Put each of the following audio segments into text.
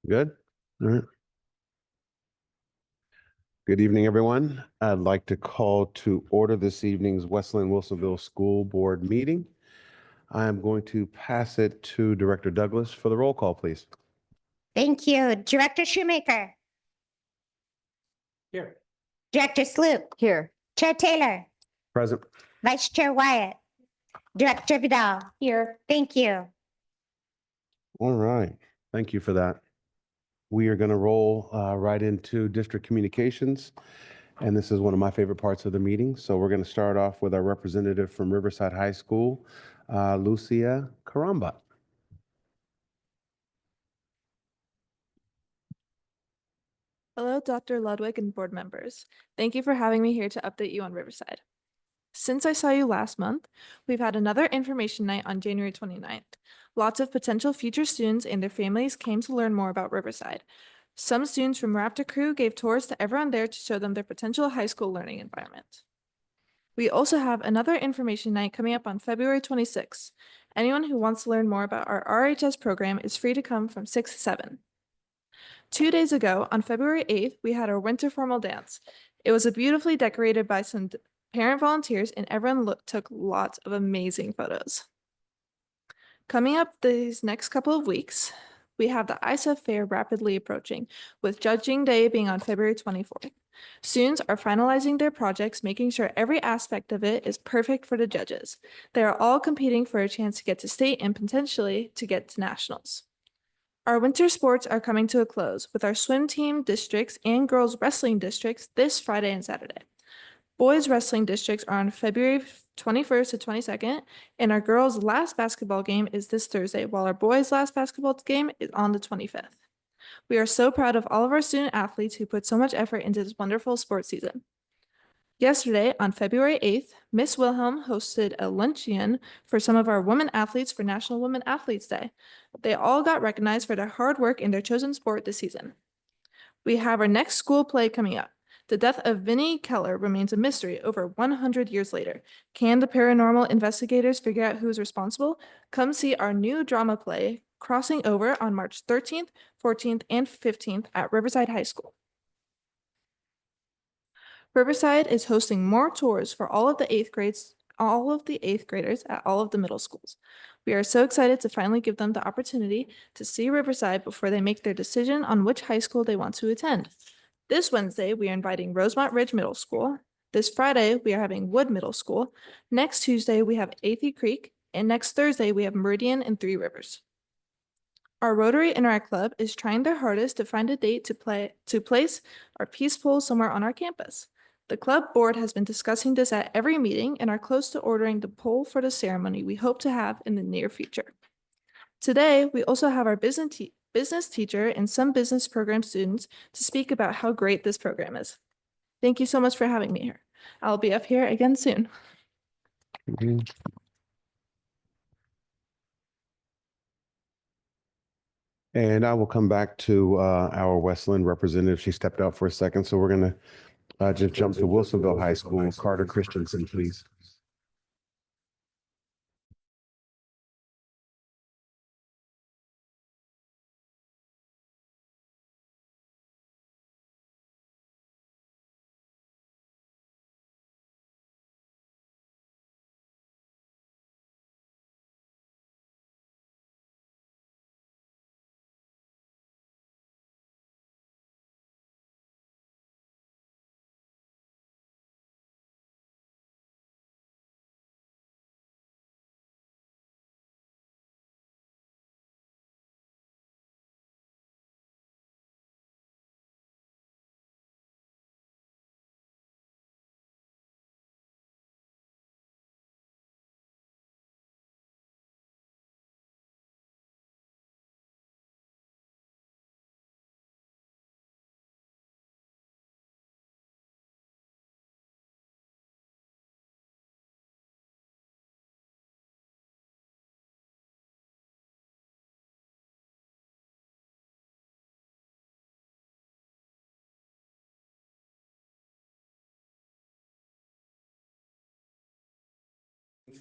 Good. All right. Good evening, everyone. I'd like to call to order this evening's West Linn-Wilsonville School Board meeting. I am going to pass it to Director Douglas for the roll call, please. Thank you. Director Shoemaker. Here. Director Sloop. Here. Chair Taylor. Present. Vice Chair Wyatt. Director Vidal. Here. Thank you. All right. Thank you for that. We are going to roll right into district communications. And this is one of my favorite parts of the meeting. So we're going to start off with our representative from Riverside High School, Lucia Caramba. Hello, Dr. Ludwig and board members. Thank you for having me here to update you on Riverside. Since I saw you last month, we've had another information night on January 29th. Lots of potential future students and their families came to learn more about Riverside. Some students from Raptor Crew gave tours to everyone there to show them their potential high school learning environment. We also have another information night coming up on February 26th. Anyone who wants to learn more about our RHS program is free to come from 6 to 7. 2 days ago, on February 8th, we had our winter formal dance. It was beautifully decorated by some parent volunteers, and everyone took lots of amazing photos. Coming up these next couple of weeks, we have the ISEF Fair rapidly approaching, with Judging Day being on February 24th. Students are finalizing their projects, making sure every aspect of it is perfect for the judges. They are all competing for a chance to get to state and potentially to get to nationals. Our winter sports are coming to a close with our swim team districts and girls wrestling districts this Friday and Saturday. Boys wrestling districts are on February 21st to 22nd, and our girls' last basketball game is this Thursday, while our boys' last basketball game is on the 25th. We are so proud of all of our student athletes who put so much effort into this wonderful sports season. Yesterday, on February 8th, Miss Wilhelm hosted a luncheon for some of our women athletes for National Women Athletes Day. They all got recognized for their hard work in their chosen sport this season. We have our next school play coming up. The death of Vinnie Keller remains a mystery over 100 years later. Can the paranormal investigators figure out who's responsible? Come see our new drama play, Crossing Over, on March 13th, 14th, and 15th at Riverside High School. Riverside is hosting more tours for all of the eighth graders at all of the middle schools. We are so excited to finally give them the opportunity to see Riverside before they make their decision on which high school they want to attend. This Wednesday, we are inviting Rosemont Ridge Middle School. This Friday, we are having Wood Middle School. Next Tuesday, we have Athey Creek. And next Thursday, we have Meridian and Three Rivers. Our Rotary Interact Club is trying their hardest to find a date to place our peace pole somewhere on our campus. The club board has been discussing this at every meeting and are close to ordering the pole for the ceremony we hope to have in the near future. Today, we also have our business teacher and some business program students to speak about how great this program is. Thank you so much for having me here. I'll be up here again soon. And I will come back to our West Linn representative. She stepped out for a second, so we're going to just jump to Wilsonville High School. Carter Christensen, please.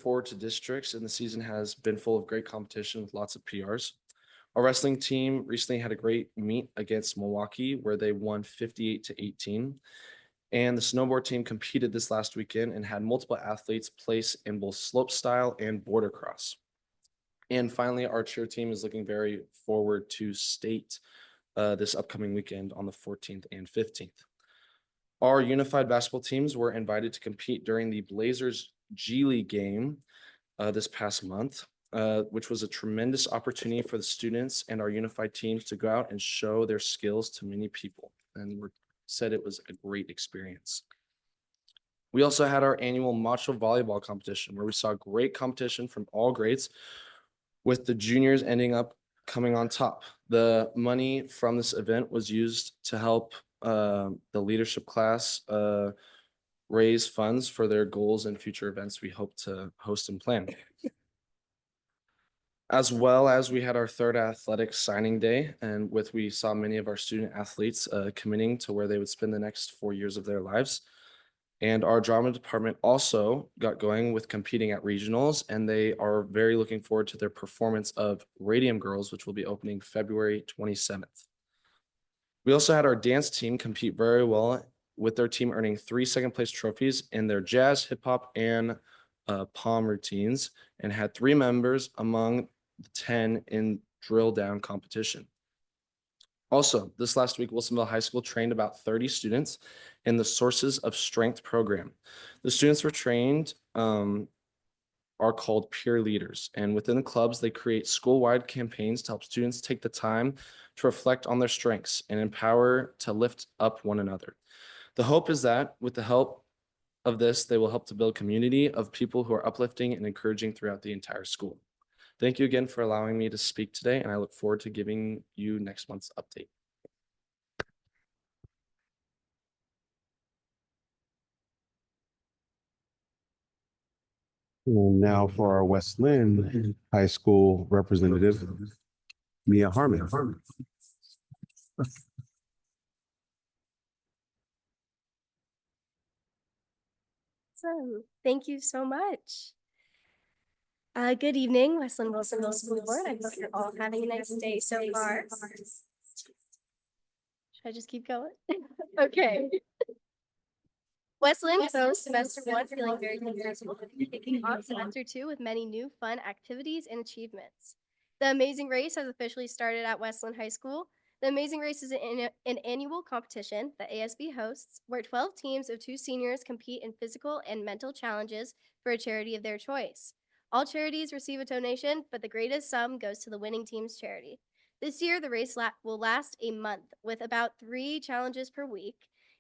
Forward to districts, and the season has been full of great competition with lots of PRs. Our wrestling team recently had a great meet against Milwaukee where they won 58-18. And the snowboard team competed this last weekend and had multiple athletes place in both slopestyle and border cross. And finally, our cheer team is looking very forward to state this upcoming weekend on the 14th and 15th. Our unified basketball teams were invited to compete during the Blazers G League game this past month, which was a tremendous opportunity for the students and our unified teams to go out and show their skills to many people. And we said it was a great experience. We also had our annual macho volleyball competition where we saw great competition from all grades, with the juniors ending up coming on top. The money from this event was used to help the leadership class raise funds for their goals and future events we hope to host and plan. As well as we had our third athletic signing day, and we saw many of our student athletes committing to where they would spend the next 4 years of their lives. And our drama department also got going with competing at regionals, and they are very looking forward to their performance of Radium Girls, which will be opening February 27th. We also had our dance team compete very well, with their team earning 3 second-place trophies in their jazz, hip hop, and palm routines, and had 3 members among the 10 in drill down competition. Also, this last week, Wilsonville High School trained about 30 students in the Sources of Strength program. The students were trained are called peer leaders, and within the clubs, they create school-wide campaigns to help students take the time to reflect on their strengths and empower to lift up one another. The hope is that with the help of this, they will help to build community of people who are uplifting and encouraging throughout the entire school. Thank you again for allowing me to speak today, and I look forward to giving you next month's update. And now for our West Linn High School representative, Mia Harmon. Awesome. Thank you so much. Good evening, West Linn-Wilsonville School Board. I hope you're all having a nice day so far. Should I just keep going? Okay. West Linn closed semester 1 feeling very successful, kicking off semester 2 with many new fun activities and achievements. The Amazing Race has officially started at West Linn High School. The Amazing Race is an annual competition that ASB hosts where 12 teams of 2 seniors compete in physical and mental challenges for a charity of their choice. All charities receive a donation, but the greatest sum goes to the winning team's charity. This year, the race will last a month with about 3 challenges per week,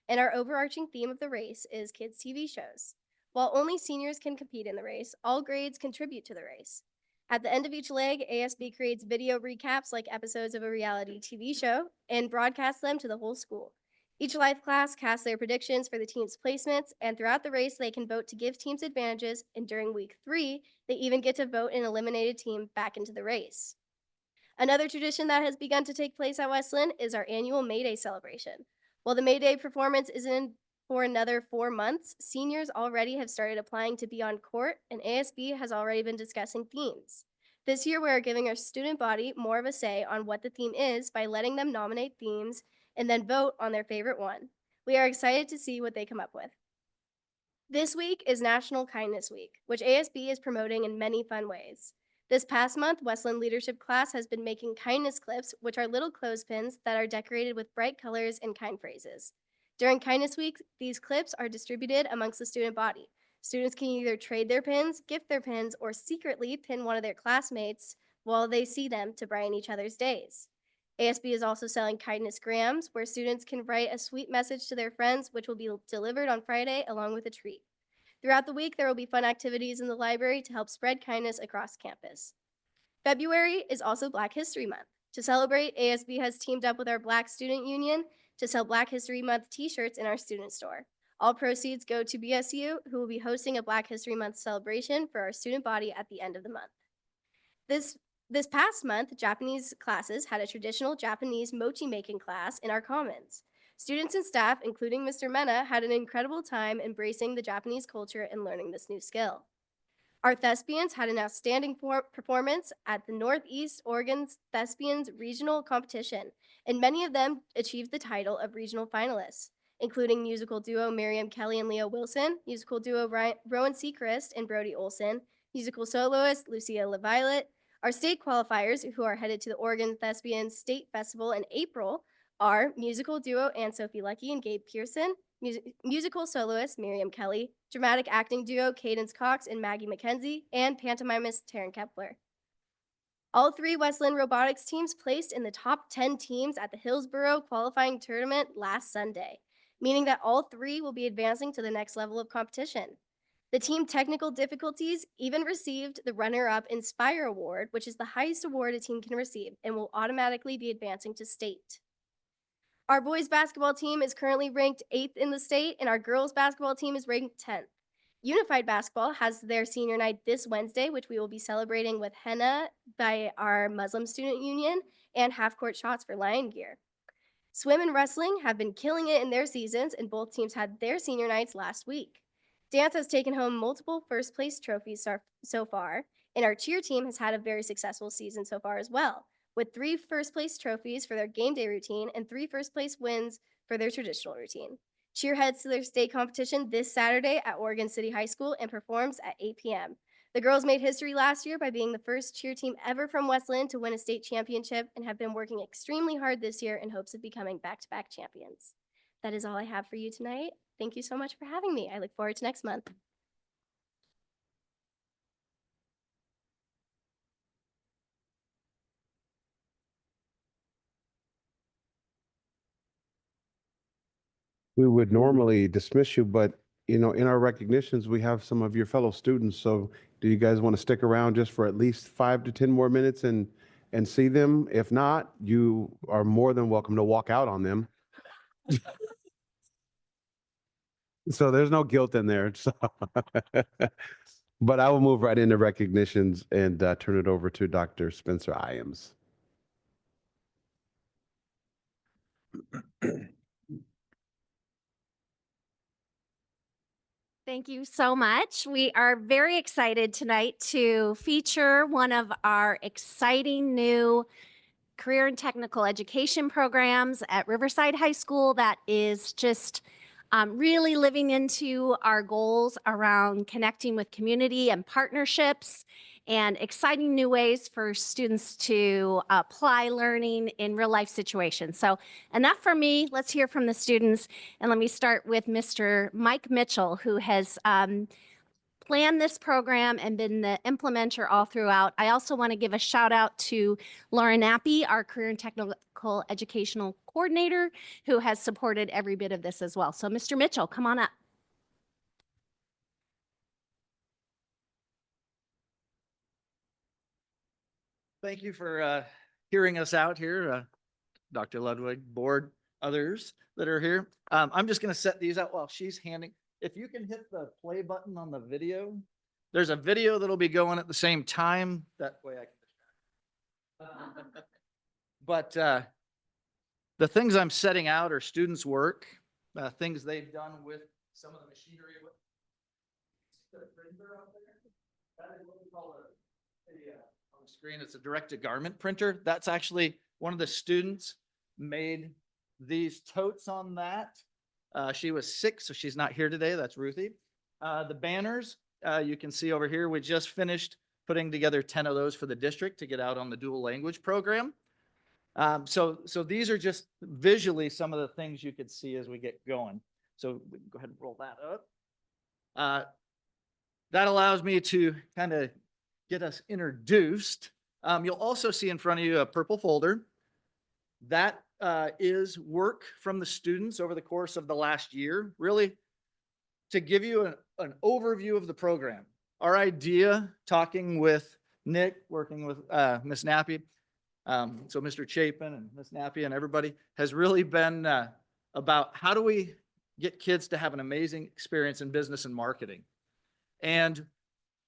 and our overarching theme of the race is kids' TV shows. While only seniors can compete in the race, all grades contribute to the race. At the end of each leg, ASB creates video recaps like episodes of a reality TV show and broadcasts them to the whole school. Each life class casts their predictions for the team's placements, and throughout the race, they can vote to give teams advantages, and during week 3, they even get to vote an eliminated team back into the race. Another tradition that has begun to take place at West Linn is our annual May Day celebration. While the May Day performance isn't for another 4 months, seniors already have started applying to be on court, and ASB has already been discussing themes. This year, we are giving our student body more of a say on what the theme is by letting them nominate themes and then vote on their favorite one. We are excited to see what they come up with. This week is National Kindness Week, which ASB is promoting in many fun ways. This past month, West Linn Leadership Class has been making kindness clips, which are little clothespins that are decorated with bright colors and kind phrases. During Kindness Week, these clips are distributed amongst the student body. Students can either trade their pins, gift their pins, or secretly pin one of their classmates while they see them to brighten each other's days. ASB is also selling kindness grams, where students can write a sweet message to their friends, which will be delivered on Friday along with a treat. Throughout the week, there will be fun activities in the library to help spread kindness across campus. February is also Black History Month. To celebrate, ASB has teamed up with our Black Student Union to sell Black History Month t-shirts in our student store. All proceeds go to BSU, who will be hosting a Black History Month celebration for our student body at the end of the month. This past month, Japanese classes had a traditional Japanese mochi making class in our commons. Students and staff, including Mr. Mena, had an incredible time embracing the Japanese culture and learning this new skill. Our thespians had an outstanding performance at the Northeast Oregon's Thespians Regional Competition, and many of them achieved the title of regional finalists, including musical duo Miriam Kelly and Leo Wilson, musical duo Rowan Seacrest and Brody Olson, musical soloist Lucia LaViolet. Our state qualifiers, who are headed to the Oregon Thespian State Festival in April, are musical duo Anne-Sophie Lucky and Gabe Pearson, musical soloist Miriam Kelly, dramatic acting duo Cadence Cox and Maggie McKenzie, and pantomimist Taryn Kepler. All three West Linn robotics teams placed in the top 10 teams at the Hillsborough qualifying tournament last Sunday, meaning that all three will be advancing to the next level of competition. The team technical difficulties even received the runner-up Inspire Award, which is the highest award a team can receive and will automatically be advancing to state. Our boys basketball team is currently ranked 8th in the state, and our girls basketball team is ranked 10th. Unified basketball has their senior night this Wednesday, which we will be celebrating with henna by our Muslim student union and half-court shots for Lion Gear. Swim and wrestling have been killing it in their seasons, and both teams had their senior nights last week. Dance has taken home multiple first-place trophies so far, and our cheer team has had a very successful season so far as well, with 3 first-place trophies for their game day routine and 3 first-place wins for their traditional routine. Cheer heads to their state competition this Saturday at Oregon City High School and performs at 8 p.m. The girls made history last year by being the first cheer team ever from West Linn to win a state championship and have been working extremely hard this year in hopes of becoming back-to-back champions. That is all I have for you tonight. Thank you so much for having me. I look forward to next month. We would normally dismiss you, but in our recognitions, we have some of your fellow students. So do you guys want to stick around just for at least 5 to 10 more minutes and see them? If not, you are more than welcome to walk out on them. So there's no guilt in there. So but I will move right into recognitions and turn it over to Dr. Spencer Iams. Thank you so much. We are very excited tonight to feature one of our exciting new career and technical education programs at Riverside High School that is just really living into our goals around connecting with community and partnerships and exciting new ways for students to apply learning in real life situations. So enough for me. Let's hear from the students. And let me start with Mr. Mike Mitchell, who has planned this program and been the implementer all throughout. I also want to give a shout out to Lauren Appy, our career and technical educational coordinator, who has supported every bit of this as well. So Mr. Mitchell, come on up. Thank you for hearing us out here, Dr. Ludwig, board, others that are here. I'm just going to set these out while she's handing. If you can hit the play button on the video, there's a video that'll be going at the same time. That way I can. But the things I'm setting out are students' work, things they've done with some of the machinery. The printer out there? That is what we call on the screen, it's a direct-to-garment printer. That's actually one of the students made these totes on that. She was sick, so she's not here today. That's Ruthie. The banners, you can see over here, we just finished putting together 10 of those for the district to get out on the dual language program. So these are just visually some of the things you could see as we get going. So we can go ahead and roll that up. That allows me to kind of get us introduced. You'll also see in front of you a purple folder. That is work from the students over the course of the last year, really to give you an overview of the program. Our idea, talking with Nick, working with Ms. Nappy, so Mr. Chapin and Ms. Nappy and everybody, has really been about how do we get kids to have an amazing experience in business and marketing. And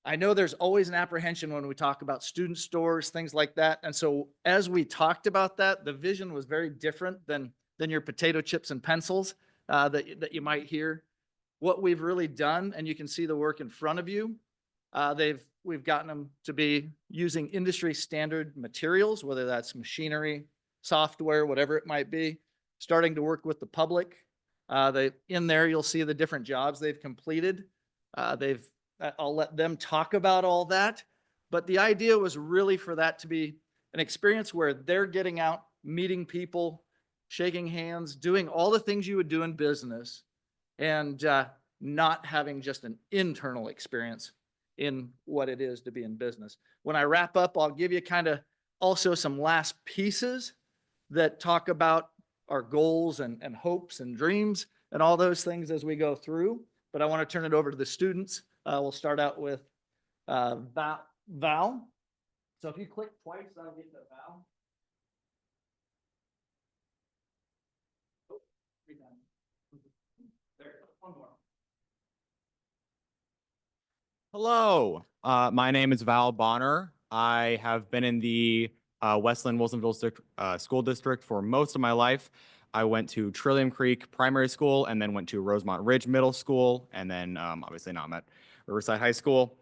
I know there's always an apprehension when we talk about student stores, things like that. And so as we talked about that, the vision was very different than your potato chips and pencils that you might hear. What we've really done, and you can see the work in front of you, We've gotten them to be using industry standard materials, whether that's machinery, software, whatever it might be, starting to work with the public. In there, you'll see the different jobs they've completed. I'll let them talk about all that. But the idea was really for that to be an experience where they're getting out, meeting people, shaking hands, doing all the things you would do in business, and not having just an internal experience in what it is to be in business. When I wrap up, I'll give you kind of also some last pieces that talk about our goals and hopes and dreams and all those things as we go through. But I want to turn it over to the students. We'll start out with Val. So if you click twice, I'll get to Val. Oh, 3 times. There, one more. Hello, my name is Val Bonner. I have been in the West Linn-Wilsonville school district for most of my life. I went to Trillium Creek Primary School and then went to Rosemont Ridge Middle School and then obviously now I'm at Riverside High School.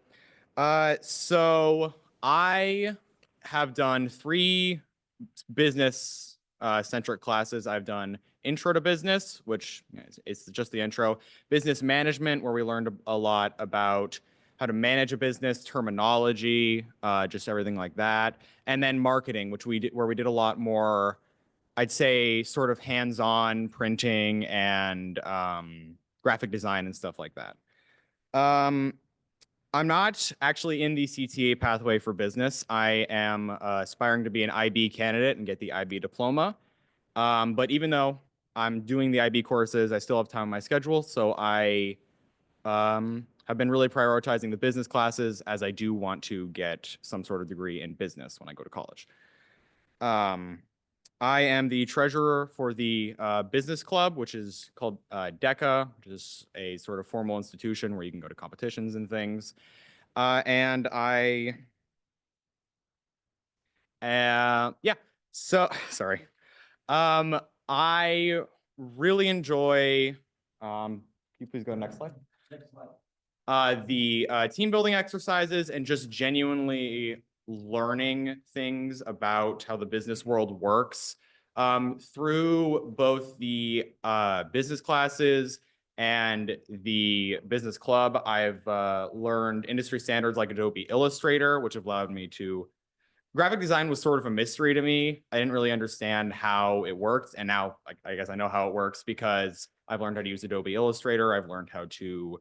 So I have done 3 business centric classes. I've done Intro to Business, which is just the intro, Business Management, where we learned a lot about how to manage a business, terminology, just everything like that. And then marketing, which we did, where we did a lot more, I'd say, sort of hands-on printing and graphic design and stuff like that. I'm not actually in the CTA pathway for business. I am aspiring to be an IB candidate and get the IB diploma. But even though I'm doing the IB courses, I still have time on my schedule. So I have been really prioritizing the business classes as I do want to get some sort of degree in business when I go to college. I am the treasurer for the business club, which is called DECA, which is a sort of formal institution where you can go to competitions and things. Yeah, so sorry. I really enjoy, can you please go to the next slide? Next slide. The team building exercises and just genuinely learning things about how the business world works through both the business classes and the business club. I've learned industry standards like Adobe Illustrator, which have allowed me to. Graphic design was sort of a mystery to me. I didn't really understand how it worked. And now I guess I know how it works because I've learned how to use Adobe Illustrator. I've learned how to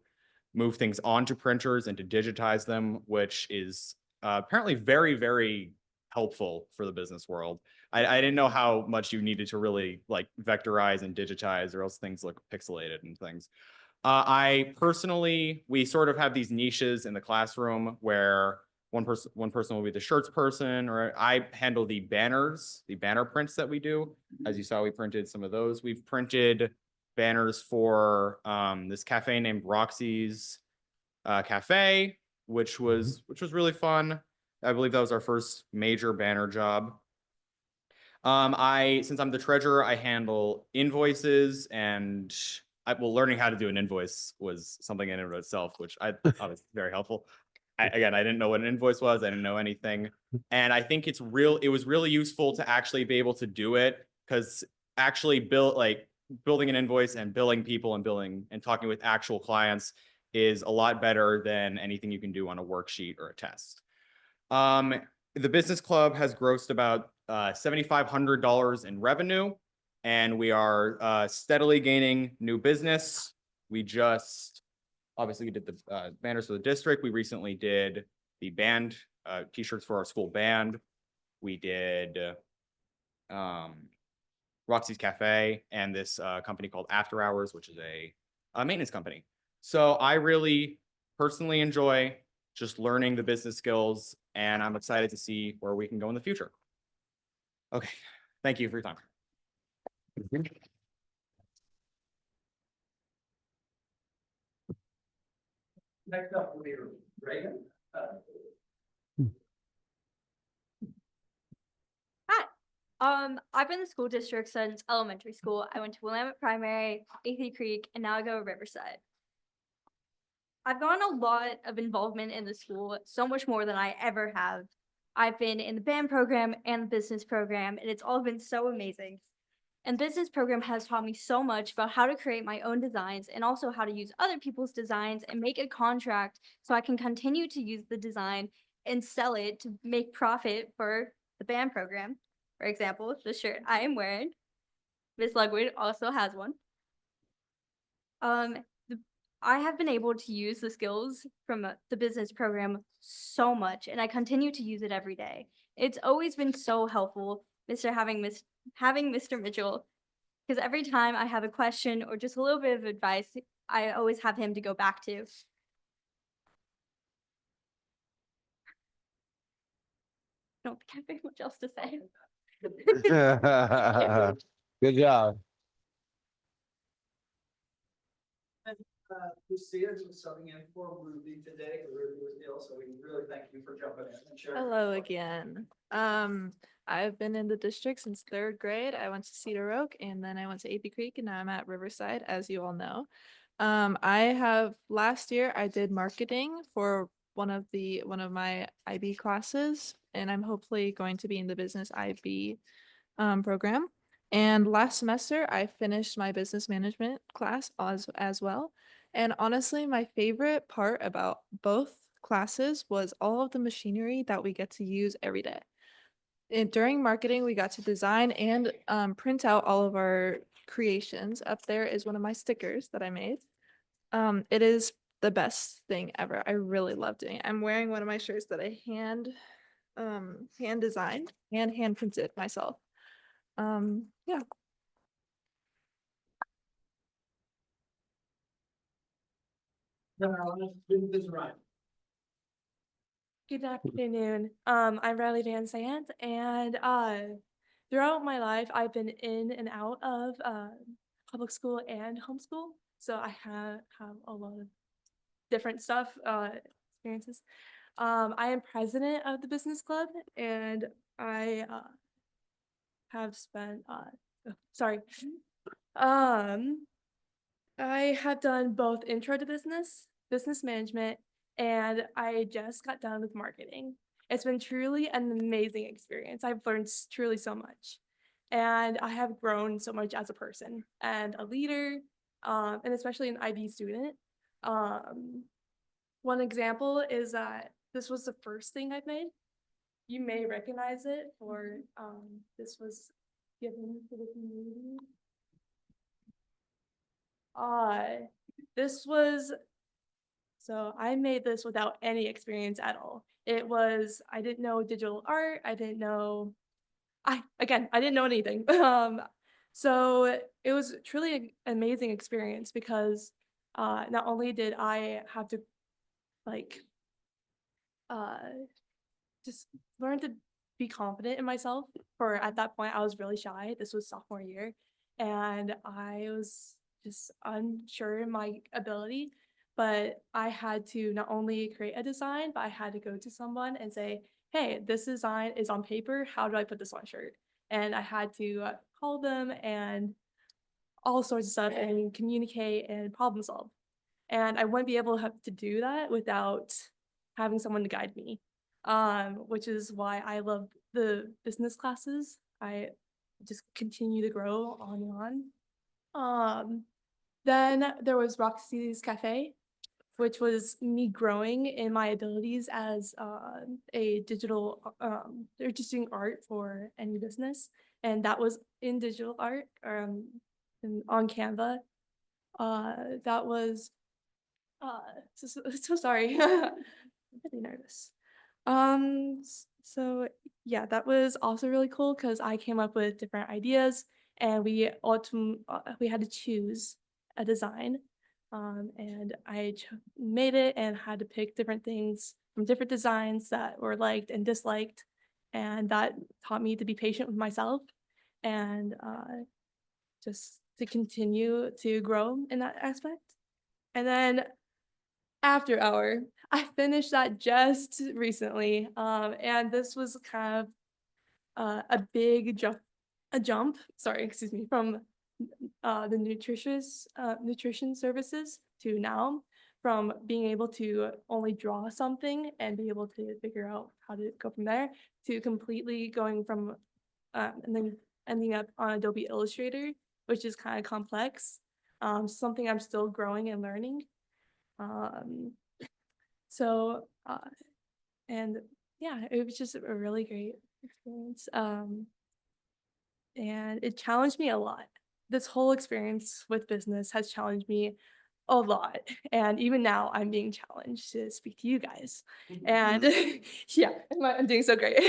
move things onto printers and to digitize them, which is apparently very, very helpful for the business world. I didn't know how much you needed to really like vectorize and digitize or else things look pixelated and things. We sort of have these niches in the classroom where one person will be the shirts person, or I handle the banners, the banner prints that we do. As you saw, we printed some of those. We've printed banners for this cafe named Roxy's Cafe, which was really fun. I believe that was our first major banner job. Since I'm the treasurer, I handle invoices, and learning how to do an invoice was something in and of itself, which I thought was very helpful. I didn't know what an invoice was. I didn't know anything. And I think it was really useful to actually be able to do it, because actually building an invoice and billing people and talking with actual clients is a lot better than anything you can do on a worksheet or a test. The business club has grossed about $7,500 in revenue, and we are steadily gaining new business. Obviously, we did the banners for the district. We recently did the band t-shirts for our school band. We did Roxy's Cafe and this company called After Hours, which is a maintenance company. So I really personally enjoy just learning the business skills, and I'm excited to see where we can go in the future. Okay, thank you for your time. Next up will be Reagan. I've been in the school district since elementary school. I went to Willamette Primary, Athey Creek, and now I go to Riverside. I've gotten a lot of involvement in the school, so much more than I ever have. I've been in the band program and the business program, and it's all been so amazing. And business program has taught me so much about how to create my own designs and also how to use other people's designs and make a contract so I can continue to use the design and sell it to make profit for the band program. For example, the shirt I am wearing, Miss Ludwig also has one. The, I have been able to use the skills from the business program so much, and I continue to use it every day. It's always been so helpful, having Mr. Mitchell, because every time I have a question or just a little bit of advice, I always have him to go back to. I don't think I have very much else to say. Good job. Lucia is subbing in for Ruby today. Ruby was ill, so we really thank you for jumping in and sharing. Hello again. I've been in the district since 3rd grade. I went to Cedar Oak and then I went to AP Creek and now I'm at Riverside, as you all know. Last year I did marketing for one of my IB classes, and I'm hopefully going to be in the business IB program. And last semester I finished my business management class as well. And honestly, my favorite part about both classes was all of the machinery that we get to use every day. During marketing, we got to design and print out all of our creations. Up there is one of my stickers that I made. It is the best thing ever. I really love doing it. I'm wearing one of my shirts that I hand designed and hand printed myself. Yeah. Good afternoon. I'm Riley Van Sant, and throughout my life, I've been in and out of public school and homeschool, so I have a lot of different experiences. I am president of the business club, and I have spent. I have done both intro to business management, and I just got done with marketing. It's been truly an amazing experience. I've learned truly so much, and I have grown so much as a person and a leader, and especially an IB student. One example is that this was the first thing I've made. You may recognize it, or this was given to the community. So I made this without any experience at all. I didn't know digital art. I didn't know anything. So it was truly an amazing experience because not only did I have to just learn to be confident in myself, for at that point I was really shy. This was sophomore year, and I was just unsure in my ability, but I had to not only create a design, but I had to go to someone and say, hey, this design is on paper. How do I put this on a shirt? And I had to call them and all sorts of stuff and communicate and problem solve. And I wouldn't be able to do that without having someone to guide me, which is why I love the business classes. I just continue to grow on and on. Then there was Roxy's Cafe, which was me growing in my abilities as a digital, they're just doing art for any business. And that was in digital art and on Canva. That was, so sorry, I'm really nervous. So yeah, that was also really cool because I came up with different ideas and we had to choose a design, and I made it and had to pick different things from different designs that were liked and disliked, and that taught me to be patient with myself and just to continue to grow in that aspect. And then after hour, I finished that just recently, and this was kind of a big jump, from the nutrition services to now. from being able to only draw something and be able to figure out how to go from there to completely going from and then ending up on Adobe Illustrator, which is kind of complex. Something I'm still growing and learning. And yeah, it was just a really great experience. And it challenged me a lot. This whole experience with business has challenged me a lot. And even now I'm being challenged to speak to you guys. And yeah, I'm doing so great.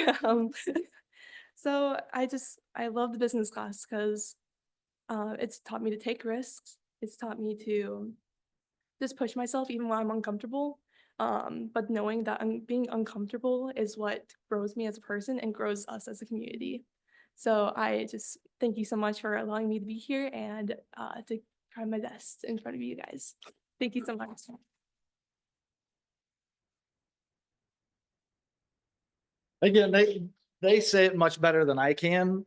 So I love the business class because it's taught me to take risks. It's taught me to just push myself even when I'm uncomfortable. But knowing that being uncomfortable is what grows me as a person and grows us as a community. So I just thank you so much for allowing me to be here and to try my best in front of you guys. Thank you so much. Again, they say it much better than I can.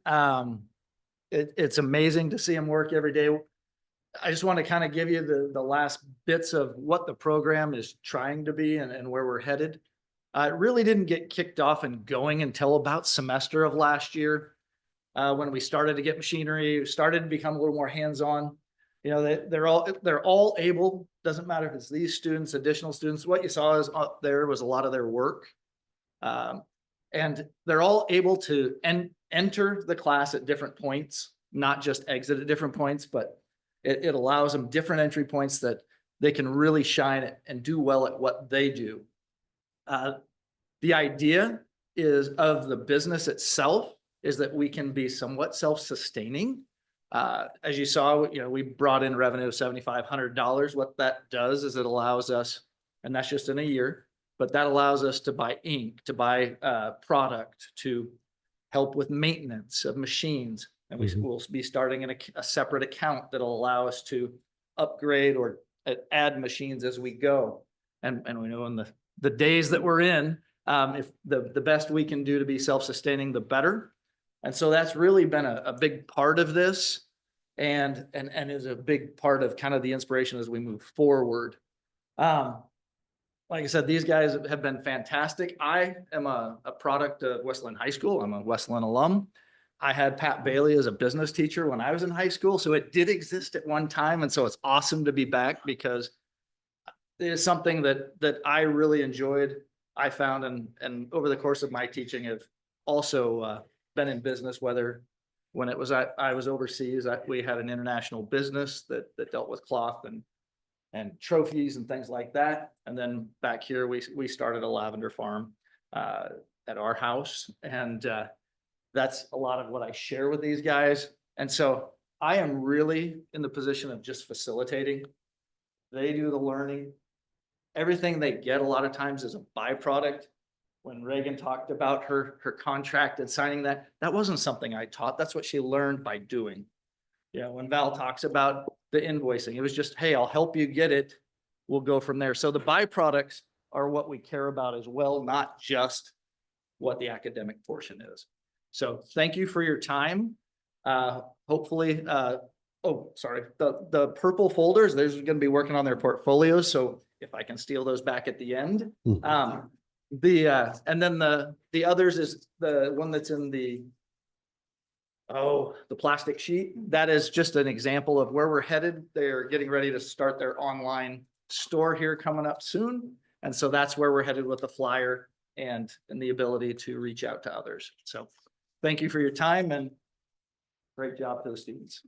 It's amazing to see them work every day. I just want to kind of give you the last bits of what the program is trying to be and where we're headed. It really didn't get kicked off and going until about semester of last year, when we started to get machinery, started to become a little more hands-on. You know, they're all able, doesn't matter if it's these students, additional students, what you saw is up there was a lot of their work. And they're all able to enter the class at different points, not just exit at different points, but it allows them different entry points that they can really shine and do well at what they do. The idea is of the business itself is that we can be somewhat self-sustaining. As you saw, you know, we brought in revenue of $7,500. What that does is it allows us, and that's just in a year, but that allows us to buy ink, to buy product, to help with maintenance of machines. And we will be starting in a separate account that'll allow us to upgrade or add machines as we go. And we know in the days that we're in, if the best we can do to be self-sustaining, the better. And so that's really been a big part of this and is a big part of kind of the inspiration as we move forward. Like I said, these guys have been fantastic. I am a product of West Linn High School. I'm a West Linn alum. I had Pat Bailey as a business teacher when I was in high school. So it did exist at one time. And so it's awesome to be back because it is something that I really enjoyed. I found and over the course of my teaching have also been in business, whether when it was I was overseas, we had an international business that dealt with cloth and trophies and things like that. And then back here, we started a lavender farm at our house. And that's a lot of what I share with these guys. And so I am really in the position of just facilitating. They do the learning. Everything they get a lot of times is a byproduct. When Reagan talked about her contract and signing that wasn't something I taught. That's what she learned by doing. Yeah, when Val talks about the invoicing, it was just, hey, I'll help you get it. We'll go from there. So the byproducts are what we care about as well, not just what the academic portion is. So thank you for your time. Hopefully, oh, sorry, the purple folders, they're going to be working on their portfolios. So if I can steal those back at the end. And then the others is the one that's in the plastic sheet. That is just an example of where we're headed. They're getting ready to start their online store here coming up soon. And so that's where we're headed with the flyer and the ability to reach out to others. So thank you for your time and great job to the students.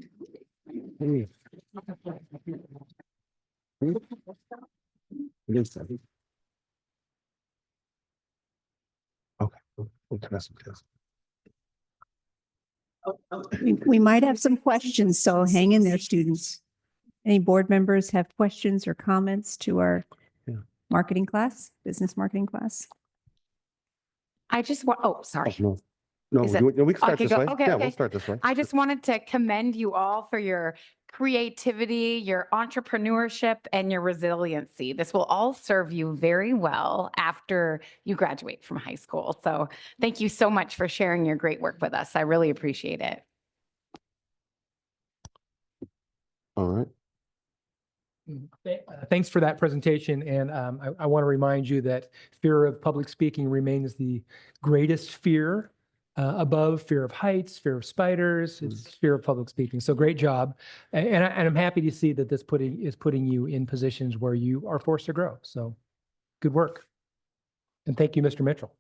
Okay. We'll test some tests. We might have some questions, so hang in there, students. Any board members have questions or comments to our marketing class, business marketing class? I just want, oh, sorry. No, Is it- we can start Okay, this go- way. okay, Yeah, okay. we'll start this way. I just wanted to commend you all for your creativity, your entrepreneurship, and your resiliency. This will all serve you very well after you graduate from high school. So thank you so much for sharing your great work with us. I really appreciate it. All right. Thanks for that presentation. And I want to remind you that fear of public speaking remains the greatest fear above fear of heights, fear of spiders. It's fear of public speaking. So great job. And I'm happy to see that this is putting you in positions where you are forced to grow. So good work. And thank you, Mr. Mitchell.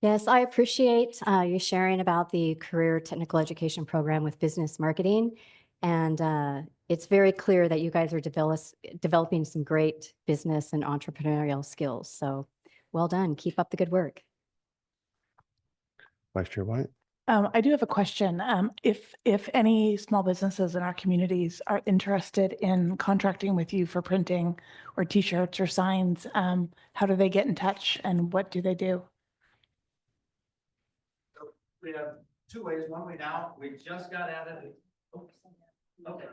Yes, I appreciate you sharing about the Career Technical Education Program with business marketing. And it's very clear that you guys are developing some great business and entrepreneurial skills. So well done. Keep up the good work. Vice Chair White? I do have a question. If any small businesses in our communities are interested in contracting with you for printing or T-shirts or signs, how do they get in touch and what do they do? We have two ways. One way now, we just got added. Okay.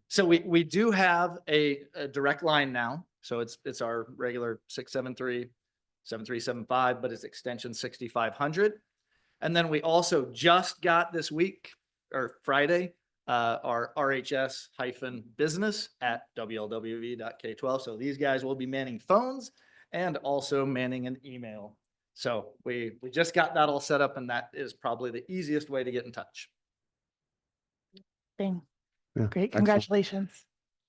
So we do have a direct line now. So it's our regular 673-7375, but it's extension 6500. And then we also just got this week or Friday, our RHS-business at WLWV.K12. So these guys will be manning phones and also manning an email. So we just got that all set up, and that is probably the easiest way to get in touch. Thing. Yeah, Great. excellent. Congratulations.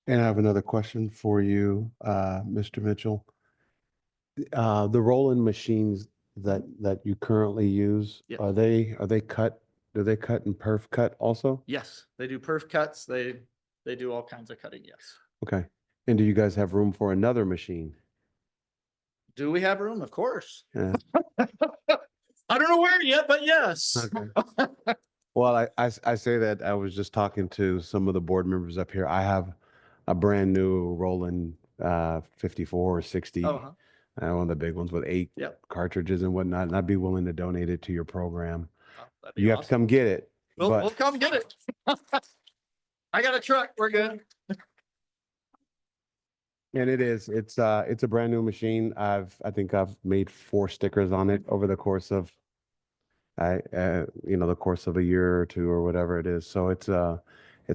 And I have another question for you, Mr. Mitchell. The roll-in machines that you currently use, Yes. are they cut? Do they cut and perf cut also? Yes, they do perf cuts. They do all kinds of cutting. Yes. Okay. And do you guys have room for another machine? Do we have room? Of course. Yeah. I don't know where yet, but yes. Okay. Well, I say that I was just talking to some of the board members up here. I have a brand new Roland 54 or 60, Uh-huh. one of the big ones with 8 Yep. cartridges and whatnot, and I'd be willing to donate it to your program. Oh, that'd be You have to awesome. come get it. We'll but come get it. I got a truck. We're good. and it's a brand new machine. I think I've made 4 stickers on it over the course of the course of a year or two or whatever it is. So it's a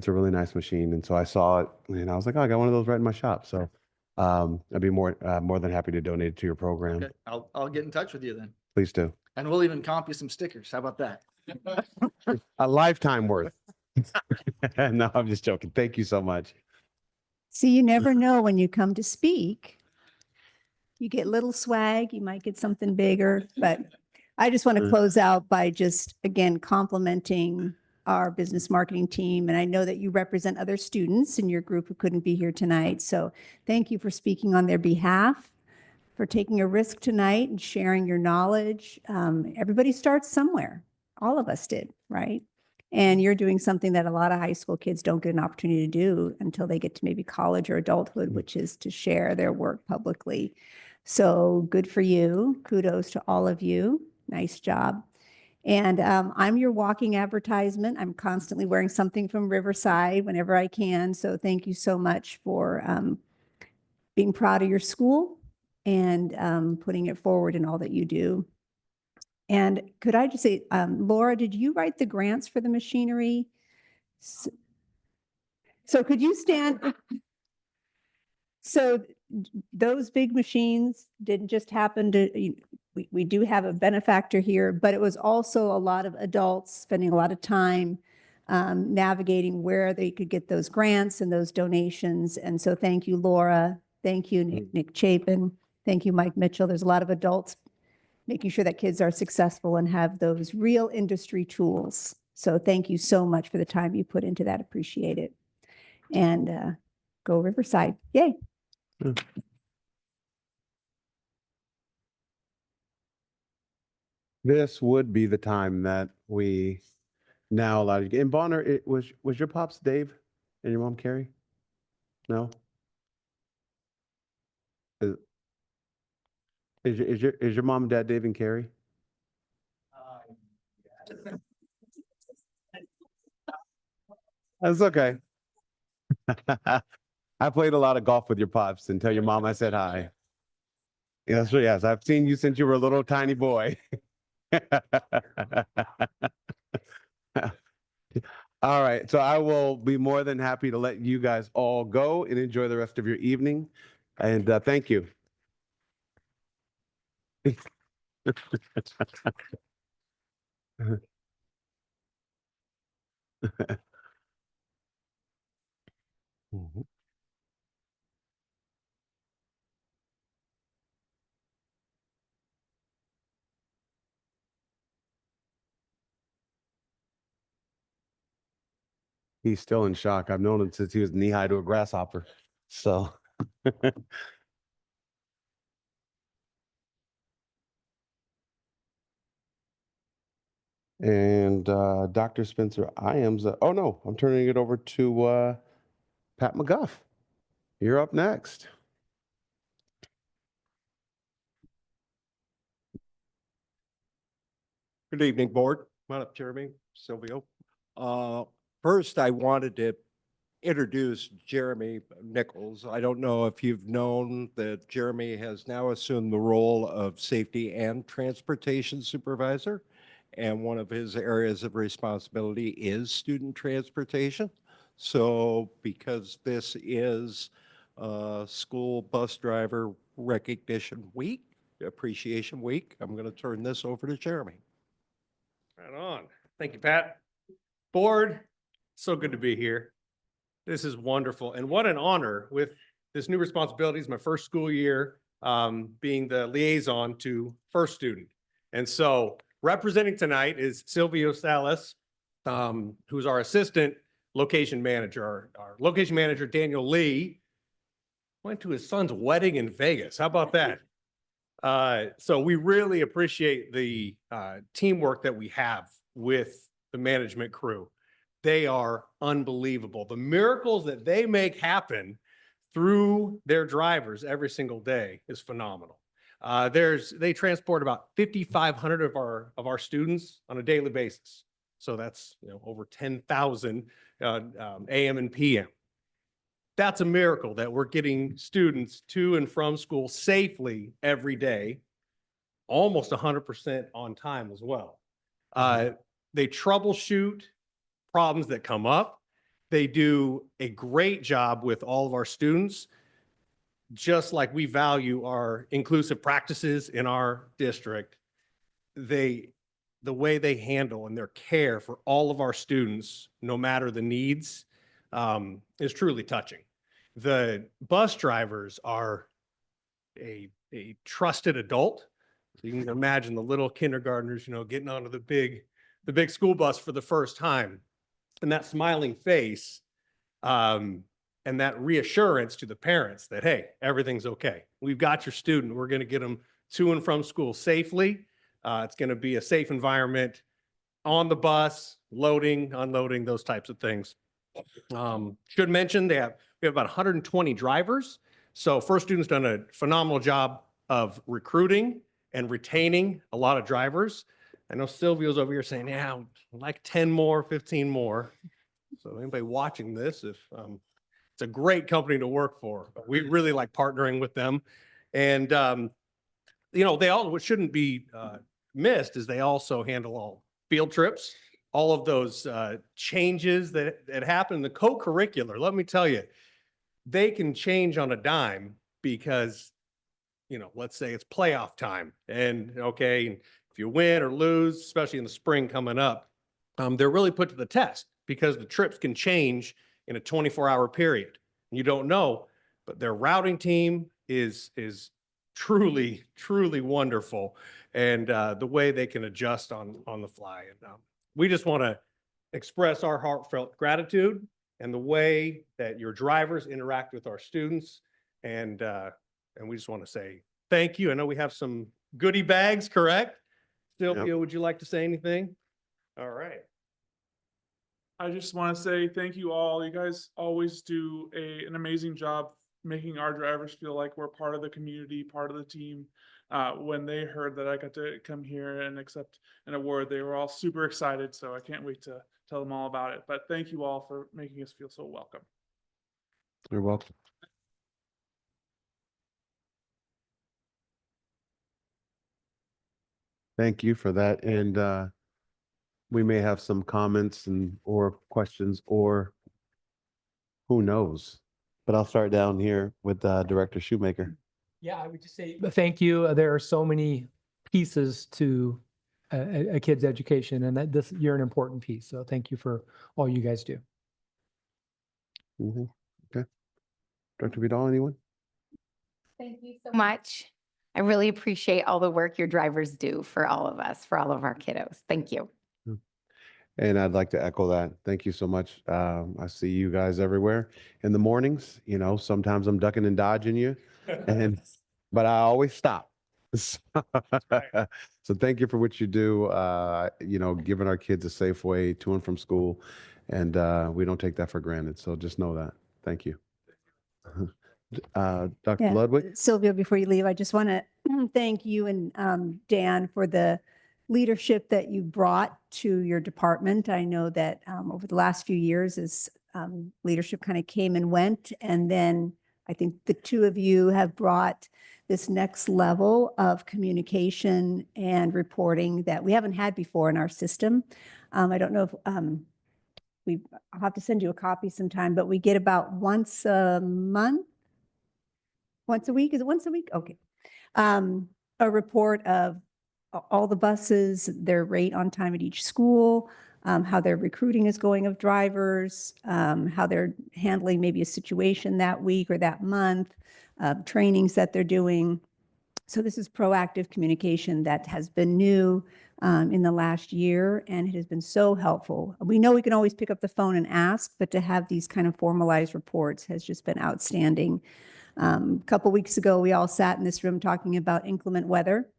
really nice machine. And so I saw it and I was like, oh, I got one of those right in my shop. So I'd be more than happy to donate it to your program. Okay. I'll get in touch with you then. Please do. And we'll even comp you some stickers. How about that? A lifetime worth. No, I'm just joking. Thank you so much. See, you never know when you come to speak. You get little swag, you might get something bigger, but I just want to close out by just, again, complimenting our business marketing team. And I know that you represent other students in your group who couldn't be here tonight. So thank you for speaking on their behalf, for taking a risk tonight and sharing your knowledge. Everybody starts somewhere. All of us did, right? And you're doing something that a lot of high school kids don't get an opportunity to do until they get to maybe college or adulthood, which is to share their work publicly. So good for you. Kudos to all of you. Nice job. And I'm your walking advertisement. I'm constantly wearing something from Riverside whenever I can. So thank you so much for being proud of your school and putting it forward in all that you do. And could I just say, Laura, did you write the grants for the machinery? So could you stand? So those big machines didn't just happen to, we do have a benefactor here, but it was also a lot of adults spending a lot of time navigating where they could get those grants and those donations. And so thank you, Laura. Thank you, Nick Chapin. Thank you, Mike Mitchell. There's a lot of adults making sure that kids are successful and have those real industry tools. So thank you so much for the time you put into that. Appreciate it. And go Riverside. Yay. This would be the time that we now allow you. And Bonner, was your pops Dave and your mom Carrie? No? Is your mom and dad Dave and Carrie? That's okay. I played a lot of golf with your pops, and tell your mom I said hi. Yes, yes, I've seen you since you were a little tiny boy. All right, so I will be more than happy to let you guys all go and enjoy the rest of your evening. And thank you. Mhm. He's still in shock. I've known him since he was knee high to a grasshopper. So. And Dr. Spencer Iams, oh no, I'm turning it over to Pat McGuff. You're up next. Good evening, board. Come on up, Jeremy, Silvio. First, I wanted to introduce Jeremy Nichols. I don't know if you've known that Jeremy has now assumed the role of safety and transportation supervisor. And one of his areas of responsibility is student transportation. So because this is School Bus Driver Recognition Week, Appreciation Week, I'm going to turn this over to Jeremy. Right on. Thank you, Pat. Board, so good to be here. This is wonderful. And what an honor with this new responsibility. It's my first school year being the liaison to first student. And so representing tonight is Silvio Salas, who's our assistant location manager. Our location manager, Daniel Lee, went to his son's wedding in Vegas. How about that? So we really appreciate the teamwork that we have with the management crew. They are unbelievable. The miracles that they make happen through their drivers every single day is phenomenal. They transport about 5,500 of our students on a daily basis. So that's over 10,000 AM and PM. That's a miracle that we're getting students to and from school safely every day, almost 100% on time as well. They troubleshoot problems that come up. They do a great job with all of our students, just like we value our inclusive practices in our district. The way they handle and their care for all of our students, no matter the needs, is truly touching. The bus drivers are a trusted adult. So you can imagine the little kindergartners, getting onto the big school bus for the first time, and that smiling face, and that reassurance to the parents that, hey, everything's okay. We've got your student. We're going to get them to and from school safely. It's going to be a safe environment on the bus, loading, unloading, those types of things. Should mention we have about 120 drivers. So first student's done a phenomenal job of recruiting and retaining a lot of drivers. I know Silvio's over here saying, yeah, like 10 more, 15 more. So anybody watching this, if it's a great company to work for, we really like partnering with them. And, what shouldn't be missed is they also handle all field trips, all of those changes that happen in the co-curricular. Let me tell you, they can change on a dime because, let's say it's playoff time and if you win or lose, especially in the spring coming up, they're really put to the test because the trips can change in a 24-hour period. You don't know, but their routing team is truly, truly wonderful. And the way they can adjust on the fly. And we just want to express our heartfelt gratitude and the way that your drivers interact with our students. And we just want to say thank you. I know we have some goodie bags, correct? Silvio, would you like to say anything? All right. I just want to say thank you all. You guys always do an amazing job making our drivers feel like we're part of the community, part of the team. When they heard that I got to come here and accept an award, they were all super excited. So I can't wait to tell them all about it. But thank you all for making us feel so welcome. You're welcome. Thank you for that. And we may have some comments or questions, or who knows? But I'll start down here with Director Shoemaker. Yeah, I would just say thank you. There are so many pieces to a kid's education, and you're an important piece. So thank you for all you guys do. Okay. Director Vidal, anyone? Thank you so much. I really appreciate all the work your drivers do for all of us, for all of our kiddos. Thank you. And I'd like to echo that. Thank you so much. I see you guys everywhere in the mornings. You know, sometimes I'm ducking and dodging you, but I always stop. So thank you for what you do. You know, giving our kids a safe way to and from school, and we don't take that for granted. So just know that. Thank you. Dr. Yeah, Ludwig? Sylvia, before you leave, I just want to thank you and Dan for the leadership that you brought to your department. I know that over the last few years, as leadership kind of came and went, and then I think the two of you have brought this next level of communication and reporting that we haven't had before in our system. I don't know if I'll have to send you a copy sometime, but we get about once a month. Once a week? Is it once a week? Okay. A report of all the buses, their rate on time at each school, how their recruiting is going of drivers, how they're handling maybe a situation that week or that month, trainings that they're doing. So this is proactive communication that has been new in the last year, and it has been so helpful. We know we can always pick up the phone and ask, but to have these kind of formalized reports has just been outstanding. A couple weeks ago, we all sat in this room talking about inclement weather,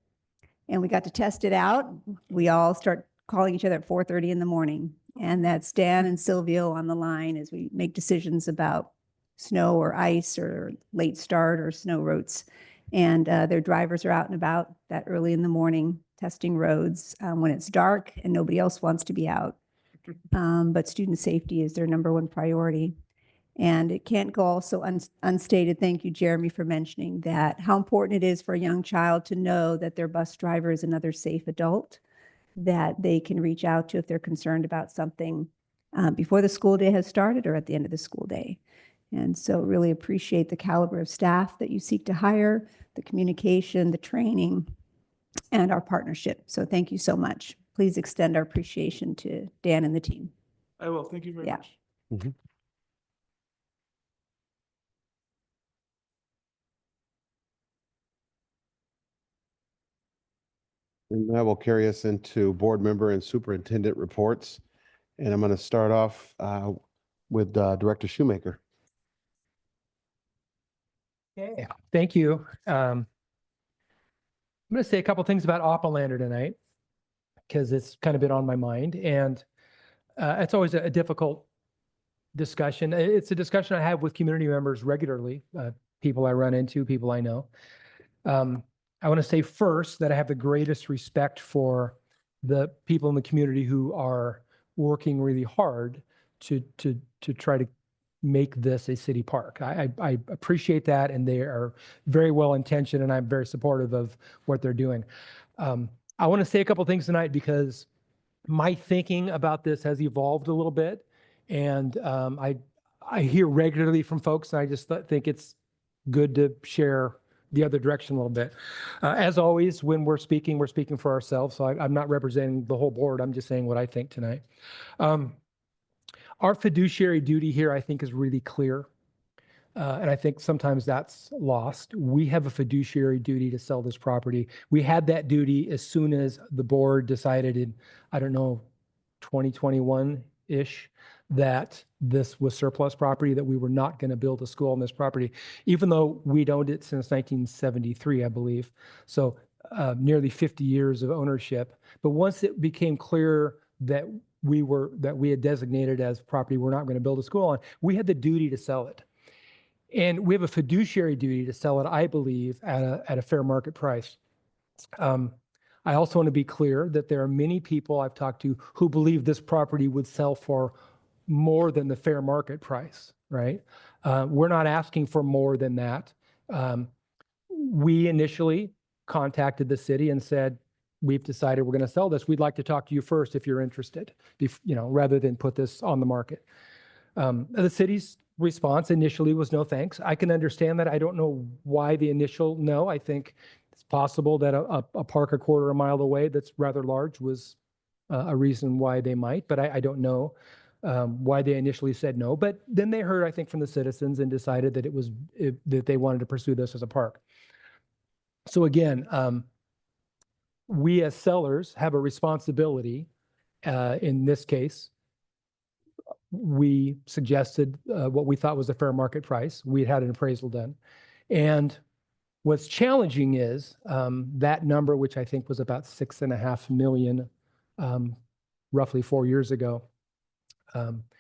and we got to test it out. We all start calling each other at 4:30 in the morning, and that's Dan and Silvio on the line as we make decisions about snow or ice or late start or snow routes. And their drivers are out and about that early in the morning testing roads when it's dark and nobody else wants to be out. But student safety is their number one priority. And it can't go also unstated. Thank you, Jeremy, for mentioning that, how important it is for a young child to know that their bus driver is another safe adult that they can reach out to if they're concerned about something before the school day has started or at the end of the school day. And so really appreciate the caliber of staff that you seek to hire, the communication, the training, and our partnership. So thank you so much. Please extend our appreciation to Dan and the team. I will. Thank you very much. And that will carry us into board member and superintendent reports. And I'm going to start off with Director Shoemaker. Okay, thank you. I'm going to say a couple things about Oppenlander tonight because it's kind of been on my mind, and it's always a difficult discussion. It's a discussion I have with community members regularly, people I run into, people I know. I want to say first that I have the greatest respect for the people in the community who are working really hard to try to make this a city park. I appreciate that, and they are very well intentioned, and I'm very supportive of what they're doing. I want to say a couple things tonight because my thinking about this has evolved a little bit, and I hear regularly from folks, and I just think it's good to share the other direction a little bit. As always, when we're speaking for ourselves, so I'm not representing the whole board, I'm just saying what I think tonight. Our fiduciary duty here, I think, is really clear. And I think sometimes that's lost. We have a fiduciary duty to sell this property. We had that duty as soon as the board decided in, I don't know, 2021-ish, that this was surplus property, that we were not going to build a school on this property, even though we'd owned it since 1973, I believe. So nearly 50 years of ownership. But once it became clear that we had designated as property we're not going to build a school on, we had the duty to sell it. And we have a fiduciary duty to sell it, I believe, at a fair market price. I also want to be clear that there are many people I've talked to who believe this property would sell for more than the fair market price, right? We're not asking for more than that. We initially contacted the city and said, we've decided we're going to sell this. We'd like to talk to you first if you're interested, rather than put this on the market. The city's response initially was no thanks. I can understand that. I don't know why the initial no. I think it's possible that a park a quarter of a mile away that's rather large was a reason why they might, but I don't know why they initially said no. But then they heard, I think, from the citizens and decided that that they wanted to pursue this as a park. So again, we as sellers have a responsibility. In this case, we suggested what we thought was a fair market price. We had an appraisal done. And what's challenging is that number, which I think was about 6.5 million, roughly 4 years ago,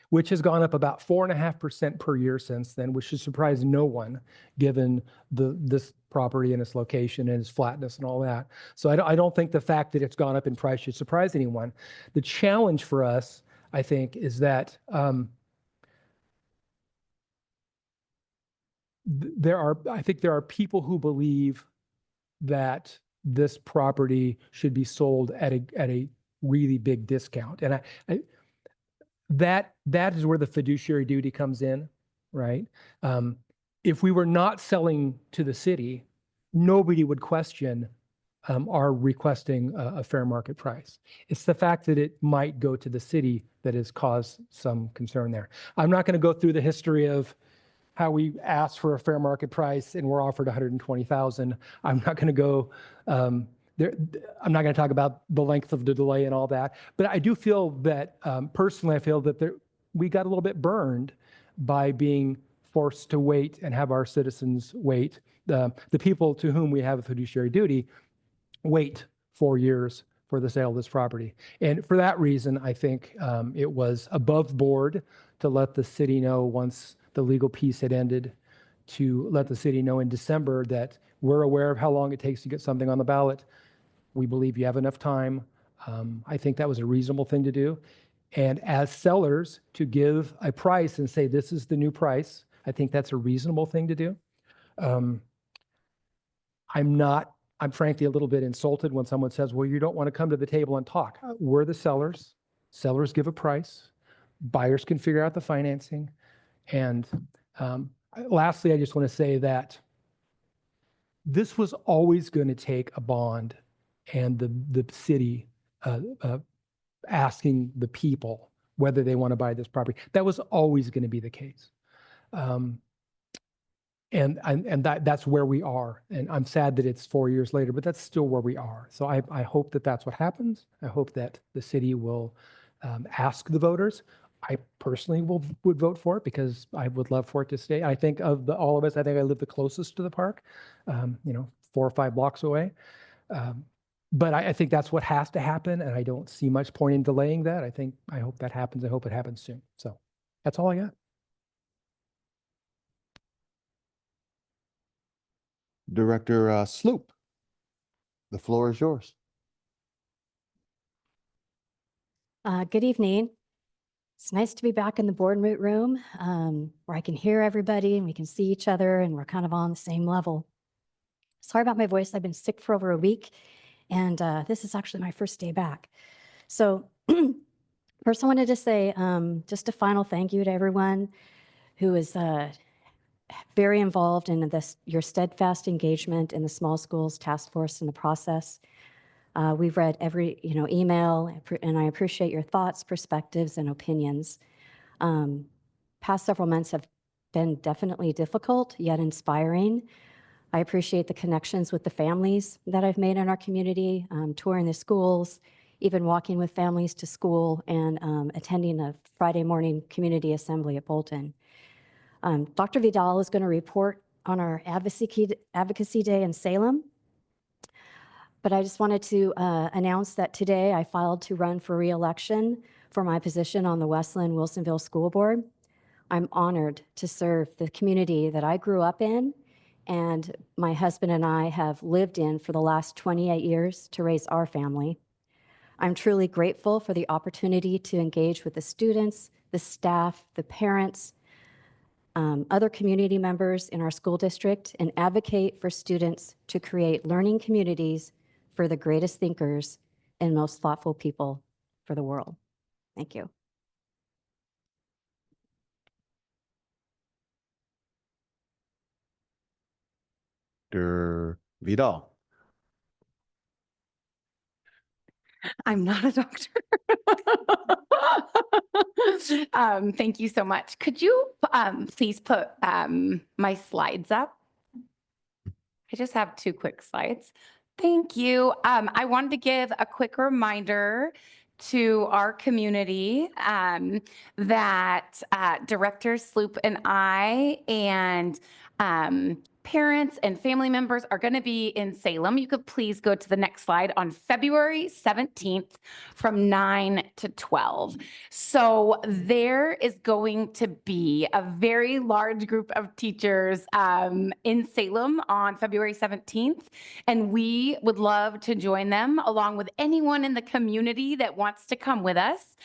which has gone up about 4.5% per year since then, which should surprise no one, given this property and its location and its flatness and all that. So I don't think the fact that it's gone up in price should surprise anyone. The challenge for us, I think, is that there are people who believe that this property should be sold at a really big discount, and that is where the fiduciary duty comes in, right? If we were not selling to the city, nobody would question our requesting a fair market price. It's the fact that it might go to the city that has caused some concern there. I'm not going to go through the history of how we asked for a fair market price and were offered 120,000. I'm not going to go there. I'm not going to talk about the length of the delay and all that. But I do feel that personally, I feel that we got a little bit burned by being forced to wait and have our citizens wait. The people to whom we have a fiduciary duty wait 4 years for the sale of this property. And for that reason, I think it was above board to let the city know once the legal piece had ended, to let the city know in December that we're aware of how long it takes to get something on the ballot. We believe you have enough time. I think that was a reasonable thing to do. And as sellers, to give a price and say, this is the new price, I think that's a reasonable thing to do. I'm frankly a little bit insulted when someone says, well, you don't want to come to the table and talk. We're the sellers. Sellers give a price. Buyers can figure out the financing. And lastly, I just want to say that this was always going to take a bond and the city asking the people whether they want to buy this property. That was always going to be the case. And that's where we are. And I'm sad that it's 4 years later, but that's still where we are. So I hope that that's what happens. I hope that the city will ask the voters. I personally would vote for it because I would love for it to stay. I think of all of us, I think I live the closest to the park, 4 or 5 blocks away. But I think that's what has to happen. And I don't see much point in delaying that. I hope that happens. I hope it happens soon. So that's all I got. Director Sloop, the floor is yours. Good evening. It's nice to be back in the board room where I can hear everybody and we can see each other and we're kind of on the same level. Sorry about my voice. I've been sick for over a week and this is actually my first day back. So first I wanted to say just a final thank you to everyone who is very involved in your steadfast engagement in the Small Schools Task Force and the process. We've read every email, and I appreciate your thoughts, perspectives, and opinions. Past several months have been definitely difficult, yet inspiring. I appreciate the connections with the families that I've made in our community, touring the schools, even walking with families to school, and attending a Friday morning community assembly at Bolton. Dr. Vidal is going to report on our Advocacy Day in Salem. But I just wanted to announce that today I filed to run for re-election for my position on the West Linn-Wilsonville School Board. I'm honored to serve the community that I grew up in and my husband and I have lived in for the last 28 years to raise our family. I'm truly grateful for the opportunity to engage with the students, the staff, the parents, other community members in our school district and advocate for students to create learning communities for the greatest thinkers and most thoughtful people for the world. Thank you. Dr. Vidal. I'm not a doctor. Thank you so much. Could you please put my slides up? I just have 2 quick slides. Thank you. I wanted to give a quick reminder to our community that Director Sloop and I and parents and family members are going to be in Salem. You could please go to the next slide on February 17th from 9 to 12. So there is going to be a very large group of teachers in Salem on February 17th, and we would love to join them along with anyone in the community that wants to come with us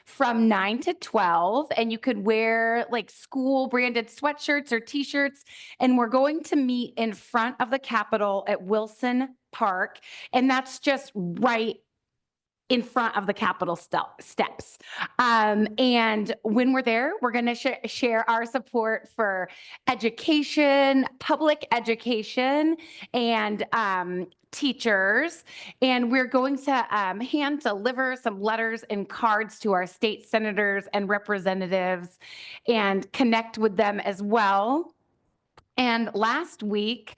from 9 to 12. And you could wear like school branded sweatshirts or t-shirts. And we're going to meet in front of the Capitol at Wilson Park. And that's just right in front of the Capitol steps. And when we're there, we're going to share our support for education, public education, and teachers. And we're going to hand deliver some letters and cards to our state senators and representatives and connect with them as well. And last week,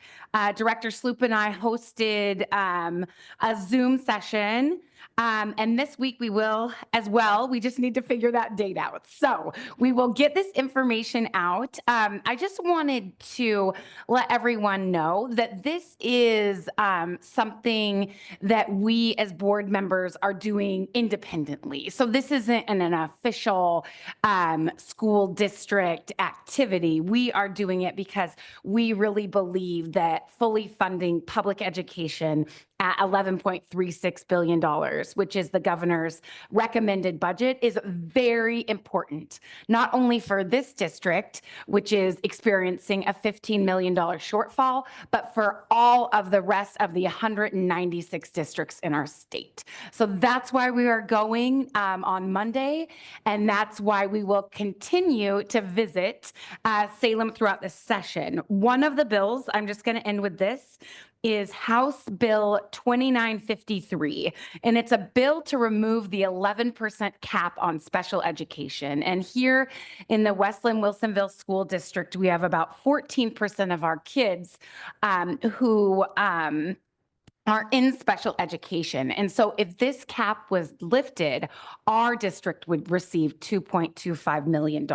Director Sloop and I hosted a Zoom session. And this week we will as well. We just need to figure that date out. So we will get this information out. I just wanted to let everyone know that this is something that we as board members are doing independently. So this isn't an official school district activity. We are doing it because we really believe that fully funding public education at $11.36 billion, which is the governor's recommended budget, is very important, not only for this district, which is experiencing a $15 million shortfall, but for all of the rest of the 196 districts in our state. So that's why we are going on Monday, and that's why we will continue to visit Salem throughout the session. One of the bills, I'm just going to end with this, is House Bill 2953, and it's a bill to remove the 11% cap on special education. And here in the West Linn-Wilsonville School District, we have about 14% of our kids who are in special education. And so if this cap was lifted, our district would receive $2.25 million.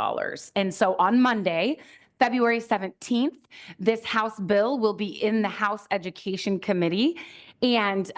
And so on Monday, February 17th, this House bill will be in the House Education Committee. And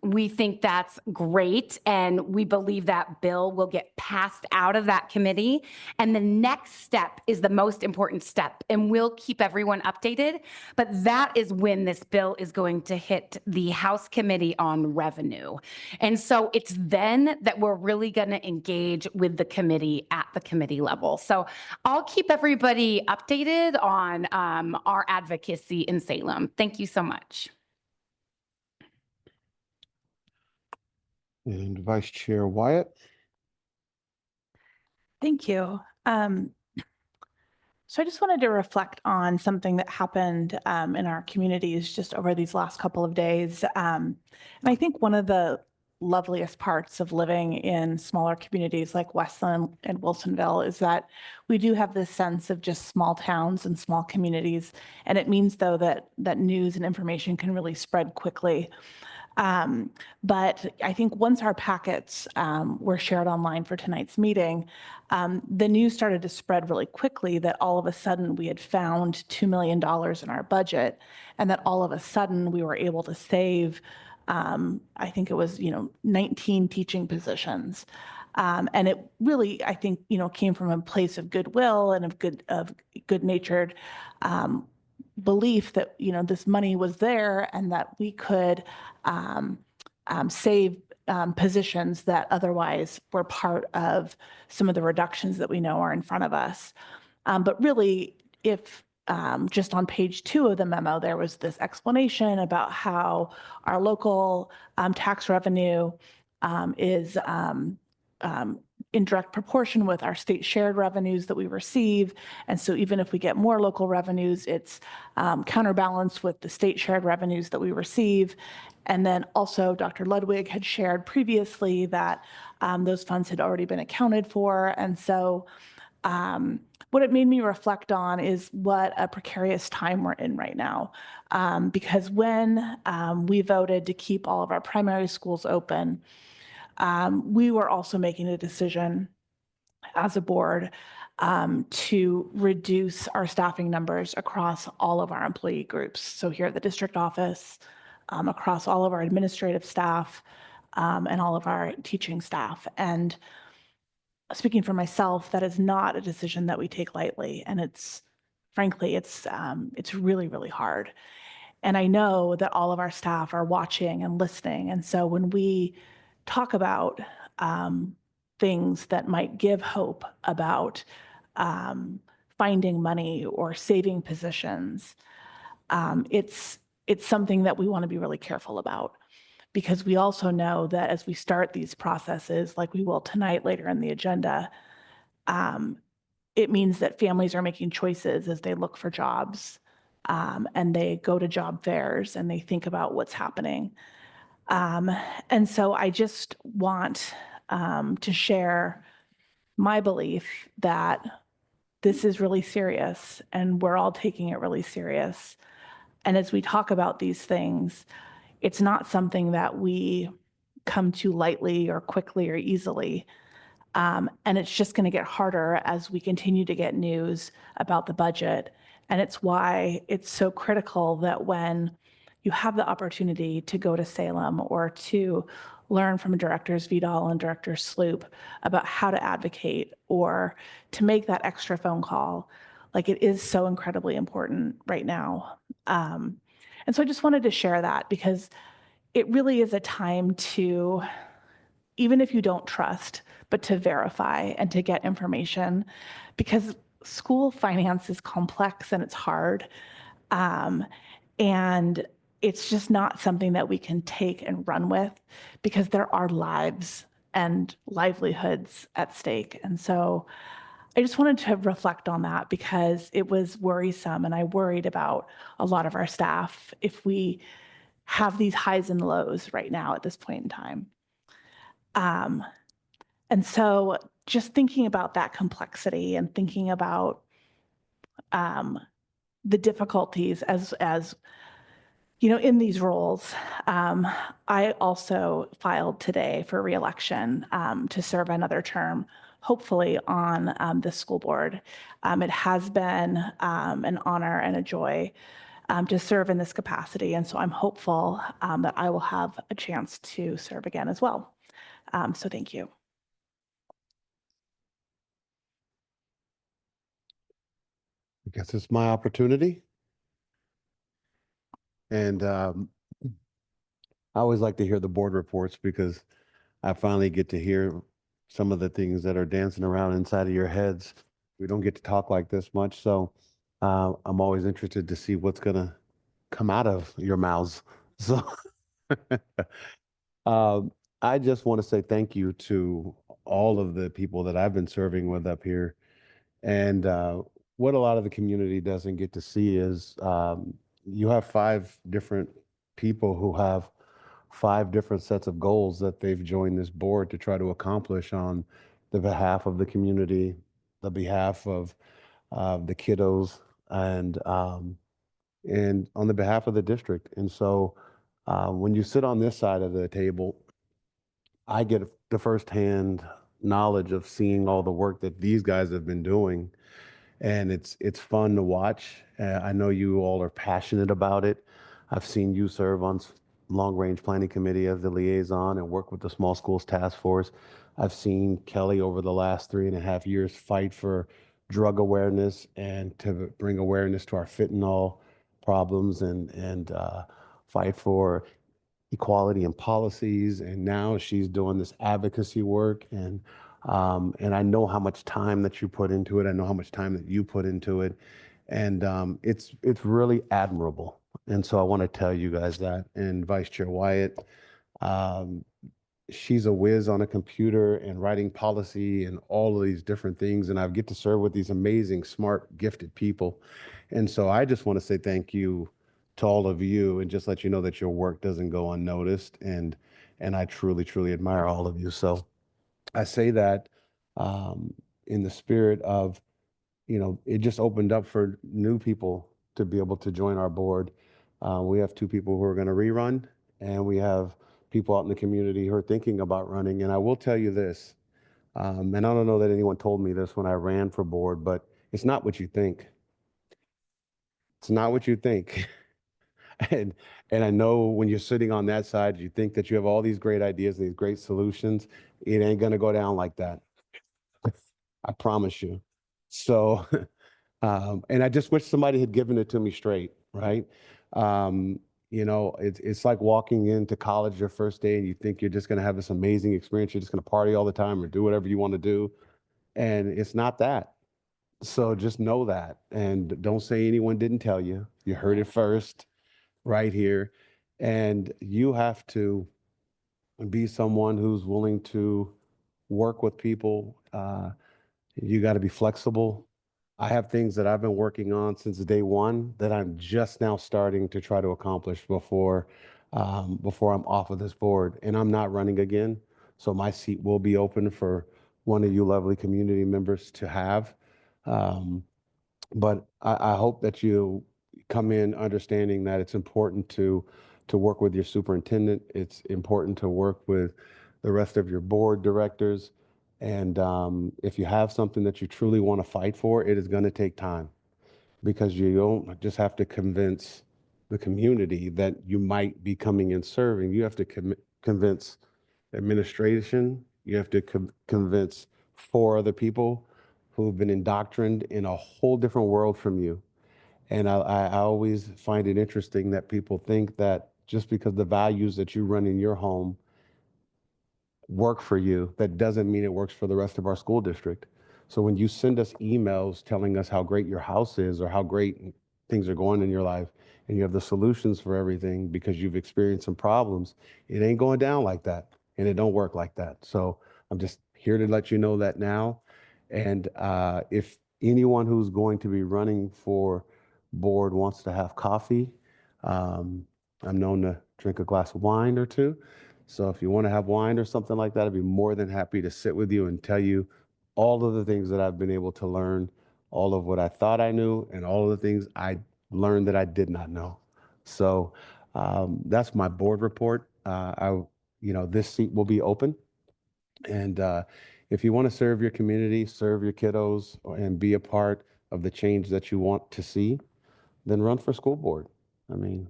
we think that's great. And we believe that bill will get passed out of that committee. And the next step is the most important step. And we'll keep everyone updated. But that is when this bill is going to hit the House Committee on Revenue. And so it's then that we're really going to engage with the committee at the committee level. So I'll keep everybody updated on our advocacy in Salem. Thank you so much. And Vice Chair Wyatt. Thank you. So I just wanted to reflect on something that happened in our communities just over these last couple of days. And I think one of the loveliest parts of living in smaller communities like Westland and Wilsonville is that we do have this sense of just small towns and small communities. And it means, though, that news and information can really spread quickly. But I think once our packets were shared online for tonight's meeting, the news started to spread really quickly that all of a sudden we had found $2 million in our budget, and that all of a sudden we were able to save, I think it was, 19 teaching positions. And it really, I think, came from a place of goodwill and of good-natured belief that this money was there and that we could save positions that otherwise were part of some of the reductions that we know are in front of us. But really, if just on page 2 of the memo, there was this explanation about how our local tax revenue is in direct proportion with our state shared revenues that we receive. And so even if we get more local revenues, it's counterbalanced with the state shared revenues that we receive. And then also Dr. Ludwig had shared previously that those funds had already been accounted for. And so what it made me reflect on is what a precarious time we're in right now. Because when we voted to keep all of our primary schools open, we were also making a decision as a board to reduce our staffing numbers across all of our employee groups. So here at the district office, across all of our administrative staff, and all of our teaching staff. And speaking for myself, that is not a decision that we take lightly. And frankly, it's really, really hard. And I know that all of our staff are watching and listening. And so when we talk about things that might give hope about finding money or saving positions, it's something that we want to be really careful about. Because we also know that as we start these processes, like we will tonight later in the agenda, it means that families are making choices as they look for jobs, and they go to job fairs and they think about what's happening. And so I just want to share my belief that this is really serious and we're all taking it really serious. And as we talk about these things, it's not something that we come to lightly or quickly or easily. And it's just going to get harder as we continue to get news about the budget. And it's why it's so critical that when you have the opportunity to go to Salem or to learn from Directors Vidal and Director Sloop about how to advocate or to make that extra phone call, like it is so incredibly important right now. And so I just wanted to share that because it really is a time to, even if you don't trust, but to verify and to get information, because school finance is complex and it's hard. And it's just not something that we can take and run with because there are lives and livelihoods at stake. And so I just wanted to reflect on that because it was worrisome and I worried about a lot of our staff if we have these highs and lows right now at this point in time. And so just thinking about that complexity and thinking about the difficulties as you know, in these roles, I also filed today for reelection to serve another term, hopefully on the school board. It has been an honor and a joy to serve in this capacity. And so I'm hopeful that I will have a chance to serve again as well. So thank you. I guess it's my opportunity. And I always like to hear the board reports because I finally get to hear some of the things that are dancing around inside of your heads. We don't get to talk like this much. So I'm always interested to see what's going to come out of your mouths. So I just want to say thank you to all of the people that I've been serving with up here. And what a lot of the community doesn't get to see is you have 5 different people who have 5 different sets of goals that they've joined this board to try to accomplish on the behalf of the community, the behalf of the kiddos, and on the behalf of the district. And so when you sit on this side of the table, I get the firsthand knowledge of seeing all the work that these guys have been doing. And it's fun to watch. I know you all are passionate about it. I've seen you serve on long range planning committee as the liaison and work with the small schools task force. I've seen Kelly over the last 3.5 years fight for drug awareness and to bring awareness to our fentanyl problems and fight for equality and policies. And now she's doing this advocacy work. And I know how much time that you put into it. I know how much time that you put into it. And it's really admirable. And so I want to tell you guys that. And Vice Chair Wyatt, um, she's a whiz on a computer and writing policy and all of these different things. And I get to serve with these amazing, smart, gifted people. And so I just want to say thank you to all of you and just let you know that your work doesn't go unnoticed. And I truly, truly admire all of you. So I say that in the spirit of, it just opened up for new people to be able to join our board. We have 2 people who are going to rerun, and we have people out in the community who are thinking about running. And I will tell you this, and I don't know that anyone told me this when I ran for board, but it's not what you think. It's not what you think. And I know when you're sitting on that side, you think that you have all these great ideas and these great solutions. It ain't going to go down like that. I promise you. So, and I just wish somebody had given it to me straight, right? It's like walking into college your first day and you think you're just going to have this amazing experience. You're just going to party all the time or do whatever you want to do. And it's not that. So just know that. And don't say anyone didn't tell you. You heard it first right here. And you have to be someone who's willing to work with people. You got to be flexible. I have things that I've been working on since day one that I'm just now starting to try to accomplish before I'm off of this board. And I'm not running again, so my seat will be open for one of you lovely community members to have. But I hope that you come in understanding that it's important to work with your superintendent. It's important to work with the rest of your board directors. And if you have something that you truly want to fight for, it is going to take time, because you don't just have to convince the community that you might be coming and serving. You have to convince administration. You have to convince 4 other people who've been indoctrined in a whole different world from you. And I always find it interesting that people think that just because the values that you run in your home work for you, that doesn't mean it works for the rest of our school district. So when you send us emails telling us how great your house is or how great things are going in your life, and you have the solutions for everything because you've experienced some problems, it ain't going down like that, and it don't work like that. So I'm just here to let you know that now. And if anyone who's going to be running for board wants to have coffee, I'm known to drink a glass of wine or 2. So if you want to have wine or something like that, I'd be more than happy to sit with you and tell you all of the things that I've been able to learn, all of what I thought I knew, and all of the things I learned that I did not know. So that's my board report. This seat will be open. And if you want to serve your community, serve your kiddos, and be a part of the change that you want to see, then run for school board. I mean,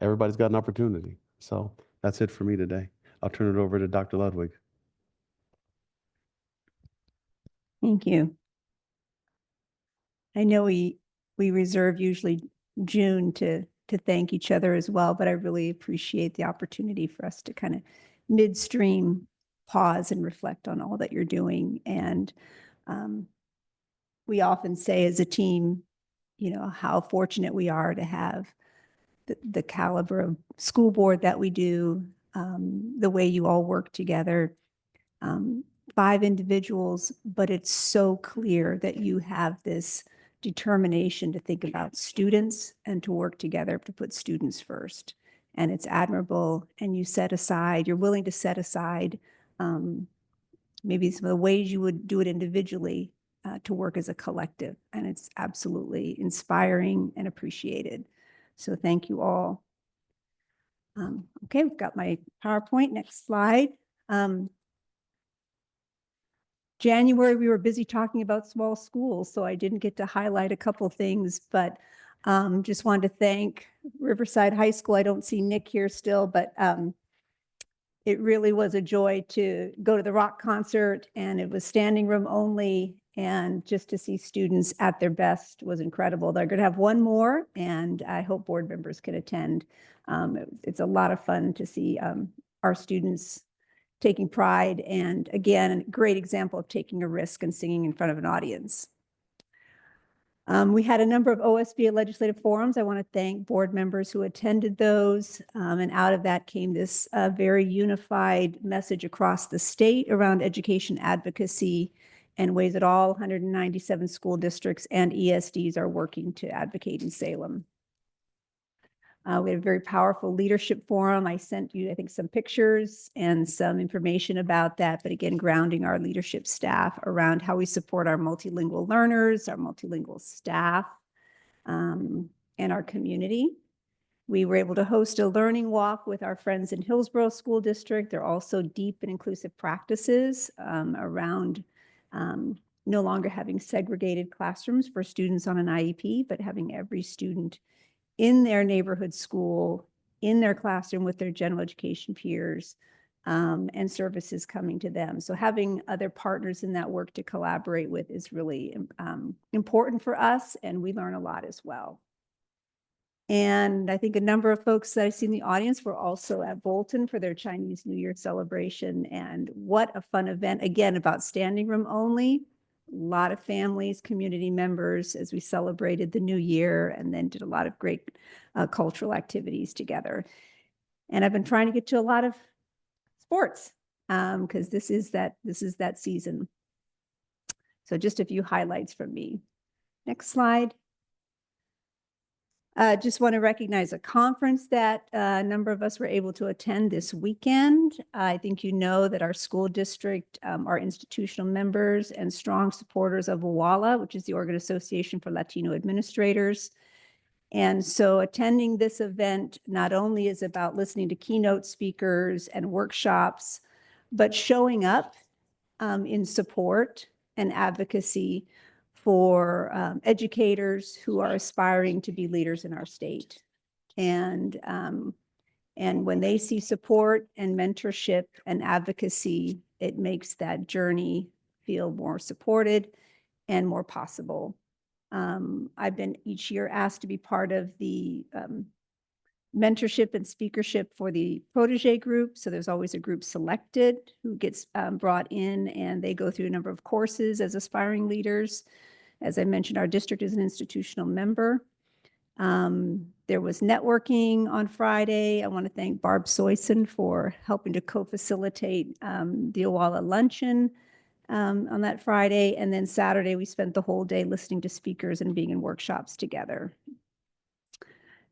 everybody's got an opportunity. So that's it for me today. I'll turn it over to Dr. Ludwig. Thank you. I know we reserve usually June to thank each other as well, but I really appreciate the opportunity for us to kind of midstream pause and reflect on all that you're doing. And we often say as a team, how fortunate we are to have the caliber of school board that we do, the way you all work together. 5 individuals, but it's so clear that you have this determination to think about students and to work together to put students first. And it's admirable. And you're willing to set aside maybe some of the ways you would do it individually to work as a collective. And it's absolutely inspiring and appreciated. So thank you all. Okay, we've got my PowerPoint. Next slide. January, we were busy talking about small schools, so I didn't get to highlight a couple things, but just wanted to thank Riverside High School. I don't see Nick here still, but it really was a joy to go to the rock concert, and it was standing room only, and just to see students at their best was incredible. They're going to have one more, and I hope board members can attend. It's a lot of fun to see our students taking pride, and again, a great example of taking a risk and singing in front of an audience. We had a number of OSBA legislative forums. I want to thank board members who attended those. And out of that came this very unified message across the state around education advocacy and ways that all 197 school districts and ESDs are working to advocate in Salem. We had a very powerful leadership forum. I sent you, I think, some pictures and some information about that, but again, grounding our leadership staff around how we support our multilingual learners, our multilingual staff, and our community. We were able to host a learning walk with our friends in Hillsborough School District. They're also deep and inclusive practices around no longer having segregated classrooms for students on an IEP, but having every student in their neighborhood school, in their classroom with their general education peers, and services coming to them. So having other partners in that work to collaborate with is really important for us, and we learn a lot as well. And I think a number of folks that I see in the audience were also at Bolton for their Chinese New Year celebration. And what a fun event, again, about standing room only. A lot of families, community members, as we celebrated the new year and then did a lot of great cultural activities together. And I've been trying to get to a lot of sports because this is that season. So just a few highlights from me. Next slide. Just want to recognize a conference that a number of us were able to attend this weekend. I think you know that our school district are institutional members and strong supporters of WALA, which is the Oregon Association for Latino Administrators. And so attending this event not only is about listening to keynote speakers and workshops, but showing up in support and advocacy for educators who are aspiring to be leaders in our state. And when they see support and mentorship and advocacy, it makes that journey feel more supported and more possible. I've been each year asked to be part of the mentorship and speakership for the protege group. So there's always a group selected who gets brought in, and they go through a number of courses as aspiring leaders. As I mentioned, our district is an institutional member. There was networking on Friday. I want to thank Barb Soyson for helping to co-facilitate the Owala luncheon on that Friday. And then Saturday, we spent the whole day listening to speakers and being in workshops together.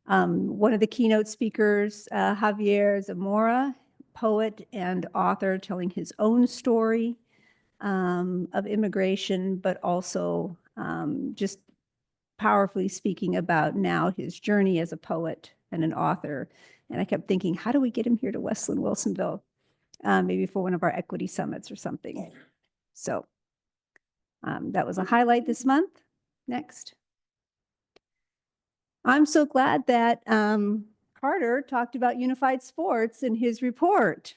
One of the keynote speakers, Javier Zamora, poet and author, telling his own story of immigration, but also just powerfully speaking about now his journey as a poet and an author. And I kept thinking, how do we get him here to West Linn-Wilsonville? Maybe for one of our equity summits or something. So that was a highlight this month. Next. I'm so glad that Carter talked about unified sports in his report.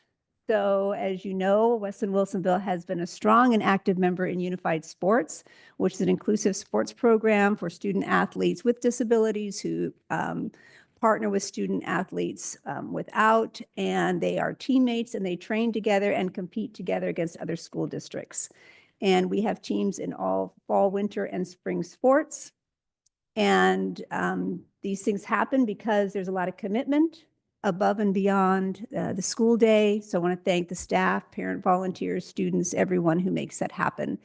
So as you know, West Linn-Wilsonville has been a strong and active member in Unified Sports, which is an inclusive sports program for student athletes with disabilities who partner with student athletes without, and they are teammates and they train together and compete together against other school districts. And we have teams in all fall, winter, and spring sports. And these things happen because there's a lot of commitment above and beyond the school day. So I want to thank the staff, parent volunteers, students, everyone who makes that happen.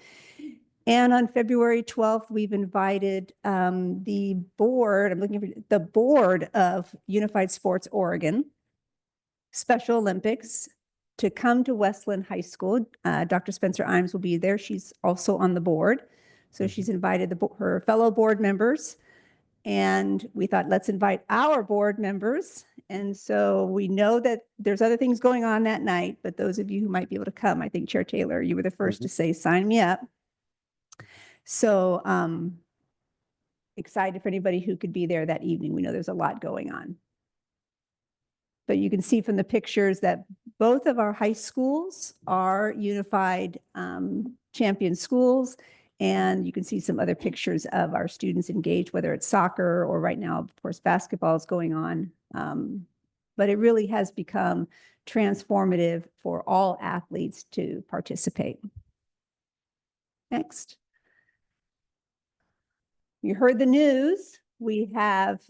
And on February 12th, we've invited the board, I'm looking for the board of Unified Sports Oregon, Special Olympics, to come to West Linn High School. Dr. Spencer Imes will be there. She's also on the board. So she's invited her fellow board members. And we thought, let's invite our board members. And so we know that there's other things going on that night, but those of you who might be able to come, I think Chair Taylor, you were the first to say, sign me up. So excited for anybody who could be there that evening. We know there's a lot going on. But you can see from the pictures that both of our high schools are unified champion schools. And you can see some other pictures of our students engaged, whether it's soccer or right now, of course, basketball is going on. But it really has become transformative for all athletes to participate. Next. you heard the news. We have,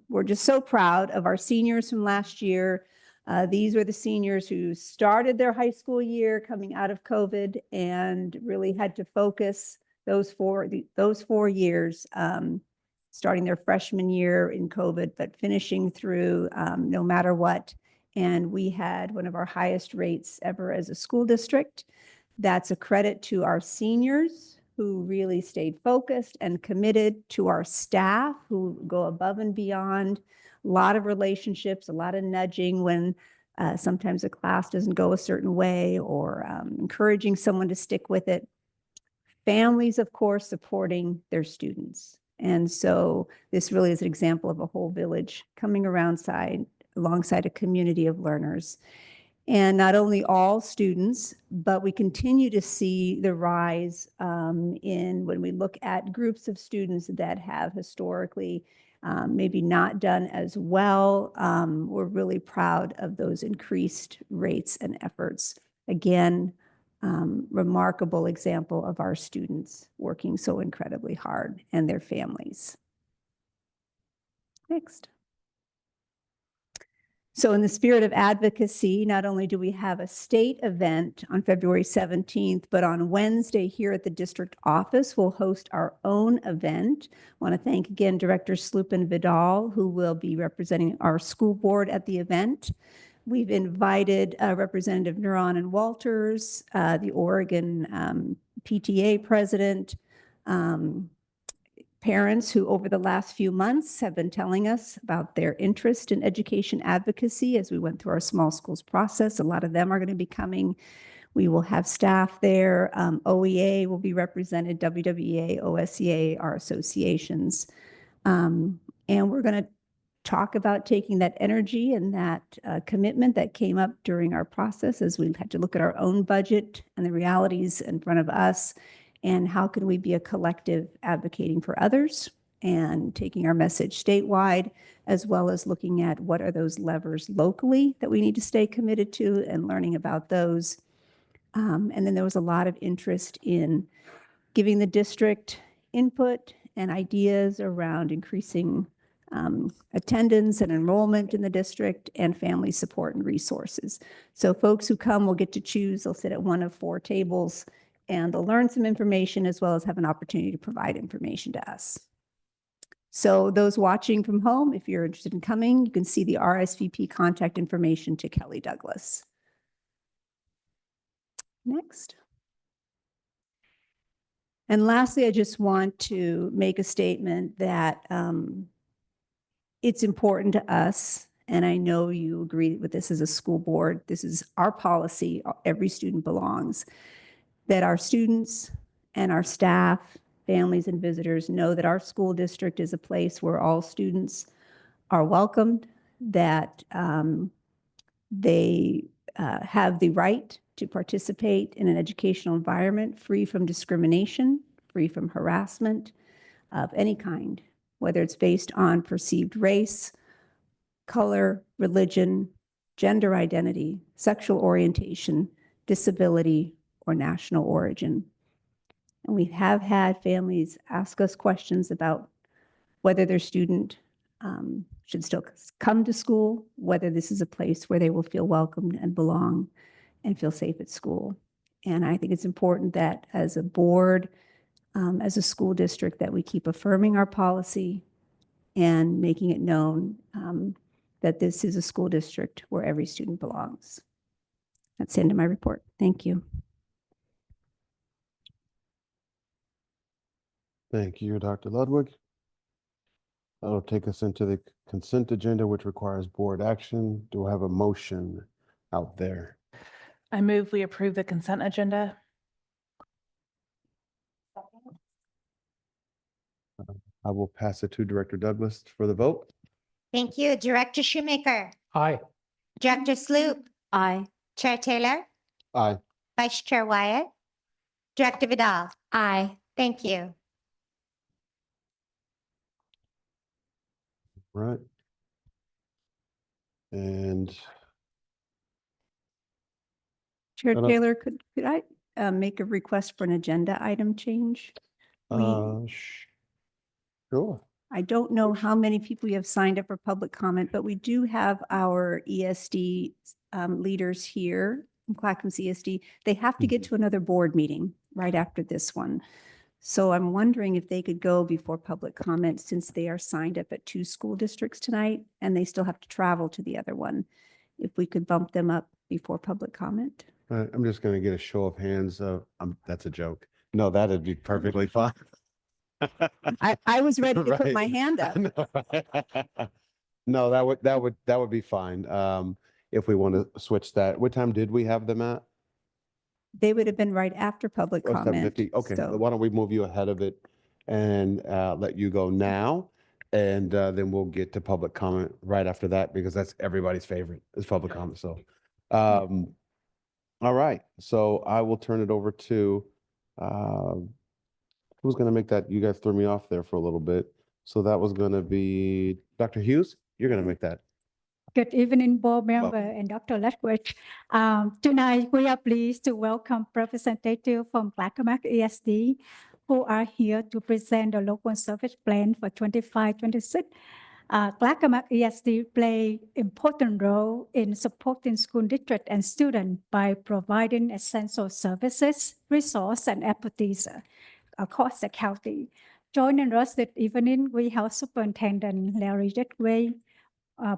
we're just so proud of our seniors from last year. These were the seniors who started their high school year coming out of COVID and really had to focus those 4 years, starting their freshman year in COVID, but finishing through no matter what. And we had one of our highest rates ever as a school district. That's a credit to our seniors who really stayed focused and committed, to our staff who go above and beyond. A lot of relationships, a lot of nudging when sometimes a class doesn't go a certain way, or encouraging someone to stick with it. Families, of course, supporting their students. And so this really is an example of a whole village coming alongside a community of learners. And not only all students, but we continue to see the rise in when we look at groups of students that have historically maybe not done as well. We're really proud of those increased rates and efforts. Again, remarkable example of our students working so incredibly hard and their families. Next. So in the spirit of advocacy, not only do we have a state event on February 17th, but on Wednesday here at the district office, we'll host our own event. I want to thank again Director Sloop and Vidal, who will be representing our school board at the event. We've invited Representative Neuron and Walters, the Oregon PTA president, parents who over the last few months have been telling us about their interest in education advocacy as we went through our small schools process. A lot of them are going to be coming. We will have staff there. OEA will be represented, WWEA, OSEA, our associations. And we're going to talk about taking that energy and that commitment that came up during our process as we had to look at our own budget and the realities in front of us, and how can we be a collective advocating for others and taking our message statewide, as well as looking at what are those levers locally that we need to stay committed to and learning about those. And then there was a lot of interest in giving the district input and ideas around increasing attendance and enrollment in the district and family support and resources. So folks who come will get to choose. They'll sit at one of 4 tables and they'll learn some information as well as have an opportunity to provide information to us. So those watching from home, if you're interested in coming, you can see the RSVP contact information to Kelly Douglas. Next. And lastly, I just want to make a statement that it's important to us, and I know you agree with this as a school board, this is our policy, every student belongs, that our students and our staff, families and visitors know that our school district is a place where all students are welcomed, that they have the right to participate in an educational environment free from discrimination, free from harassment of any kind, whether it's based on perceived race, color, religion, gender identity, sexual orientation, disability, or national origin. And we have had families ask us questions about whether their student should still come to school, whether this is a place where they will feel welcomed and belong and feel safe at school. And I think it's important that as a board, as a school district, that we keep affirming our policy and making it known that this is a school district where every student belongs. That's the end of my report. Thank you. Thank you, Dr. Ludwig. That'll take us into the consent agenda, which requires board action. Do I have a motion out there? I move we approve the consent agenda. I will pass it to Director Douglas for the vote. Thank you. Director Shoemaker, Aye. Director Sloop, Aye. Chair Taylor, Aye. Vice Chair Wyatt, Director Vidal. Aye. Thank you. Right. And Chair don't- Taylor, could I make a request for an agenda item change? uh, Sure. I don't know how many people you have signed up for public comment, but we do have our ESD leaders here from Clackamas ESD. They have to get to another board meeting right after this one. So I'm wondering if they could go before public comment since they are signed up at 2 school districts tonight and they still have to travel to the other one. If we could bump them up before public comment. I'm just going to get a show of hands. That's a joke. No, that'd be perfectly fine. I was ready to put my Right. hand up. No, that would be fine. If we want to switch that. What time did we have them at? They would have been right after public Oh, comment. 7:50. Okay, So why don't we move you ahead of it and let you go now? And then we'll get to public comment right after that because that's everybody's favorite is public comment. So, all right. So I will turn it over to who's going to make that? You guys threw me off there for a little bit. So that was going to be Dr. Hughes. You're going to make that. Good evening, board member Welcome. and Dr. Ledwidge. Tonight, we are pleased to welcome representatives from Clackamas ESD who are here to present the local service plan for 25-26. Clackamas ESD play important role in supporting school district and students by providing essential services, resources, and expertise across the county. Joining us this evening, we have Superintendent Larry Jedway,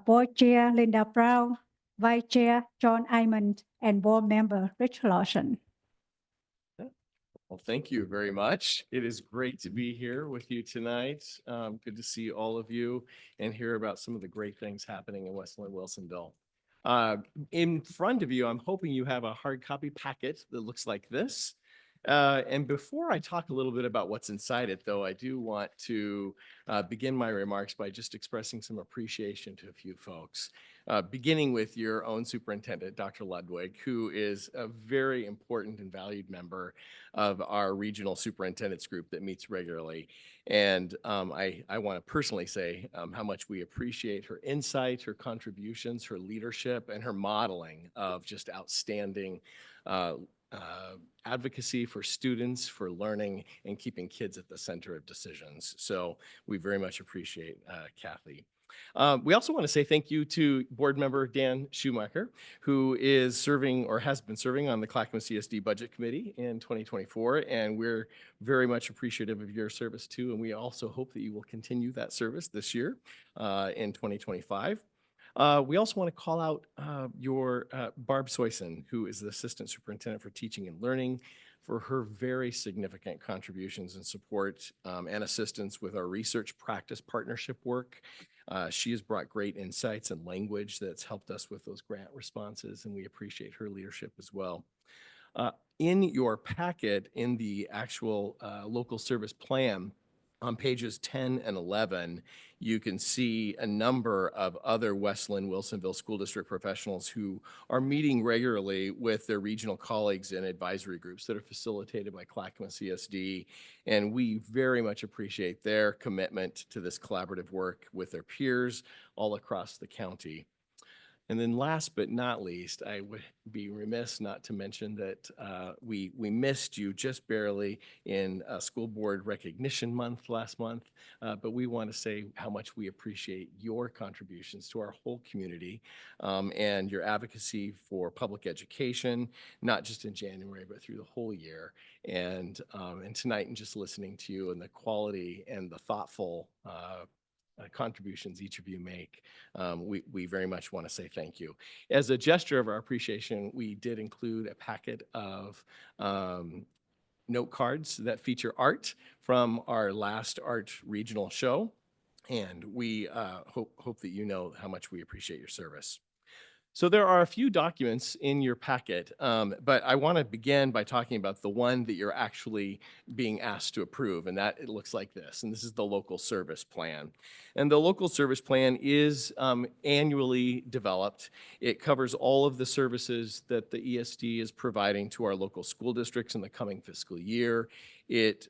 Board Chair Linda Brown, Vice Chair John Imond, and Board Member Rich Lawson. Well, thank you very much. It is great to be here with you tonight. Good to see all of you and hear about some of the great things happening in West Linn-Wilsonville. In front of you, I'm hoping you have a hard copy packet that looks like this. And before I talk a little bit about what's inside it, though, I do want to begin my remarks by just expressing some appreciation to a few folks, beginning with your own superintendent, Dr. Ludwig, who is a very important and valued member of our regional superintendents group that meets regularly. And I want to personally say how much we appreciate her insight, her contributions, her leadership, and her modeling of just outstanding advocacy for students, for learning, and keeping kids at the center of decisions. So we very much appreciate Kathy. We also want to say thank you to board member Dan Schumacher, who is serving or has been serving on the Clackamas CSD Budget Committee in 2024, and we're very much appreciative of your service too, and we also hope that you will continue that service this year in 2025. We also want to call out your Barb Soyson, who is the Assistant Superintendent for Teaching and Learning, for her very significant contributions and support and assistance with our research practice partnership work. She has brought great insights and language that's helped us with those grant responses, and we appreciate her leadership as well. In your packet, in the actual local service plan, on pages 10 and 11, you can see a number of other West Linn-Wilsonville School District professionals who are meeting regularly with their regional colleagues in advisory groups that are facilitated by Clackamas CSD. And we very much appreciate their commitment to this collaborative work with their peers all across the county. And then last but not least, I would be remiss not to mention that we missed you just barely in School Board Recognition Month last month, but we want to say how much we appreciate your contributions to our whole community and your advocacy for public education, not just in January, but through the whole year. And tonight, and just listening to you and the quality and the thoughtful contributions each of you make, we very much want to say thank you. As a gesture of our appreciation, we did include a packet of note cards that feature art from our last art regional show, and we hope that you know how much we appreciate your service. So there are a few documents in your packet, but I want to begin by talking about the one that you're actually being asked to approve, and that it looks like this, and this is the local service plan. And the local service plan is annually developed. It covers all of the services that the ESD is providing to our local school districts in the coming fiscal year. It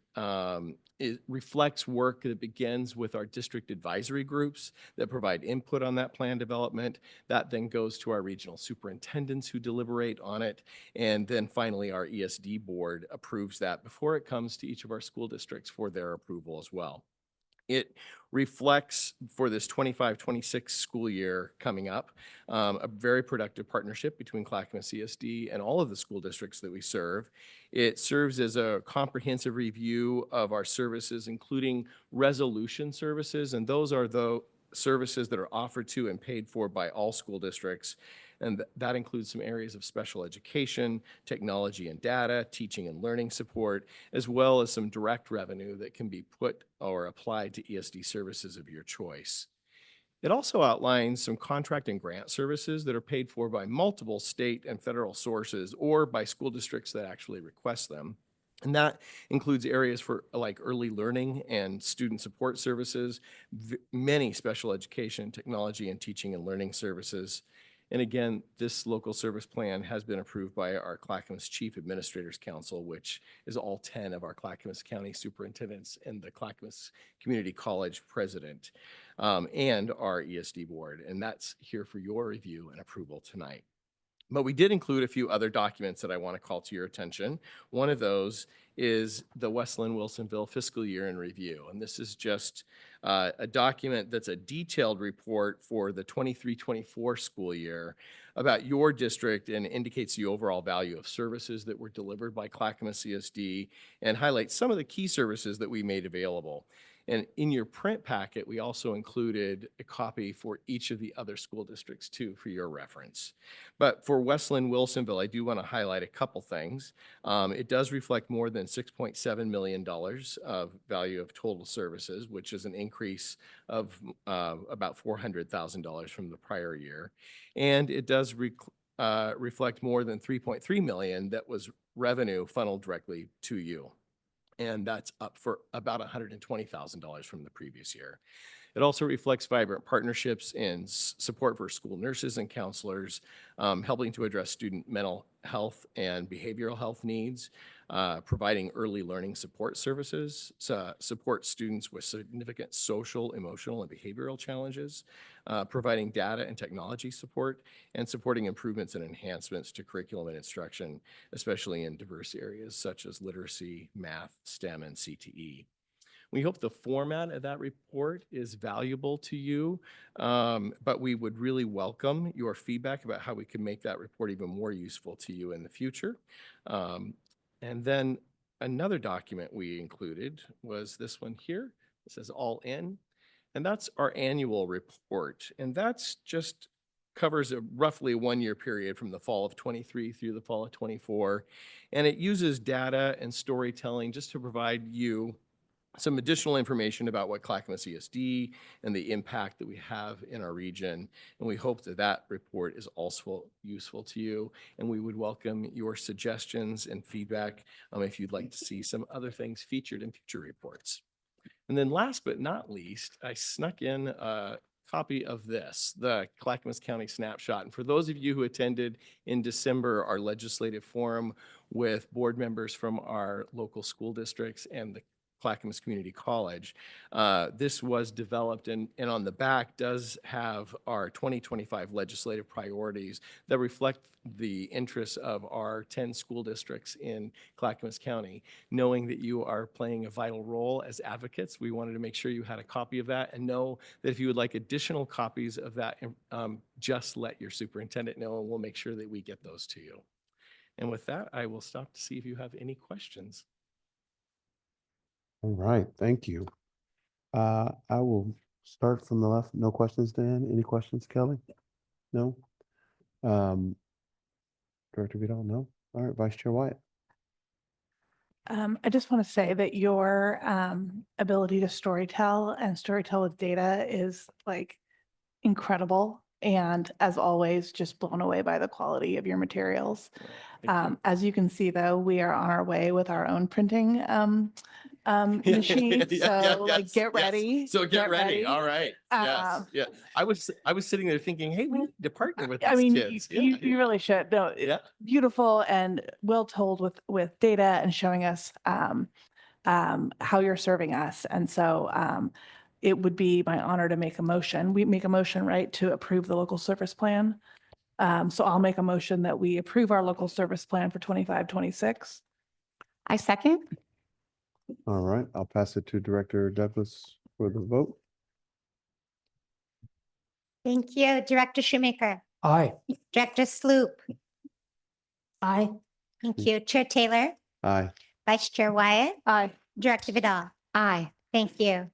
reflects work that begins with our district advisory groups that provide input on that plan development. That then goes to our regional superintendents who deliberate on it. And then finally, our ESD board approves that before it comes to each of our school districts for their approval as well. It reflects for this 25-26 school year coming up, a very productive partnership between Clackamas CSD and all of the school districts that we serve. It serves as a comprehensive review of our services, including resolution services, and those are the services that are offered to and paid for by all school districts. And that includes some areas of special education, technology and data, teaching and learning support, as well as some direct revenue that can be put or applied to ESD services of your choice. It also outlines some contract and grant services that are paid for by multiple state and federal sources or by school districts that actually request them. And that includes areas for like early learning and student support services, many special education, technology, and teaching and learning services. And again, this local service plan has been approved by our Clackamas Chief Administrators Council, which is all 10 of our Clackamas County superintendents and the Clackamas Community College president, and our ESD board. And that's here for your review and approval tonight. But we did include a few other documents that I want to call to your attention. One of those is the West Linn-Wilsonville fiscal year in review. And this is just a document that's a detailed report for the 23-24 school year about your district and indicates the overall value of services that were delivered by Clackamas CSD and highlights some of the key services that we made available. And in your print packet, we also included a copy for each of the other school districts too, for your reference. But for West Linn-Wilsonville, I do want to highlight a couple things. It does reflect more than $6.7 million of value of total services, which is an increase of about $400,000 from the prior year. And it does reflect more than $3.3 million that was revenue funneled directly to you. And that's up for about $120,000 from the previous year. It also reflects vibrant partnerships and support for school nurses and counselors, helping to address student mental health and behavioral health needs, providing early learning support services, support students with significant social, emotional, and behavioral challenges, providing data and technology support, and supporting improvements and enhancements to curriculum and instruction, especially in diverse areas such as literacy, math, STEM, and CTE. We hope the format of that report is valuable to you, but we would really welcome your feedback about how we can make that report even more useful to you in the future. And then another document we included was this one here. It says All In, and that's our annual report. And that's just covers a roughly 1 year period from the fall of 23 through the fall of 24. And it uses data and storytelling just to provide you some additional information about what Clackamas ESD and the impact that we have in our region. And we hope that that report is also useful to you. And we would welcome your suggestions and feedback if you'd like to see some other things featured in future reports. And then last but not least, I snuck in a copy of this, the Clackamas County Snapshot. And for those of you who attended in December, our legislative forum with board members from our local school districts and the Clackamas Community College. This was developed and on the back does have our 2025 legislative priorities that reflect the interests of our 10 school districts in Clackamas County. Knowing that you are playing a vital role as advocates, we wanted to make sure you had a copy of that, and know that if you would like additional copies of that, just let your superintendent know and we'll make sure that we get those to you. And with that, I will stop to see if you have any questions. All right, thank you. I will start from the left. No questions, Dan? Any questions, Kelly? No? Director Vidal, no? All right, Vice Chair Wyatt. I just want to say that your ability to storytell with data is like incredible. And as always, just blown away by the quality of your materials. As you can see, though, we are on our way with our own printing machine. So like, get ready. So get ready. All right. Yes. Yeah. I was sitting there thinking, hey, we need to partner with these I mean, kids. you really should. No, it's beautiful and well told with data and showing us how you're serving us. And so it would be my honor to make a motion. We make a motion, right, to approve the local service plan. So I'll make a motion that we approve our local service plan for 25-26. I second. All right, I'll pass it to Director Douglas for the vote. Thank you. Director Shoemaker, Aye. Director Sloop. Aye. Thank you. Chair Taylor, Aye. Vice Chair Wyatt. Aye. Director Vidal. Aye. Thank you.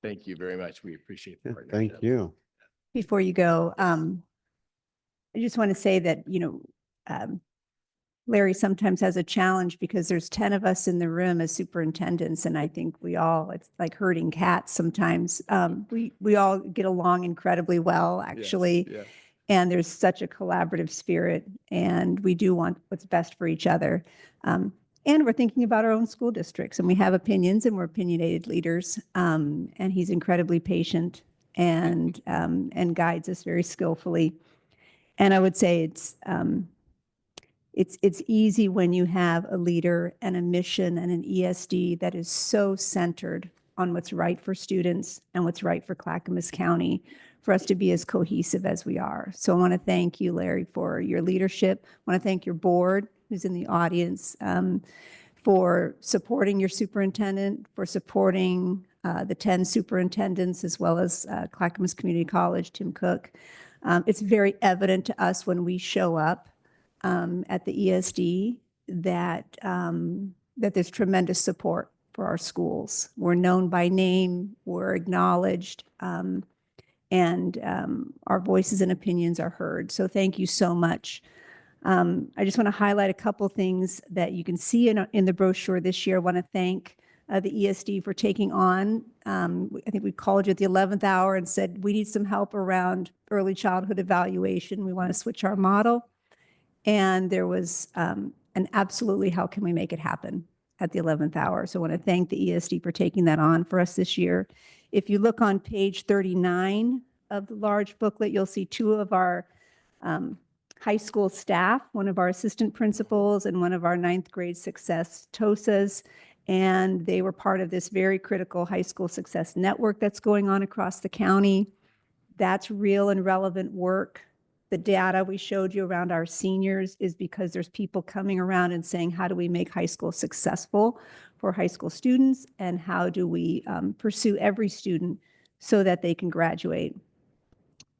Thank you very much. We appreciate the Yeah, partnership. thank you. Before you go, I just want to say that, Larry sometimes has a challenge because there's 10 of us in the room as superintendents, and I think it's like herding cats sometimes. We all get along incredibly well, actually. Yes, And there's such a collaborative spirit, and we do want what's best for each other. And we're thinking about our own school districts, and we have opinions, and we're opinionated leaders. And he's incredibly patient and guides us very skillfully. And I would say it's easy when you have a leader and a mission and an ESD that is so centered on what's right for students and what's right for Clackamas County, for us to be as cohesive as we are. So I want to thank you, Larry, for your leadership. I want to thank your board, who's in the audience, for supporting your superintendent, for supporting the 10 superintendents, as well as Clackamas Community College, Tim Cook. It's very evident to us when we show up at the ESD that there's tremendous support for our schools. We're known by name, we're acknowledged, and our voices and opinions are heard. So thank you so much. I just want to highlight a couple things that you can see in the brochure this year. I want to thank the ESD for taking on, I think we called you at the 11th hour and said, we need some help around early childhood evaluation. We want to switch our model. And there was an absolutely, how can we make it happen at the 11th hour? So I want to thank the ESD for taking that on for us this year. If you look on page 39 of the large booklet, you'll see two of our high school staff, one of our assistant principals and one of our 9th grade success TOSAs. And they were part of this very critical high school success network that's going on across the county. That's real and relevant work. The data we showed you around our seniors is because there's people coming around and saying, how do we make high school successful for high school students? And how do we pursue every student so that they can graduate?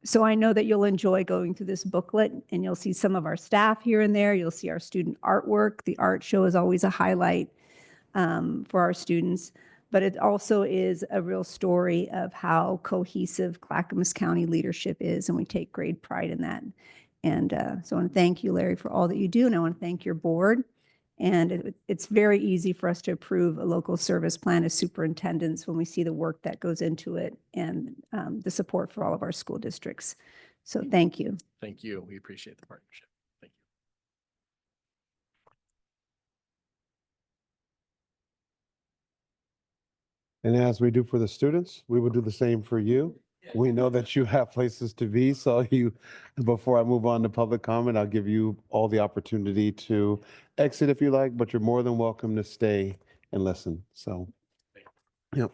So I know that you'll enjoy going through this booklet, and you'll see some of our staff here and there. You'll see our student artwork. The art show is always a highlight for our students. But it also is a real story of how cohesive Clackamas County leadership is, and we take great pride in that. And so I want to thank you, Larry, for all that you do, and I want to thank your board. And it's very easy for us to approve a local service plan as superintendents when we see the work that goes into it and the support for all of our school districts. So thank you. Thank you. We appreciate the partnership. Thank you. And as we do for the students, we will do the same for you. We know that you have places to be, so before I move on to public comment, I'll give you all the opportunity to exit if you like, but you're more than welcome to stay and listen. So, yep.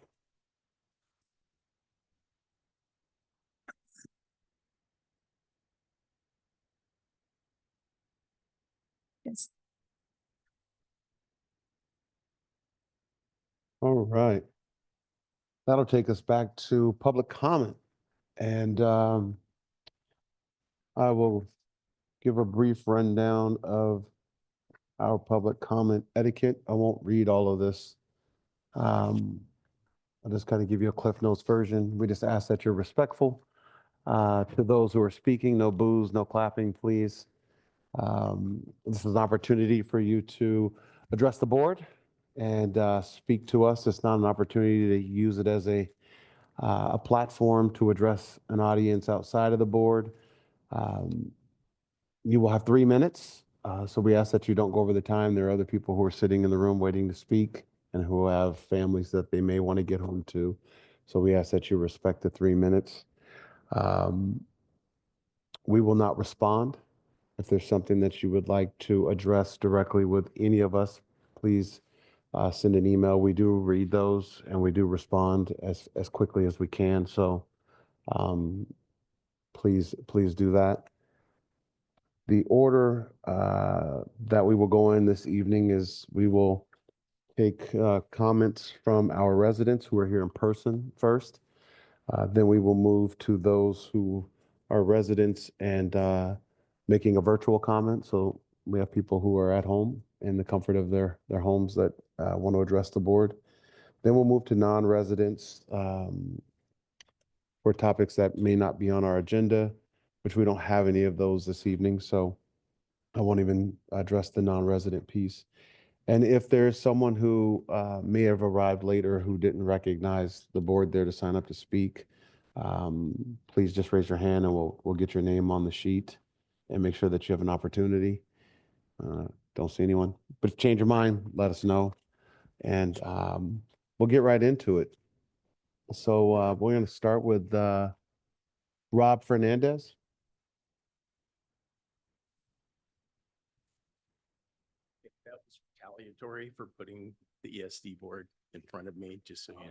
Yes. All right. That'll take us back to public comment. And I will give a brief rundown of our public comment etiquette. I won't read all of this. I'll just kind of give you a Cliff Notes version. We just ask that you're respectful to those who are speaking. No boos, no clapping, please. This is an opportunity for you to address the board and speak to us. It's not an opportunity to use it as a platform to address an audience outside of the board. You will have 3 minutes, so we ask that you don't go over the time. There are other people who are sitting in the room waiting to speak and who have families that they may want to get home to. So we ask that you respect the 3 minutes. We will not respond. If there's something that you would like to address directly with any of us, please send an email. We do read those and we do respond as quickly as we can. So please do that. The order that we will go in this evening is we will take comments from our residents who are here in person first. Then we will move to those who are residents and making a virtual comment. So we have people who are at home in the comfort of their homes that want to address the board. Then we'll move to non-residents for topics that may not be on our agenda, which we don't have any of those this evening. So I won't even address the non-resident piece. And if there's someone who may have arrived later who didn't recognize the board there to sign up to speak, please just raise your hand and we'll get your name on the sheet and make sure that you have an opportunity. Don't see anyone, but if you change your mind, let us know. And we'll get right into it. So we're going to start with Rob Fernandez. That was retaliatory for putting the ESD board in front of me, just so you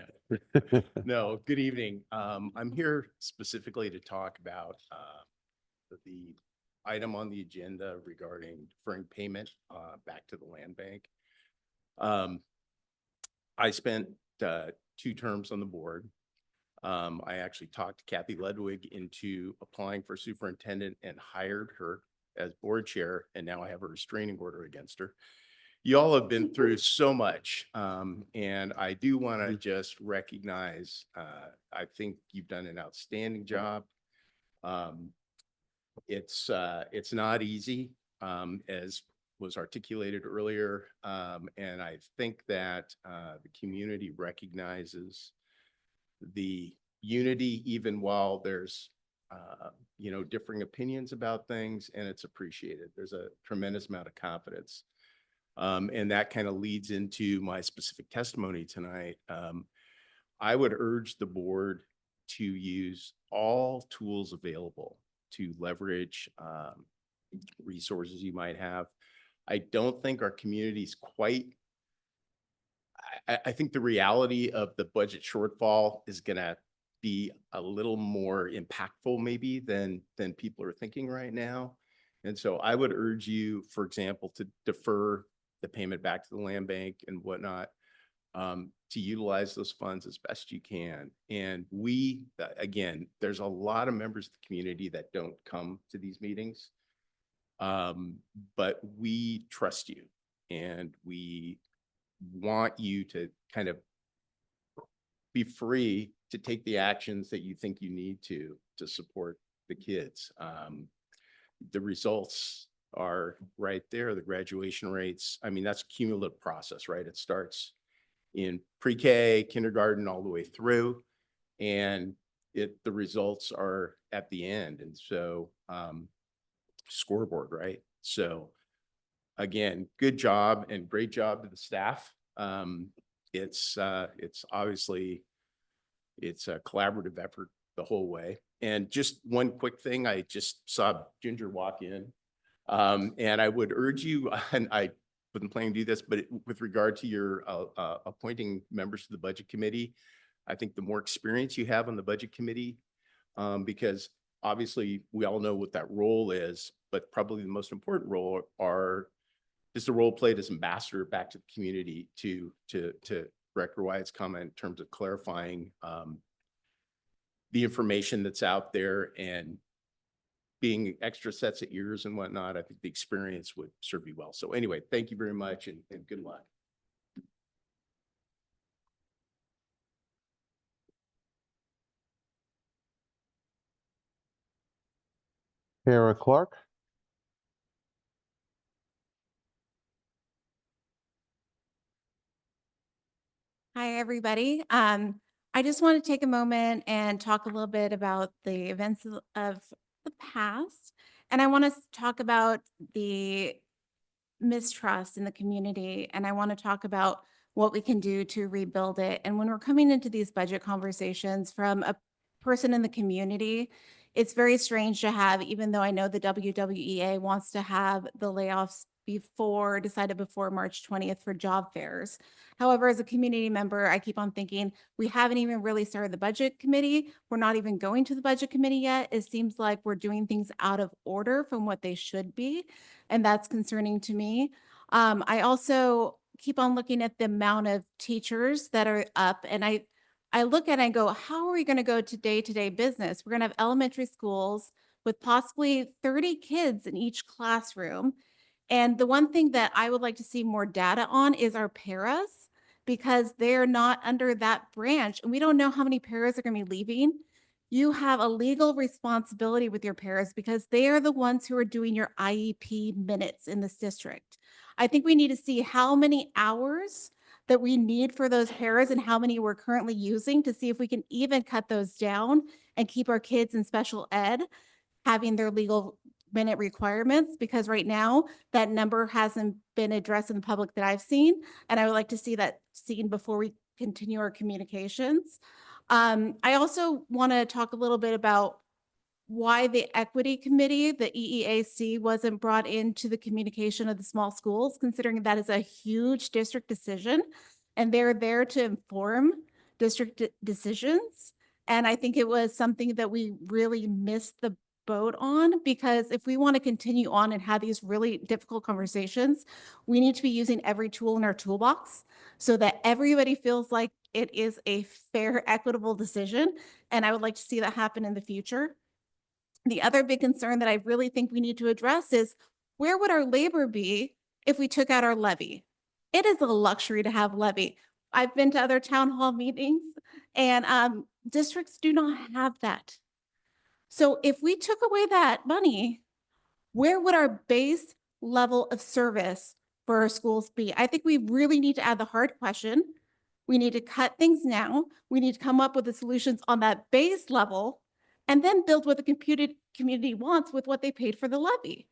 know. No, good evening. I'm here specifically to talk about the item on the agenda regarding deferring payment back to the land bank. I spent 2 terms on the board. I actually talked Kathy Ludwig into applying for superintendent and hired her as board chair, and now I have a restraining order against her. You all have been through so much, and I do want to just recognize, I think you've done an outstanding job. It's not easy, as was articulated earlier, and I think that the community recognizes the unity, even while there's differing opinions about things, and it's appreciated. There's a tremendous amount of confidence. And that kind of leads into my specific testimony tonight. I would urge the board to use all tools available to leverage resources you might have. I don't think our community is quite, I think the reality of the budget shortfall is going to be a little more impactful maybe than people are thinking right now. And so I would urge you, for example, to defer the payment back to the land bank and whatnot, to utilize those funds as best you can. And we, again, there's a lot of members of the community that don't come to these meetings, but we trust you and we want you to kind of be free to take the actions that you think you need to support the kids. The results are right there, the graduation rates. I mean, that's a cumulative process, right? It starts in pre-K, kindergarten, all the way through, and the results are at the end. And so scoreboard, right? So again, good job and great job to the staff. It's obviously, it's a collaborative effort the whole way. And just one quick thing, I just saw Ginger walk in, and I would urge you, and I wasn't planning to do this, but with regard to your appointing members to the budget committee, I think the more experience you have on the budget committee, because obviously we all know what that role is, but probably the most important role is the role played as ambassador back to the community to Director Wyatt's comment in terms of clarifying the information that's out there and being extra sets of ears and whatnot. I think the experience would serve you well. So anyway, thank you very much and good luck. Kara Clark. Hi, everybody. I just want to take a moment and talk a little bit about the events of the past. And I want to talk about the mistrust in the community. And I want to talk about what we can do to rebuild it. And when we're coming into these budget conversations from a person in the community, it's very strange to have, even though I know the WWEA wants to have the layoffs decided before March 20th for job fairs. However, as a community member, I keep on thinking we haven't even really started the budget committee. We're not even going to the budget committee yet. It seems like we're doing things out of order from what they should be. And that's concerning to me. I also keep on looking at the amount of teachers that are up, and I look at it and go, how are we going to go to day-to-day business? We're going to have elementary schools with possibly 30 kids in each classroom. And the one thing that I would like to see more data on is our paras, because they're not under that branch and we don't know how many paras are going to be leaving. You have a legal responsibility with your paras because they are the ones who are doing your IEP minutes in this district. I think we need to see how many hours that we need for those paras and how many we're currently using to see if we can even cut those down and keep our kids in special ed having their legal minute requirements, because right now that number hasn't been addressed in the public that I've seen. And I would like to see that seen before we continue our communications. I also want to talk a little bit about why the equity committee, the EEAC, wasn't brought into the communication of the small schools, considering that is a huge district decision and they're there to inform district decisions. And I think it was something that we really missed the boat on, because if we want to continue on and have these really difficult conversations, we need to be using every tool in our toolbox so that everybody feels like it is a fair, equitable decision. And I would like to see that happen in the future. The other big concern that I really think we need to address is, where would our labor be if we took out our levy? It is a luxury to have levy. I've been to other town hall meetings and districts do not have that. So if we took away that money, where would our base level of service for our schools be? I think we really need to add the hard question. We need to cut things now. We need to come up with the solutions on that base level and then build what the community wants with what they paid for the levy.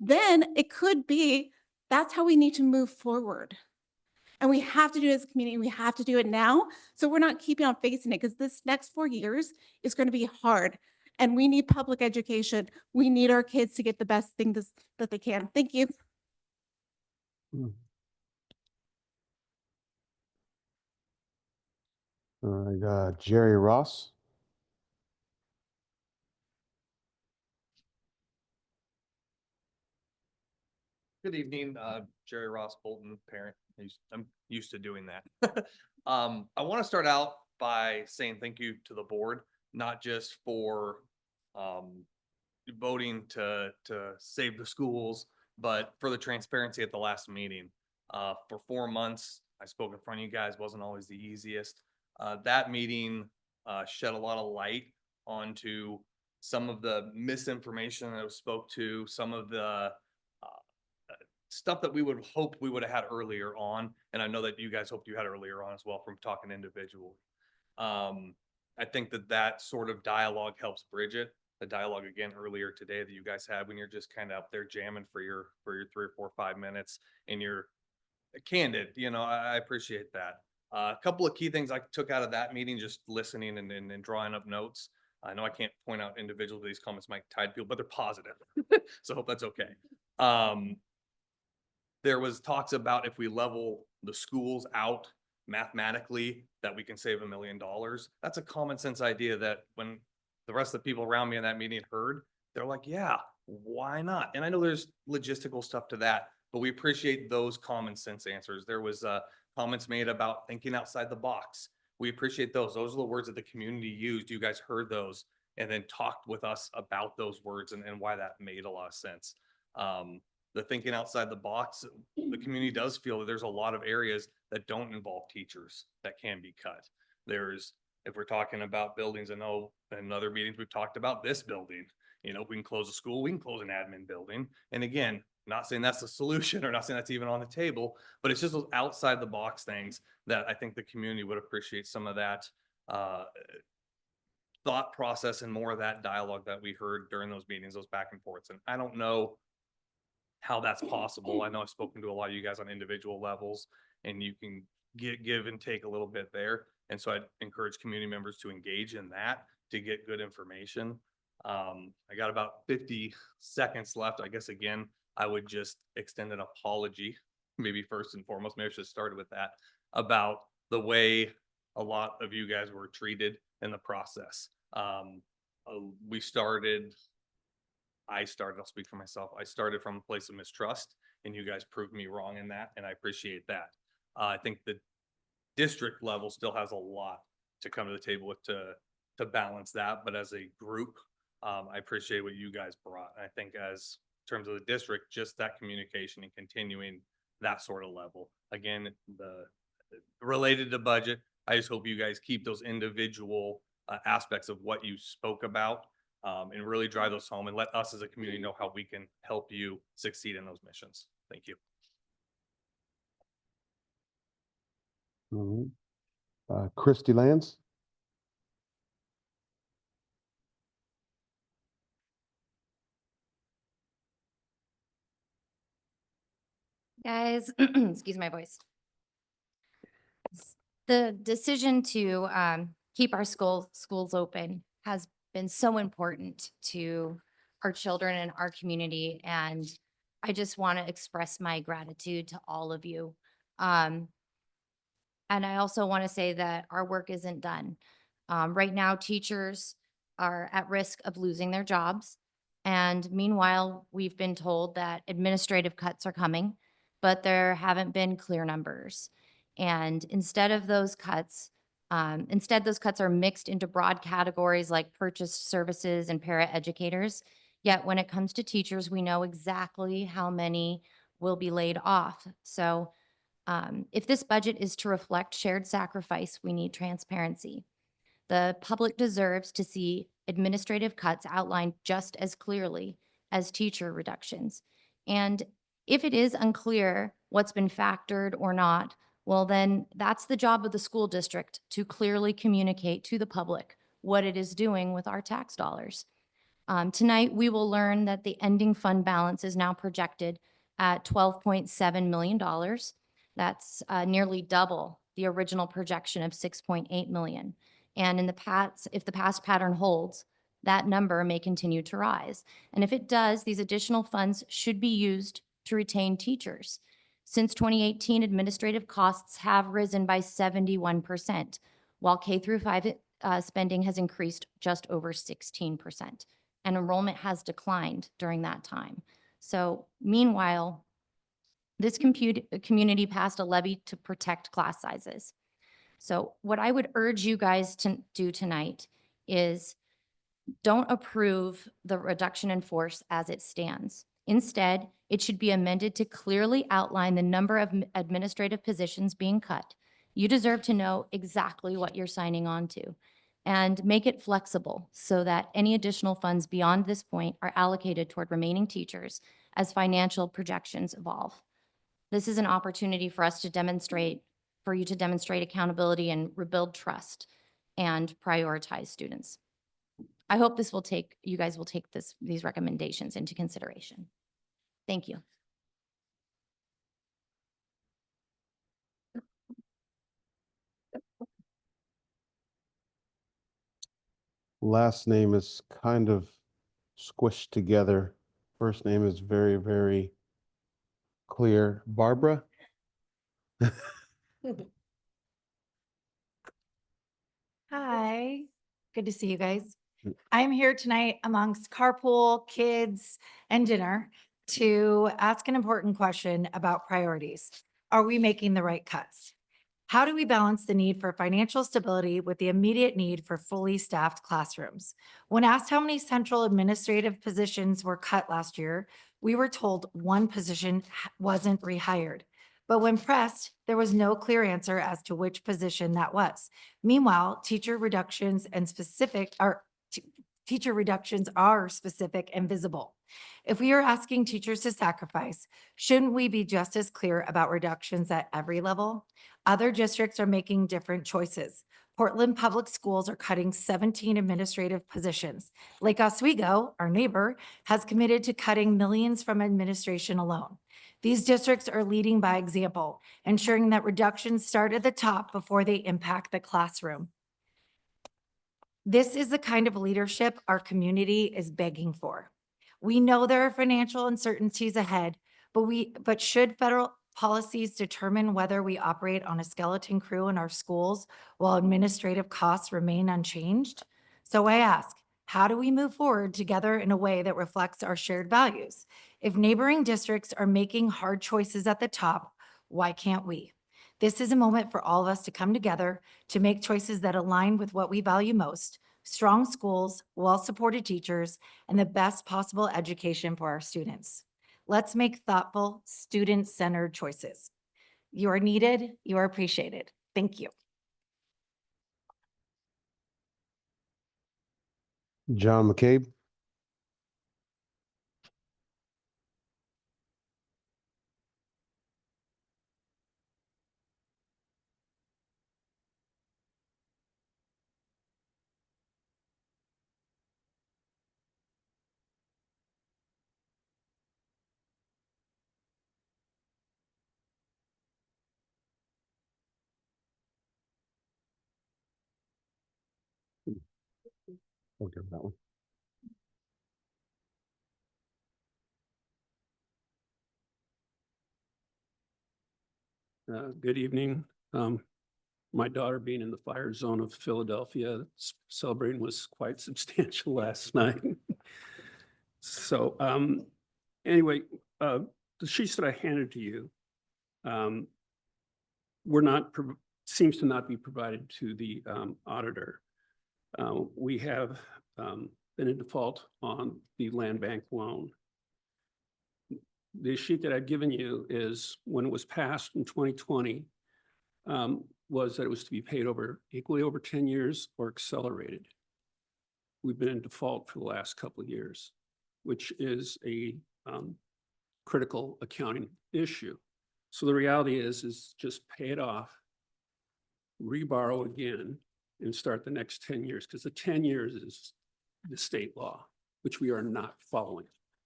Then it could be, that's how we need to move forward. And we have to do it as a community. We have to do it now. So we're not keeping on facing it, because this next 4 years is going to be hard. And we need public education. We need our kids to get the best thing that they can. Thank you. All right, Jerry Ross. Good evening, Jerry Ross, Bolton parent. I'm used to doing that. I want to start out by saying thank you to the board, not just for voting to save the schools, but for the transparency at the last meeting. For 4 months, I spoke in front of you guys, wasn't always the easiest. That meeting shed a lot of light onto some of the misinformation that was spoke to, some of the stuff that we would hope we would have had earlier on. And I know that you guys hoped you had earlier on as well from talking individually. I think that sort of dialogue helps bridge it. The dialogue again earlier today that you guys had when you're just kind of up there jamming for your 3 or 4 or 5 minutes and you're candid, I appreciate that. A couple of key things I took out of that meeting, just listening and drawing up notes. I know I can't point out individually, these comments might tide people, but they're positive. So I hope that's okay. There was talks about if we level the schools out mathematically that we can save $1 million. That's a common sense idea that when the rest of the people around me in that meeting heard, they're like, yeah, why not? And I know there's logistical stuff to that, but we appreciate those common sense answers. There was comments made about thinking outside the box. We appreciate those. Those are the words that the community used. You guys heard those and then talked with us about those words and why that made a lot of sense. The thinking outside the box, the community does feel that there's a lot of areas that don't involve teachers that can be cut. If we're talking about buildings, I know in other meetings we've talked about this building. If we can close a school, we can close an admin building. And again, not saying that's the solution or not saying that's even on the table, but it's just those outside the box things that I think the community would appreciate some of that thought process and more of that dialogue that we heard during those meetings, those back and forths. And I don't know how that's possible. I know I've spoken to a lot of you guys on individual levels and you can give and take a little bit there. And so I'd encourage community members to engage in that to get good information. I got about 50 seconds left. I guess, again, I would just extend an apology, maybe first and foremost, maybe I should have started with that, about the way a lot of you guys were treated in the process. I'll speak for myself. I started from a place of mistrust and you guys proved me wrong in that, and I appreciate that. I think the district level still has a lot to come to the table with to balance that, but as a group, I appreciate what you guys brought. I think as in terms of the district, just that communication and continuing that sort of level. Again, the related to budget, I just hope you guys keep those individual aspects of what you spoke about and really drive those home and let us as a community know how we can help you succeed in those missions. Thank you. All right. Christy Lance. Guys, excuse my voice. The decision to keep our schools open has been so important to our children and our community. And I just want to express my gratitude to all of you. And I also want to say that our work isn't done. Right now, teachers are at risk of losing their jobs. And meanwhile, we've been told that administrative cuts are coming, but there haven't been clear numbers. And instead those cuts are mixed into broad categories like purchased services and para-educators. Yet when it comes to teachers, we know exactly how many will be laid off. So if this budget is to reflect shared sacrifice, we need transparency. The public deserves to see administrative cuts outlined just as clearly as teacher reductions. And if it is unclear what's been factored or not, well, then that's the job of the school district to clearly communicate to the public what it is doing with our tax dollars. Tonight, we will learn that the ending fund balance is now projected at $12.7 million. That's nearly double the original projection of $6.8 million. And if the past pattern holds, that number may continue to rise. And if it does, these additional funds should be used to retain teachers. Since 2018, administrative costs have risen by 71%, while K-5 spending has increased just over 16%, and enrollment has declined during that time. So meanwhile, this community passed a levy to protect class sizes. So what I would urge you guys to do tonight is don't approve the reduction in force as it stands. Instead, it should be amended to clearly outline the number of administrative positions being cut. You deserve to know exactly what you're signing on to, and make it flexible so that any additional funds beyond this point are allocated toward remaining teachers as financial projections evolve. This is an opportunity for us to demonstrate, for you to demonstrate accountability and rebuild trust and prioritize students. I hope you guys will take these recommendations into consideration. Thank you. Last name is kind of squished together. First name is very, very clear. Barbara? Hi, good to see you guys. I'm here tonight amongst carpool, kids, and dinner to ask an important question about priorities. Are we making the right cuts? How do we balance the need for financial stability with the immediate need for fully staffed classrooms? When asked how many central administrative positions were cut last year, we were told one position wasn't rehired. But when pressed, there was no clear answer as to which position that was. Meanwhile, teacher reductions are specific and visible. If we are asking teachers to sacrifice, shouldn't we be just as clear about reductions at every level? Other districts are making different choices. Portland Public Schools are cutting 17 administrative positions. Lake Oswego, our neighbor, has committed to cutting millions from administration alone. These districts are leading by example, ensuring that reductions start at the top before they impact the classroom. This is the kind of leadership our community is begging for. We know there are financial uncertainties ahead, but should federal policies determine whether we operate on a skeleton crew in our schools while administrative costs remain unchanged? So I ask, how do we move forward together in a way that reflects our shared values? If neighboring districts are making hard choices at the top, why can't we? This is a moment for all of us to come together to make choices that align with what we value most: strong schools, well-supported teachers, and the best possible education for our students. Let's make thoughtful, student-centered choices. You are needed, you are appreciated. Thank you. John McCabe. Okay, that one. Good evening. My daughter being in the fire zone of Philadelphia, celebrating was quite substantial last night. So anyway, the sheets that I handed to you were not, seems to not be provided to the auditor. We have been in default on the land bank loan. The sheet that I've given you is when it was passed in 2020, was that it was to be paid over equally over 10 years or accelerated. We've been in default for the last couple of years, which is a critical accounting issue. So the reality is just pay it off, reborrow again, and start the next 10 years, because the 10 years is the state law, which we are not following.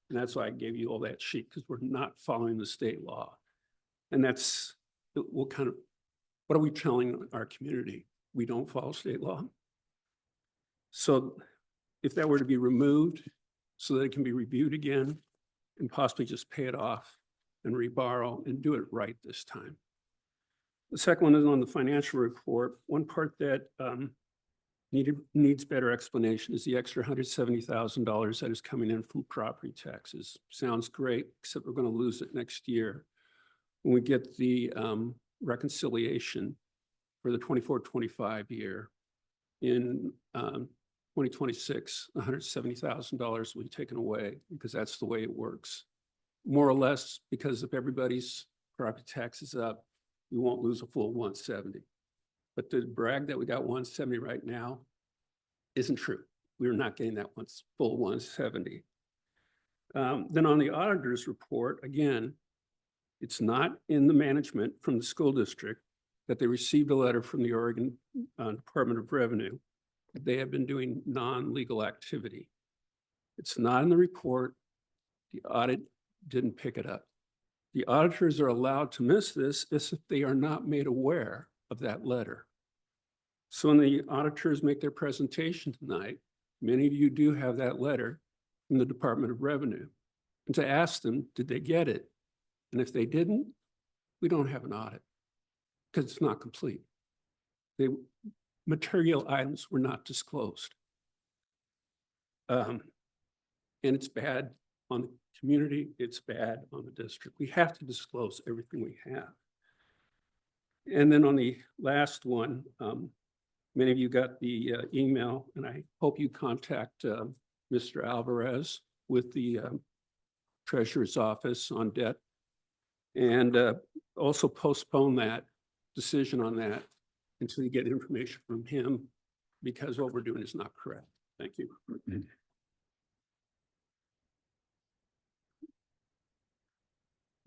And that's why I gave you all that sheet, because we're not following the state law. And that's what kind of, what are we telling our community? We don't follow state law. So if that were to be removed so that it can be reviewed again and possibly just pay it off and reborrow and do it right this time. The second one is on the financial report. One part that needs better explanation is the extra $170,000 that is coming in from property taxes. Sounds great, except we're going to lose it next year when we get the reconciliation for the 24-25 year. In 2026, $170,000 will be taken away because that's the way it works. More or less, because if everybody's property tax is up, we won't lose a full 170. But the brag that we got 170 right now isn't true. We're not getting that full 170. Then on the auditor's report, again, it's not in the management from the school district that they received a letter from the Oregon Department of Revenue. They have been doing non-legal activity. It's not in the report. The audit didn't pick it up. The auditors are allowed to miss this if they are not made aware of that letter. So when the auditors make their presentation tonight, many of you do have that letter from the Department of Revenue. And to ask them, did they get it? And if they didn't, we don't have an audit because it's not complete. The material items were not disclosed. And it's bad on the community, it's bad on the district. We have to disclose everything we have. And then on the last one, many of you got the email, and I hope you contact Mr. Alvarez with the Treasurer's Office on debt, and also postpone that decision on that until you get information from him, because what we're doing is not correct. Thank you.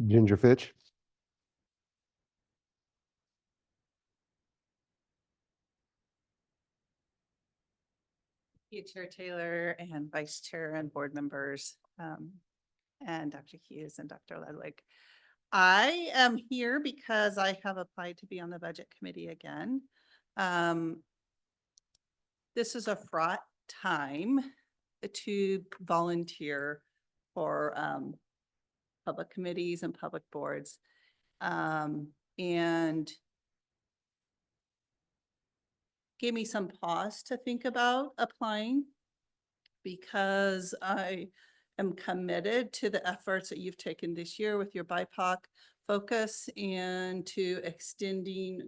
Ginger Fitch. Chair Taylor and Vice Chair and board members, and Dr. Hughes and Dr. Ludwig. I am here because I have applied to be on the budget committee again. This is a fraught time to volunteer for public committees and public boards. And gave me some pause to think about applying, because I am committed to the efforts that you've taken this year with your BIPOC focus and to extending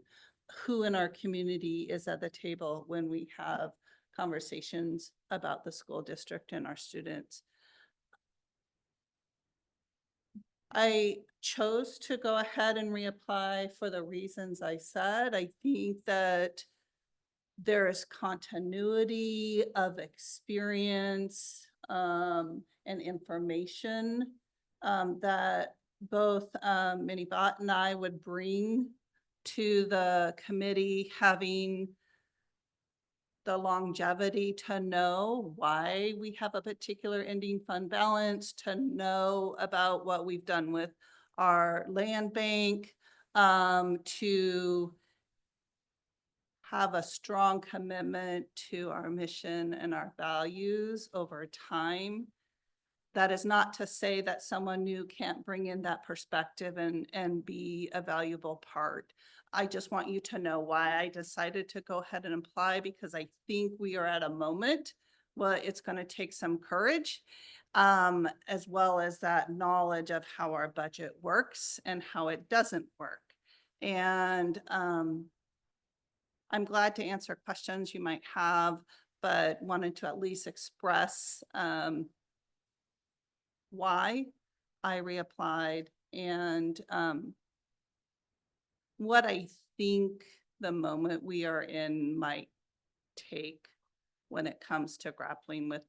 who in our community is at the table when we have conversations about the school district and our students. I chose to go ahead and reapply for the reasons I said. I think that there is continuity of experience and information that both Minnie Bott and I would bring to the committee, having the longevity to know why we have a particular ending fund balance, to know about what we've done with our land bank, to have a strong commitment to our mission and our values over time. That is not to say that someone new can't bring in that perspective and be a valuable part. I just want you to know why I decided to go ahead and apply, because I think we are at a moment where it's going to take some courage, as well as that knowledge of how our budget works and how it doesn't work. And I'm glad to answer questions you might have, but wanted to at least express why I reapplied and what I think the moment we are in might take when it comes to grappling with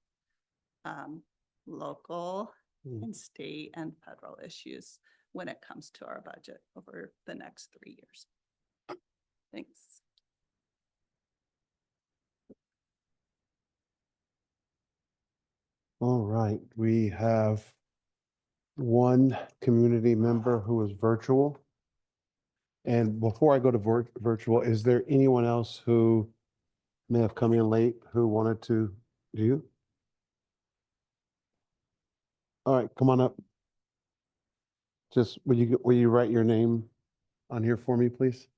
local and state and federal issues when it comes to our budget over the next 3 years. Thanks. All right, we have one community member who is virtual. And before I go to virtual, is there anyone else who may have come in late who wanted to do you? All right, come on up. Just, will you write your name on here for me, please?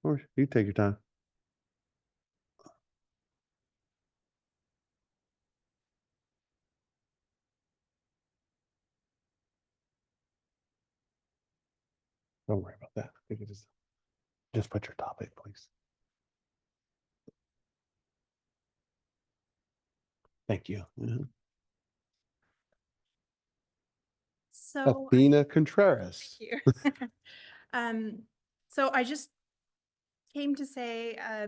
Or you take your time. Don't worry about that. You can just put your topic, please. Thank you. So Athena Contreras. Thank you. So I just came to say, I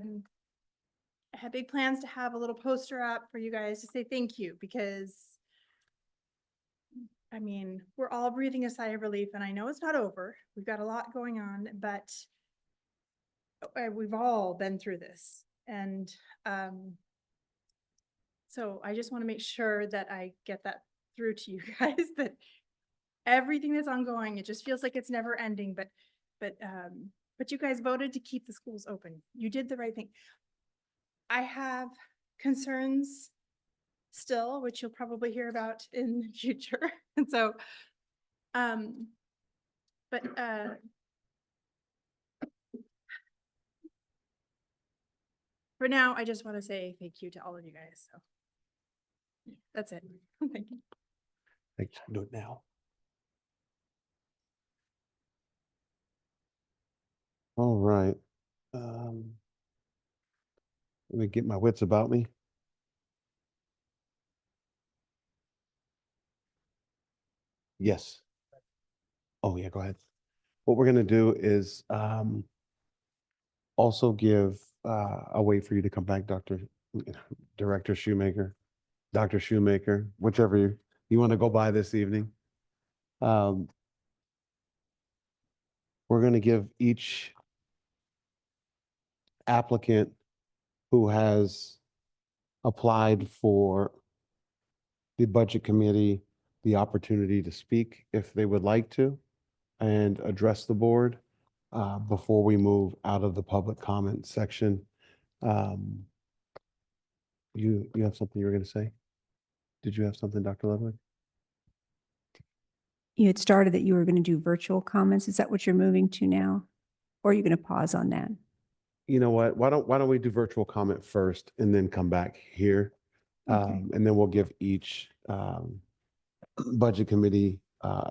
had big plans to have a little poster up for you guys to say thank you, because I mean, we're all breathing a sigh of relief, and I know it's not over. We've got a lot going on, but we've all been through this. And so I just want to make sure that I get that through to you guys, that everything that's ongoing, it just feels like it's never ending, but you guys voted to keep the schools open. You did the right thing. I have concerns still, which you'll probably hear about in the future. And so, for now, I just want to say thank you to all of you guys. So that's it. Thank you. Thanks. Do it now. All right. Let me get my wits about me. Yes. Oh, yeah, go ahead. What we're going to do is also give a way for you to come back, Director Shoemaker, Dr. Shoemaker, whichever you want to go by this evening. We're going to give each applicant who has applied for the budget committee the opportunity to speak if they would like to and address the board before we move out of the public comment section. You have something you were going to say? Did you have something, Dr. Ludwig? You had started that you were going to do virtual comments. Is that what you're moving to now? Or are you going to pause on that? You know what? Why don't we do virtual comment first and then come back here? And then we'll give each budget committee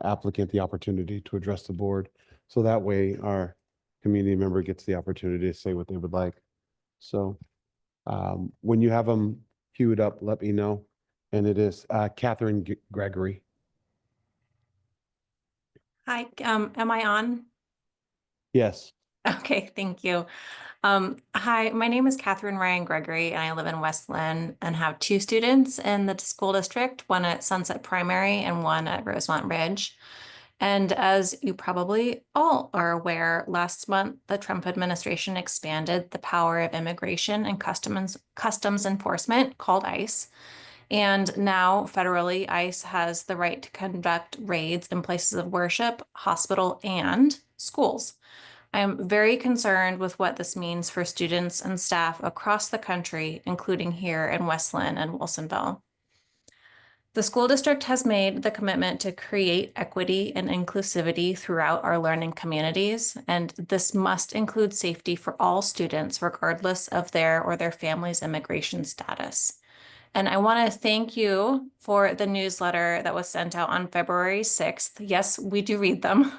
applicant the opportunity to address the board. So that way our community member gets the opportunity to say what they would like. So when you have them queued up, let me know. And it is Catherine Gregory. Hi, am I on? Yes. Okay, thank you. Hi, my name is Catherine Ryan Gregory, and I live in West Linn and have two students in the school district, one at Sunset Primary and one at Rosemont Ridge. And as you probably all are aware, last month, the Trump administration expanded the power of immigration and customs enforcement, called ICE. And now federally, ICE has the right to conduct raids in places of worship, hospital, and schools. I am very concerned with what this means for students and staff across the country, including here in West Linn and Wilsonville. The school district has made the commitment to create equity and inclusivity throughout our learning communities, and this must include safety for all students, regardless of their or their family's immigration status. And I want to thank you for the newsletter that was sent out on February 6th. Yes, we do read them.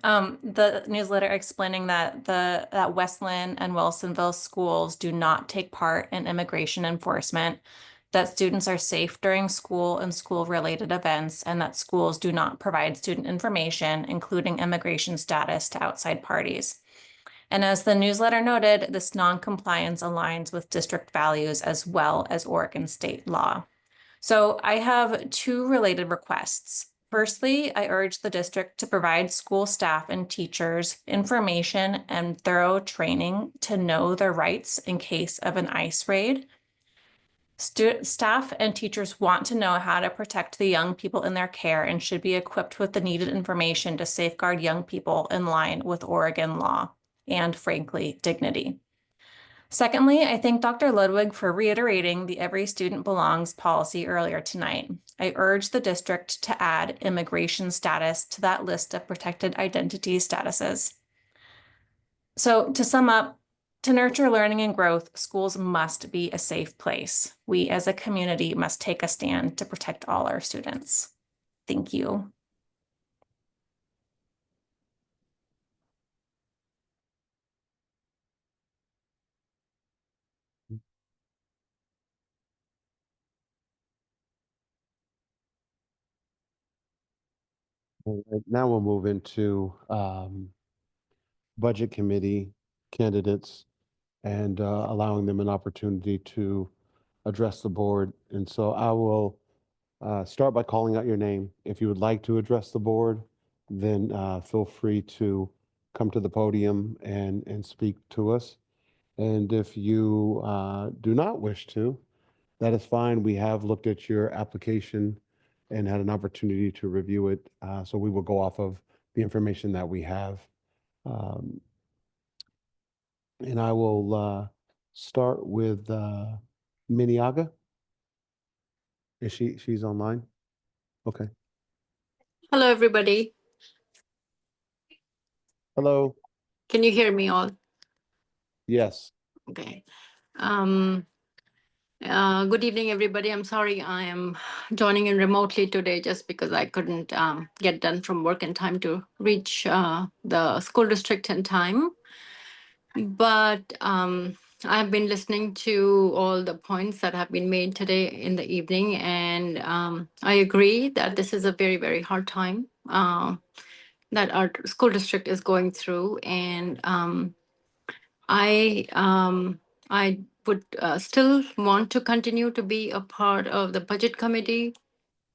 The newsletter explaining that West Linn and Wilsonville schools do not take part in immigration enforcement, that students are safe during school and school-related events, and that schools do not provide student information, including immigration status, to outside parties. And as the newsletter noted, this non-compliance aligns with district values as well as Oregon state law. So I have two related requests. Firstly, I urge the district to provide school staff and teachers information and thorough training to know their rights in case of an ICE raid. Staff and teachers want to know how to protect the young people in their care and should be equipped with the needed information to safeguard young people in line with Oregon law and, frankly, dignity. Secondly, I thank Dr. Ludwig for reiterating the Every Student Belongs policy earlier tonight. I urge the district to add immigration status to that list of protected identity statuses. So to sum up, to nurture learning and growth, schools must be a safe place. We as a community must take a stand to protect all our students. Thank you. All right, now we'll move into budget committee candidates and allowing them an opportunity to address the board. And so I will start by calling out your name. If you would like to address the board, then feel free to come to the podium and speak to us. And if you do not wish to, that is fine. We have looked at your application and had an opportunity to review it. So we will go off of the information that we have. And I will start with Miniaga. Is she's online? Okay. Hello, everybody. Hello. Can you hear me all? Yes. Okay. Good evening, everybody. I'm sorry I am joining in remotely today just because I couldn't get done from work in time to reach the school district in time. But I've been listening to all the points that have been made today in the evening, and I agree that this is a very, very hard time that our school district is going through. And I would still want to continue to be a part of the budget committee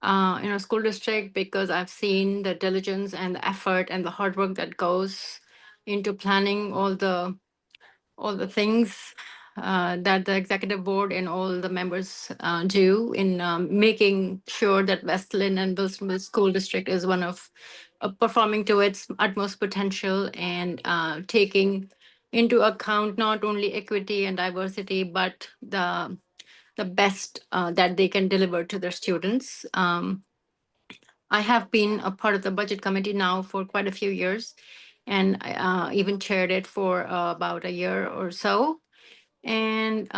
in our school district because I've seen the diligence and the effort and the hard work that goes into planning all the things that the executive board and all the members do in making sure that West Linn and Wilsonville School District is one of performing to its utmost potential and taking into account not only equity and diversity, but the best that they can deliver to their students. I have been a part of the budget committee now for quite a few years and even chaired it for about a year or so. And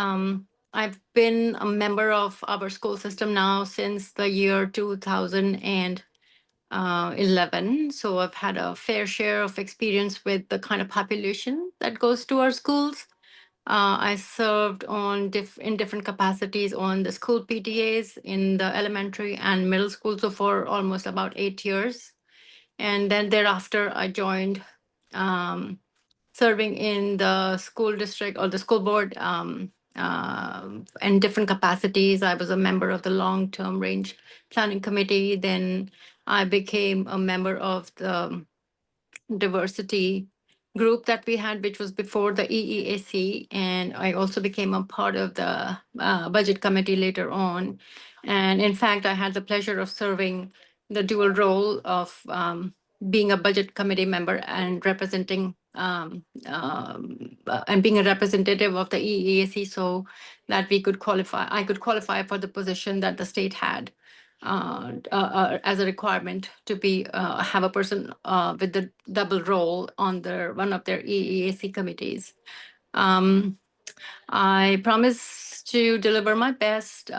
I've been a member of our school system now since the year 2011. So I've had a fair share of experience with the kind of population that goes to our schools. I served in different capacities on the school PTAs in the elementary and middle school, so for almost about 8 years. And then thereafter, I joined serving in the school district or the school board in different capacities. I was a member of the long-term range planning committee. Then I became a member of the diversity group that we had, which was before the EEAC. And I also became a part of the budget committee later on. And in fact, I had the pleasure of serving the dual role of being a budget committee member and representing and being a representative of the EEAC so that I could qualify for the position that the state had as a requirement to have a person with the double role on one of their EEAC committees. I promise to deliver my best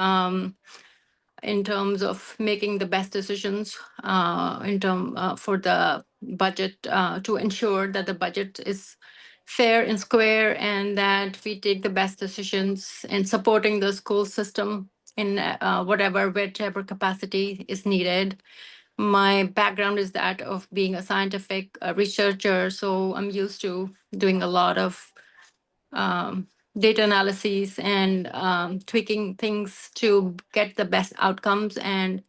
in terms of making the best decisions for the budget to ensure that the budget is fair and square and that we take the best decisions in supporting the school system in whichever capacity is needed. My background is that of being a scientific researcher, so I'm used to doing a lot of data analyses and tweaking things to get the best outcomes and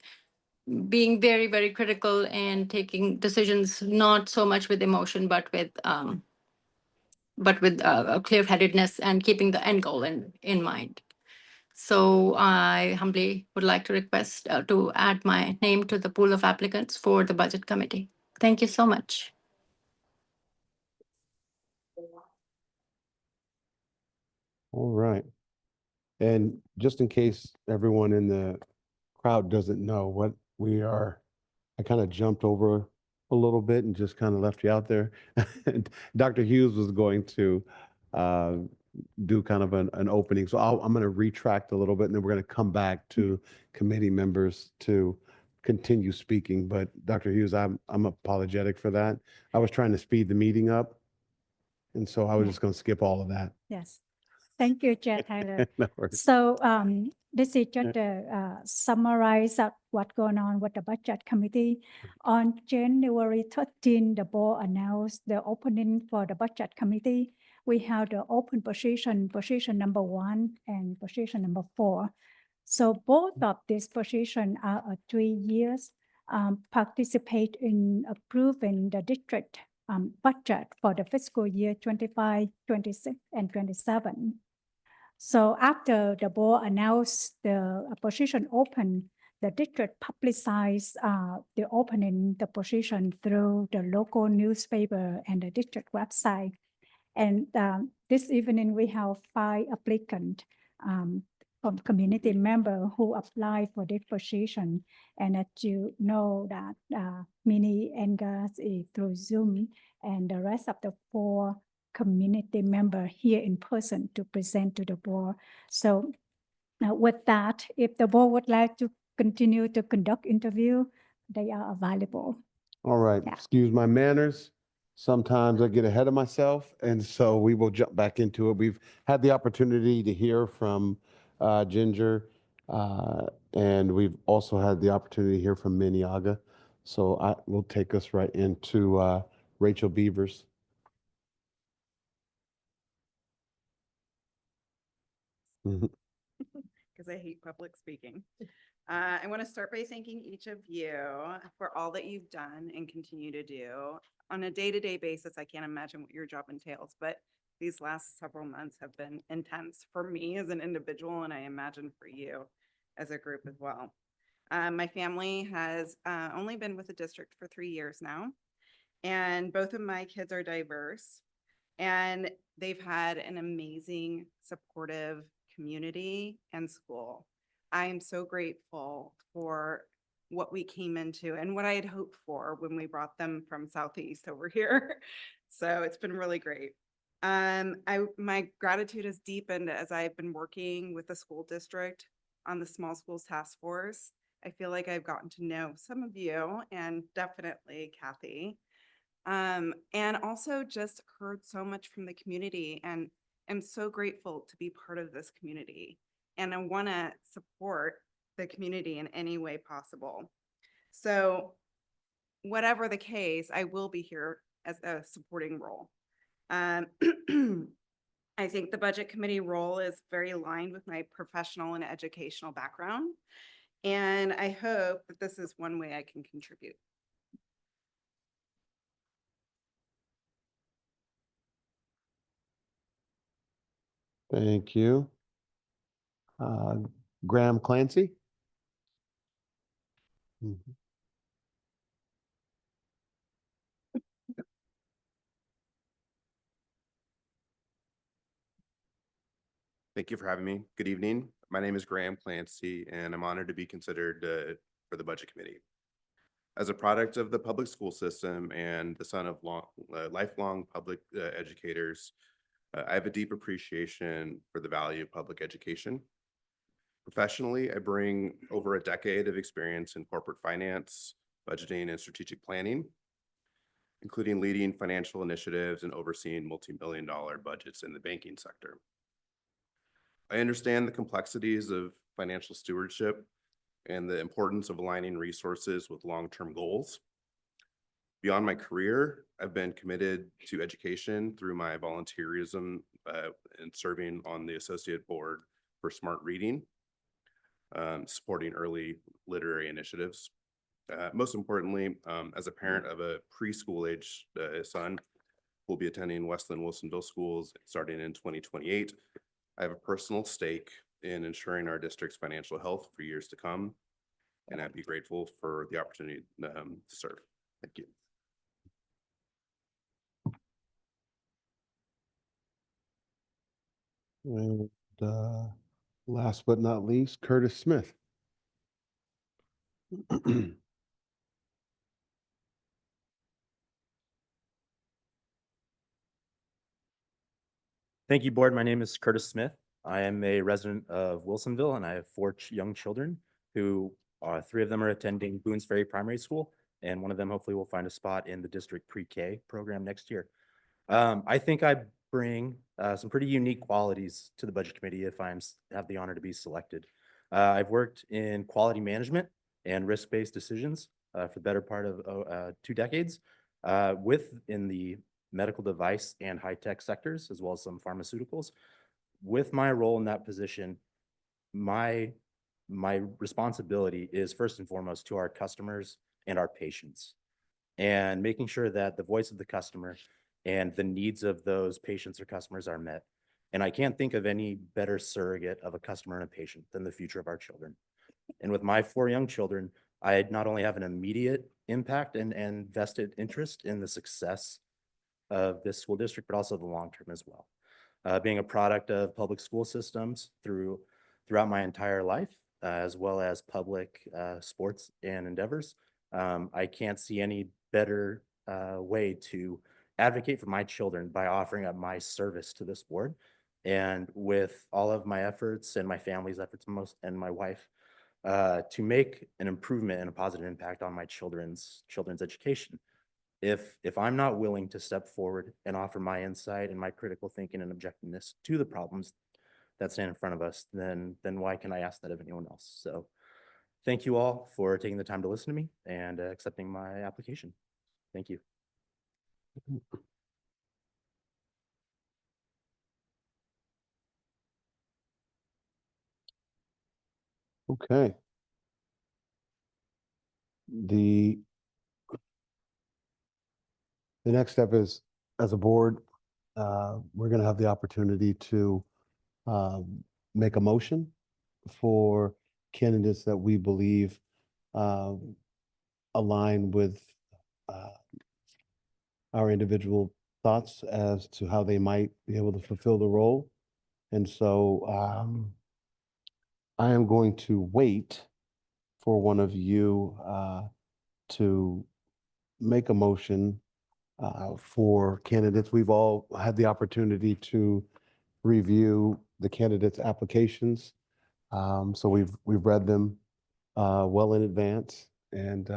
being very, very critical and taking decisions not so much with emotion, but with a clear-headedness and keeping the end goal in mind. So I humbly would like to request to add my name to the pool of applicants for the budget committee. Thank you so much. All right. And just in case everyone in the crowd doesn't know what we are, I kind of jumped over a little bit and just kind of left you out there. Dr. Hughes was going to do kind of an opening. So I'm going to retract a little bit and then we're going to come back to committee members to continue speaking. But Dr. Hughes, I'm apologetic for that. I was trying to speed the meeting up. And so I was just going to skip all of that. Yes. Thank you, Chair Tyler. No worries. So this is just a summarize of what's going on with the budget committee. On January 13, the board announced the opening for the budget committee. We have the open position number 1 and position number 4. So both of these positions are 3 years, participate in approving the district budget for the fiscal year 25, 26, and 27. So after the board announced the position open, the district publicized the opening the position through the local newspaper and the district website. And this evening we have 5 applicants from community member who applied for this position. And as you know that Mini Angus is through Zoom and the rest of the 4 community member here in person to present to the board. So with that, if the board would like to continue to conduct interview, they are available. All right. Yeah. Excuse my manners. Sometimes I get ahead of myself, and so we will jump back into it. We've had the opportunity to hear from Ginger, and we've also had the opportunity to hear from Miniaga. So I will take us right into Rachel Beavers. Because I hate public speaking. I want to start by thanking each of you for all that you've done and continue to do. On a day-to-day basis, I can't imagine what your job entails, but these last several months have been intense for me as an individual, and I imagine for you as a group as well. My family has only been with the district for 3 years now, and both of my kids are diverse, and they've had an amazing, supportive community and school. I am so grateful for what we came into and what I had hoped for when we brought them from Southeast over here. So it's been really great. My gratitude has deepened as I've been working with the school district on the Small Schools Task Force. I feel like I've gotten to know some of you and definitely Kathy. And also just heard so much from the community and am so grateful to be part of this community. And I want to support the community in any way possible. So whatever the case, I will be here as a supporting role. I think the budget committee role is very aligned with my professional and educational background. And I hope that this is one way I can contribute. Thank you. Graham Clancy? Mhm. Thank you for having me. Good evening. My name is Graham Clancy, and I'm honored to be considered for the Budget Committee. As a product of the public school system and the son of lifelong public educators, I have a deep appreciation for the value of public education. Professionally, I bring over a decade of experience in corporate finance, budgeting, and strategic planning, including leading financial initiatives and overseeing multi-million-dollar budgets in the banking sector. I understand the complexities of financial stewardship and the importance of aligning resources with long-term goals. Beyond my career, I've been committed to education through my volunteerism and serving on the associate board for Smart Reading, supporting early literary initiatives. Most importantly, as a parent of a preschool age son, who will be attending Linn-Wilsonville schools starting in 2028. I have a personal stake in ensuring our district's financial health for years to come, and I'd be grateful for the opportunity to serve. Thank you. And last but not least, Curtis Smith. Thank you, board. My name is Curtis Smith. I am a resident of Wilsonville, and I have four young children who three of them are attending Boone's Ferry Primary School, and one of them hopefully will find a spot in the district pre-K program next year. I think I bring some pretty unique qualities to the budget committee if I have the honor to be selected. I've worked in quality management and risk-based decisions for the better part of 2 decades in the medical device and high-tech sectors, as well as some pharmaceuticals. With my role in that position, my responsibility is first and foremost to our customers and our patients, and making sure that the voice of the customer and the needs of those patients or customers are met. And I can't think of any better surrogate of a customer and a patient than the future of our children. And with my 4 young children, I not only have an immediate impact and vested interest in the success of this school district, but also the long term as well. Being a product of public school systems throughout my entire life, as well as public sports and endeavors, I can't see any better way to advocate for my children by offering up my service to this board. And with all of my efforts and my family's efforts and my wife, to make an improvement and a positive impact on my children's education. If I'm not willing to step forward and offer my insight and my critical thinking and objectiveness to the problems that stand in front of us, then why can I ask that of anyone else? So thank you all for taking the time to listen to me and accepting my application. Thank you. Okay. The next step is, as a board, we're going to have the opportunity to make a motion for candidates that we believe align with our individual thoughts as to how they might be able to fulfill the role. And so I am going to wait for one of you to make a motion for candidates. We've all had the opportunity to review the candidates' applications. So we've read them well in advance, and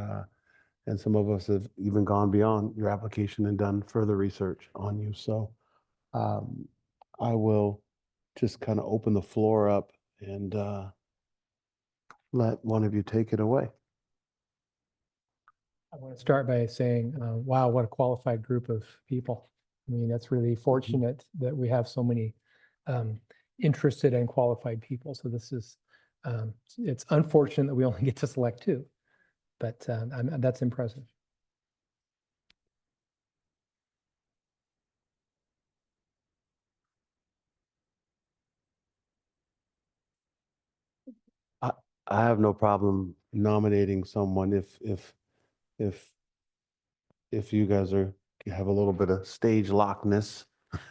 some of us have even gone beyond your application and done further research on you. So I will just kind of open the floor up and let one of you take it away. I want to start by saying, wow, what a qualified group of people. I mean, that's really fortunate that we have so many interested and qualified people. So this is, it's unfortunate that we only get to select two, but that's impressive. I have no problem nominating someone if you guys have a little bit of stage lockness.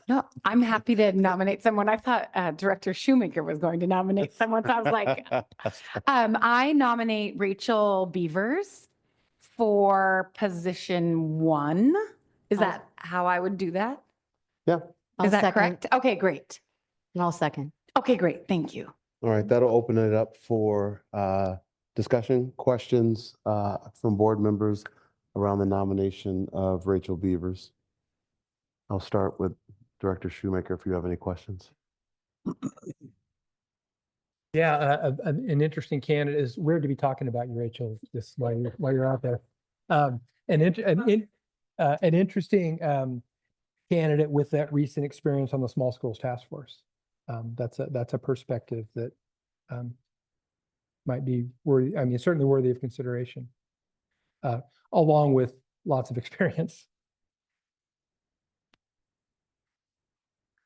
No, I'm happy to nominate someone. I thought Director Shoemaker was going to nominate someone. So I was like, I nominate Rachel Beavers for position 1. Is that how I would do that? Yeah. Is that correct? Okay, great. And I'll second. Okay, great. Thank you. All right, that'll open it up for discussion, questions from board members around the nomination of Rachel Beavers. I'll start with Director Shoemaker if you have any questions. Yeah, an interesting candidate. Is weird to be talking about you, Rachel, just while you're out there. An interesting candidate with that recent experience on the Small Schools Task Force. That's a perspective that might be worthy. I mean, certainly worthy of consideration, along with lots of experience.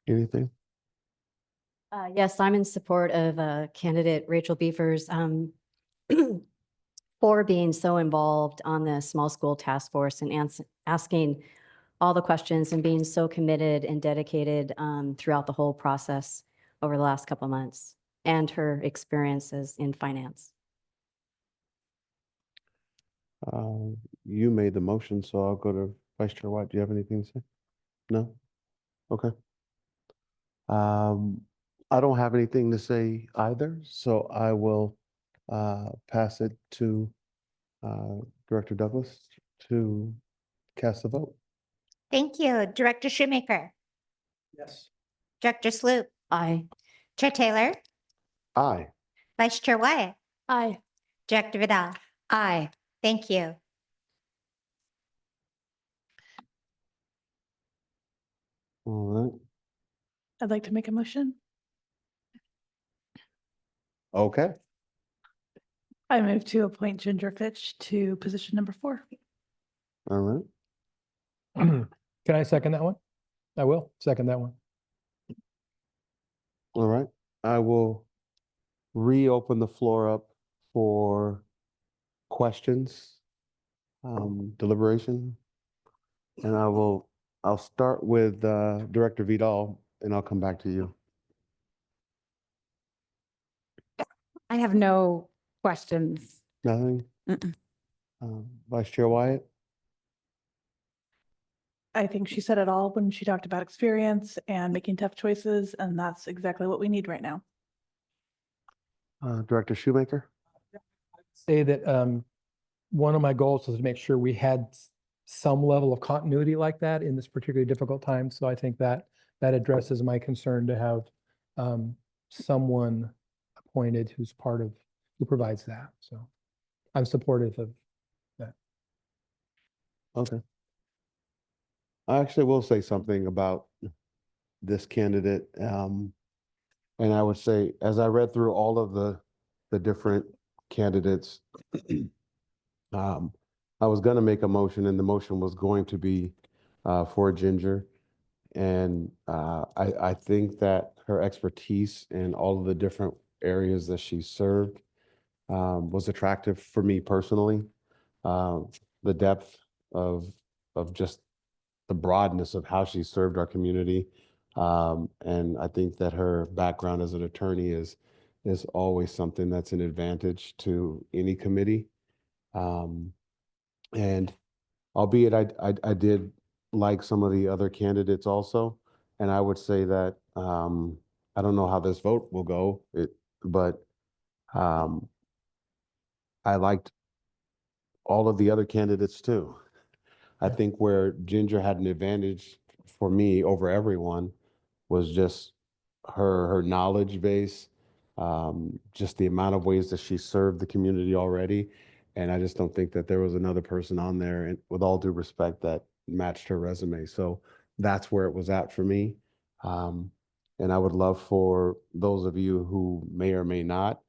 Anything? Yes, I'm in support of candidate Rachel Beavers for being so involved on the Small School Task Force and asking all the questions and being so committed and dedicated throughout the whole process over the last couple of months, and her experiences in finance. You made the motion, so I'll go to Vice Chair White. Do you have anything to say? No? Okay. I don't have anything to say either, so I will pass it to Director Douglas to cast the vote. Thank you. Director Shoemaker, Yes. Director Sloop, Aye. Chair Taylor, Aye. Vice Chair Wyatt, Aye. Director Vidal. Aye. Thank you. All right. I'd like to make a motion. Okay. I move to appoint Ginger Fitch to position number 4. All right. Can I second that one? I will second that one. All right. I will reopen the floor up for questions, deliberation. And I'll start with Director Vidal, and I'll come back to you. I have no questions. Nothing? Vice Chair Wyatt? I think she said it all when she talked about experience and making tough choices, and that's exactly what we need right now. Director Shoemaker? Say that one of my goals was to make sure we had some level of continuity like that in this particularly difficult time. So I think that addresses my concern to have someone appointed who provides that. So I'm supportive of that. Okay. I actually will say something about this candidate. And I would say, as I read through all of the different candidates, I was going to make a motion, and the motion was going to be for Ginger. And I think that her expertise in all of the different areas that she served was attractive for me personally. The depth of just the broadness of how she served our community. And I think that her background as an attorney is always something that's an advantage to any committee. And albeit I did like some of the other candidates also. And I would say that, I don't know how this vote will go, but I liked all of the other candidates too. I think where Ginger had an advantage for me over everyone was just her knowledge base, just the amount of ways that she served the community already. And I just don't think that there was another person on there, and with all due respect, that matched her resume. So that's where it was at for me. And I would love for those of you who may or may not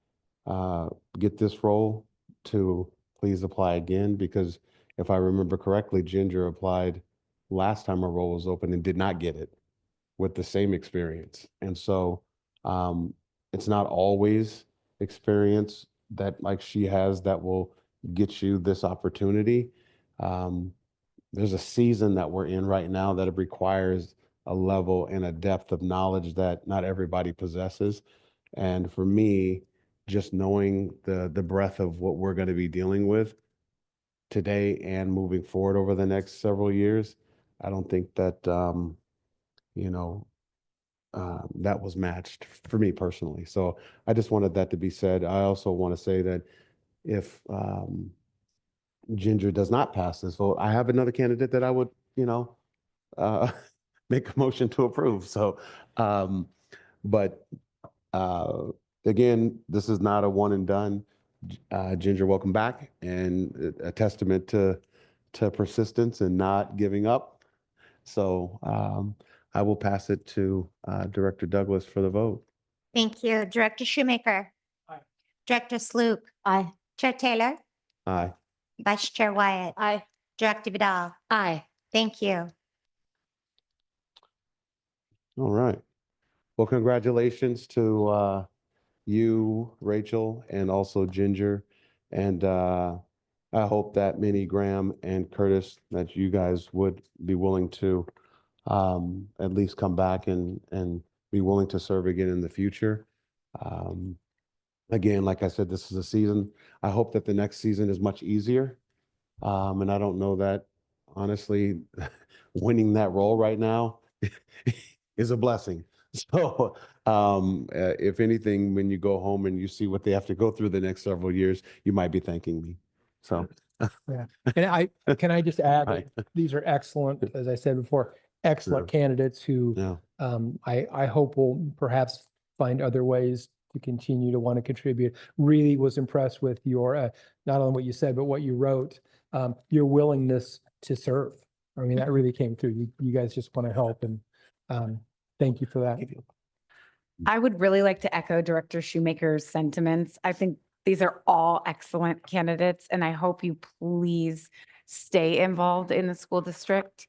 get this role to please apply again, because if I remember correctly, Ginger applied last time her role was open and did not get it with the same experience. And so it's not always experience that like she has that will get you this opportunity. There's a season that we're in right now that it requires a level and a depth of knowledge that not everybody possesses. And for me, just knowing the breadth of what we're going to be dealing with today and moving forward over the next several years, I don't think that, you know, that was matched for me personally. So I just wanted that to be said. I also want to say that if Ginger does not pass this vote, I have another candidate that I would, you know, make a motion to approve. So, but again, this is not a one and done. Ginger, welcome back, and a testament to persistence and not giving up. So I will pass it to Director Douglas for the vote. Thank you. Director Shoemaker. Aye. Director Sloop. Aye. Chair Taylor. Aye. Vice Chair Wyatt. Aye. Director Vidal. Aye. Thank you. All right. Well, congratulations to you, Rachel, and also Ginger. And I hope that Minnie, Graham, and Curtis, that you guys would be willing to at least come back and be willing to serve again in the future. Again, like I said, this is a season. I hope that the next season is much easier. And I don't know that, honestly, winning that role right now is a blessing. So if anything, when you go home and you see what they have to go through the next several years, you might be thanking me. So. Yeah. And can I just add, Right. that these are excellent, as I said before, excellent candidates who Yeah. I hope will perhaps find other ways to continue to want to contribute. Really was impressed with your, not only what you said, but what you wrote, your willingness to serve. I mean, that really came through. You guys just want to help, and thank you for that. I would really like to echo Director Shoemaker's sentiments. I think these are all excellent candidates, and I hope you please stay involved in the school district.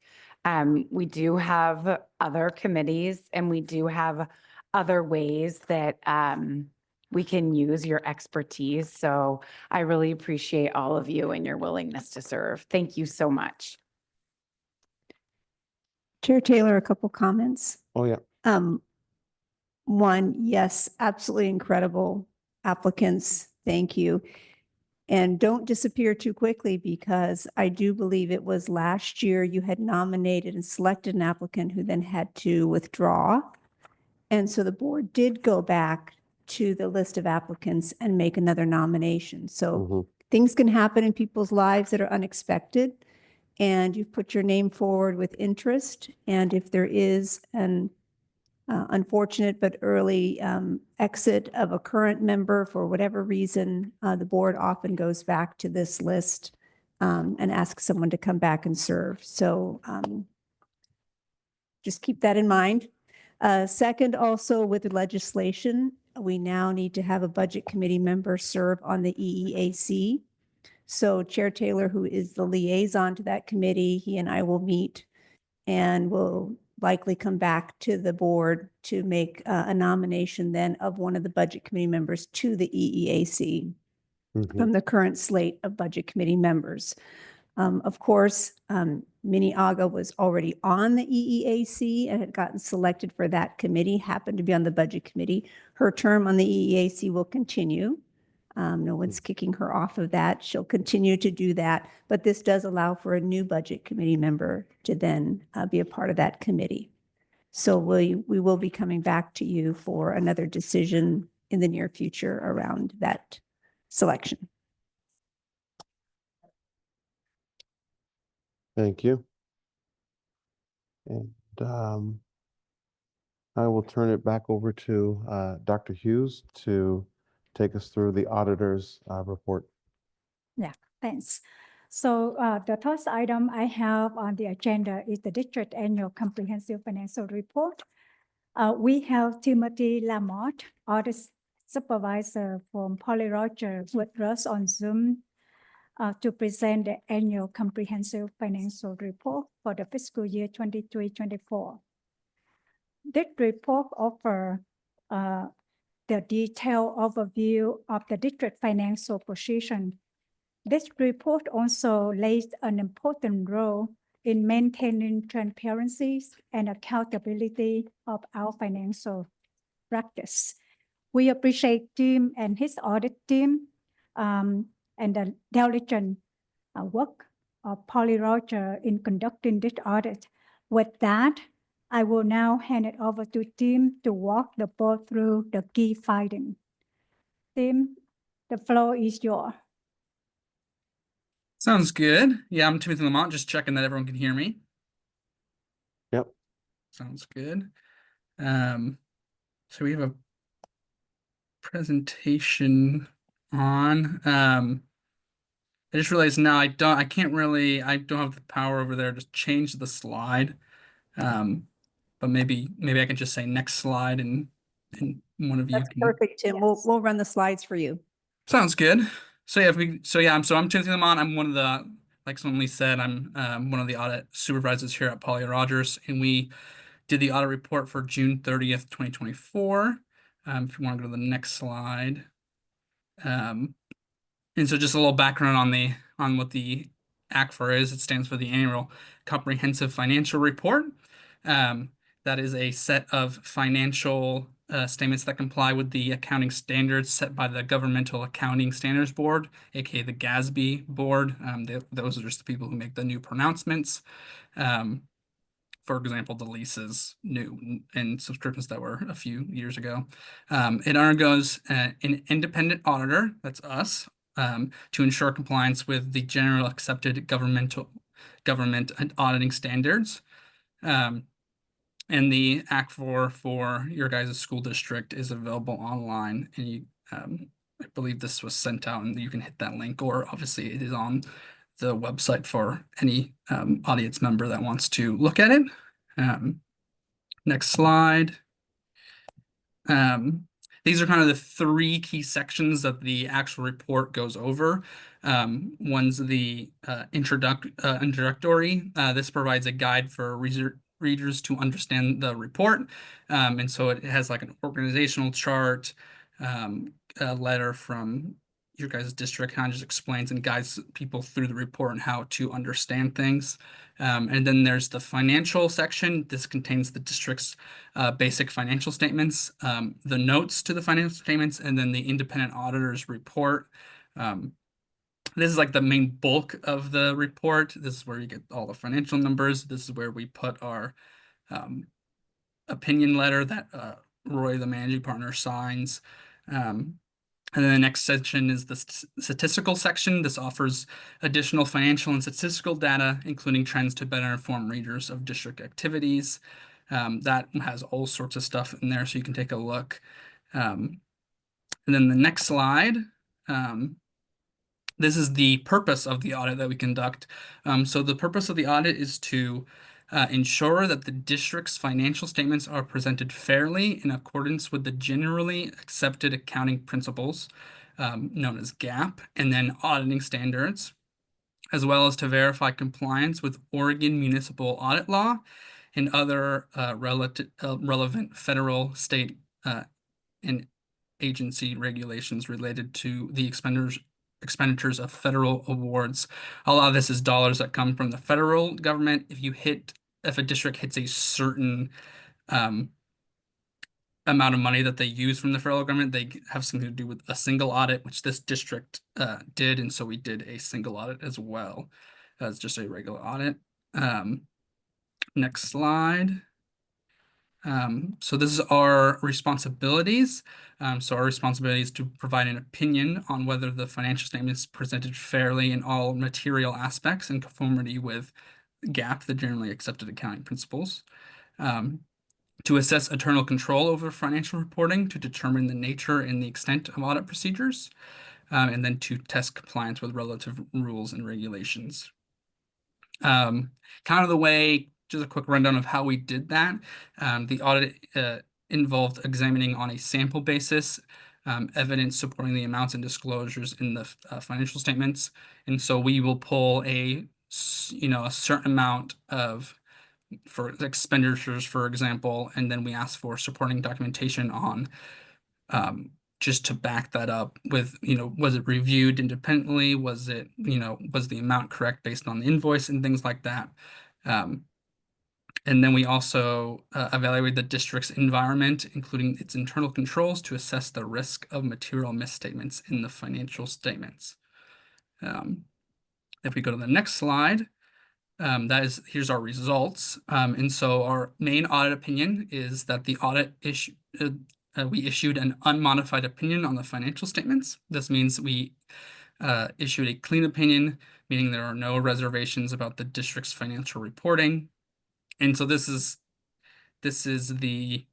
We do have other committees, and we do have other ways that we can use your expertise. So I really appreciate all of you and your willingness to serve. Thank you so much. Chair Taylor, a couple comments. Oh, yeah. One, yes, absolutely incredible applicants. Thank you. And don't disappear too quickly, because I do believe it was last year you had nominated and selected an applicant who then had to withdraw. And so the board did go back to the list of applicants and make another nomination. So things can happen in people's lives that are unexpected, and you've put your name forward with interest. And if there is an unfortunate but early exit of a current member for whatever reason, the board often goes back to this list and asks someone to come back and serve. So just keep that in mind. Second, also with the legislation, we now need to have a budget committee member serve on the EEAC. So Chair Taylor, who is the liaison to that committee, he and I will meet and will likely come back to the board to make a nomination then of one of the budget committee members to the EEAC from the current slate of budget committee members. Of course, Minnie Aga was already on the EEAC and had gotten selected for that committee, happened to be on the budget committee. Her term on the EEAC will continue. No one's kicking her off of that. She'll continue to do that, but this does allow for a new budget committee member to then be a part of that committee. So we will be coming back to you for another decision in the near future around that selection. Thank you. And I will turn it back over to Dr. Hughes to take us through the auditor's report. Yeah, thanks. So the first item I have on the agenda is the district annual comprehensive financial report. We have Timothy Lamont, audit supervisor from Polly Rogers, with us on Zoom to present the annual comprehensive financial report for the fiscal year 23-24. This report offers the detailed overview of the district financial position. This report also plays an important role in maintaining transparency and accountability of our financial practice. We appreciate Tim and his audit team and the diligent work of Polly Roger in conducting this audit. With that, I will now hand it over to Tim to walk the board through the key findings. Tim, the floor is yours. Sounds good. Yeah, I'm Timothy Lamont, just checking that everyone can hear me. Yep. Sounds good. So we have a presentation on. I just realized now I don't have the power over there to change the slide. But maybe I can just say next slide and one of you That's can. perfect, Tim. We'll run the slides for you. Sounds good. So yeah, I'm Timothy Lamont. I'm one of the, like someone said, I'm one of the audit supervisors here at Polly Rogers, and we did the audit report for June 30th, 2024. If you want to go to the next slide. And so just a little background on what the ACFR is. It stands for the Annual Comprehensive Financial Report. That is a set of financial statements that comply with the accounting standards set by the Governmental Accounting Standards Board, aka the GASB board. Those are just the people who make the new pronouncements. For example, the leases new and subscriptions that were a few years ago. It undergoes an independent auditor, that's us, to ensure compliance with the general accepted government and auditing standards. And the ACFR for your guys' school district is available online, and you, I believe this was sent out, and you can hit that link, or obviously it is on the website for any audience member that wants to look at it. Next slide. These are kind of the three key sections that the actual report goes over. One's the introductory. This provides a guide for readers to understand the report. And so it has like an organizational chart, a letter from your guys' district kind of just explains and guides people through the report and how to understand things. And then there's the financial section. This contains the district's basic financial statements, the notes to the financial statements, and then the independent auditor's report. This is like the main bulk of the report. This is where you get all the financial numbers. This is where we put our opinion letter that Roy, the managing partner, signs. And then the next section is the statistical section. This offers additional financial and statistical data, including trends to better inform readers of district activities. That has all sorts of stuff in there, so you can take a look. And then the next slide. This is the purpose of the audit that we conduct. So the purpose of the audit is to ensure that the district's financial statements are presented fairly in accordance with the generally accepted accounting principles, known as GAAP, and then auditing standards, as well as to verify compliance with Oregon municipal audit law and other relevant federal, state, and agency regulations related to the expenditures of federal awards. A lot of this is dollars that come from the federal government. If a district hits a certain amount of money that they use from the federal government, they have something to do with a single audit, which this district did, and so we did a single audit as well as just a regular audit. Next slide. So this is our responsibilities. So our responsibility is to provide an opinion on whether the financial statement is presented fairly in all material aspects in conformity with GAAP, the generally accepted accounting principles. To assess internal control over financial reporting, to determine the nature and the extent of audit procedures, and then to test compliance with relative rules and regulations. Kind of the way, just a quick rundown of how we did that. The audit involved examining on a sample basis evidence supporting the amounts and disclosures in the financial statements. And so we will pull a certain amount for expenditures, for example, and then we ask for supporting documentation on just to back that up with, was it reviewed independently? Was it, was the amount correct based on the invoice and things like that? And then we also evaluate the district's environment, including its internal controls, to assess the risk of material misstatements in the financial statements. If we go to the next slide, here's our results. And so our main audit opinion is that the audit we issued an unmodified opinion on the financial statements. This means we issued a clean opinion, meaning there are no reservations about the district's financial reporting. And so this is the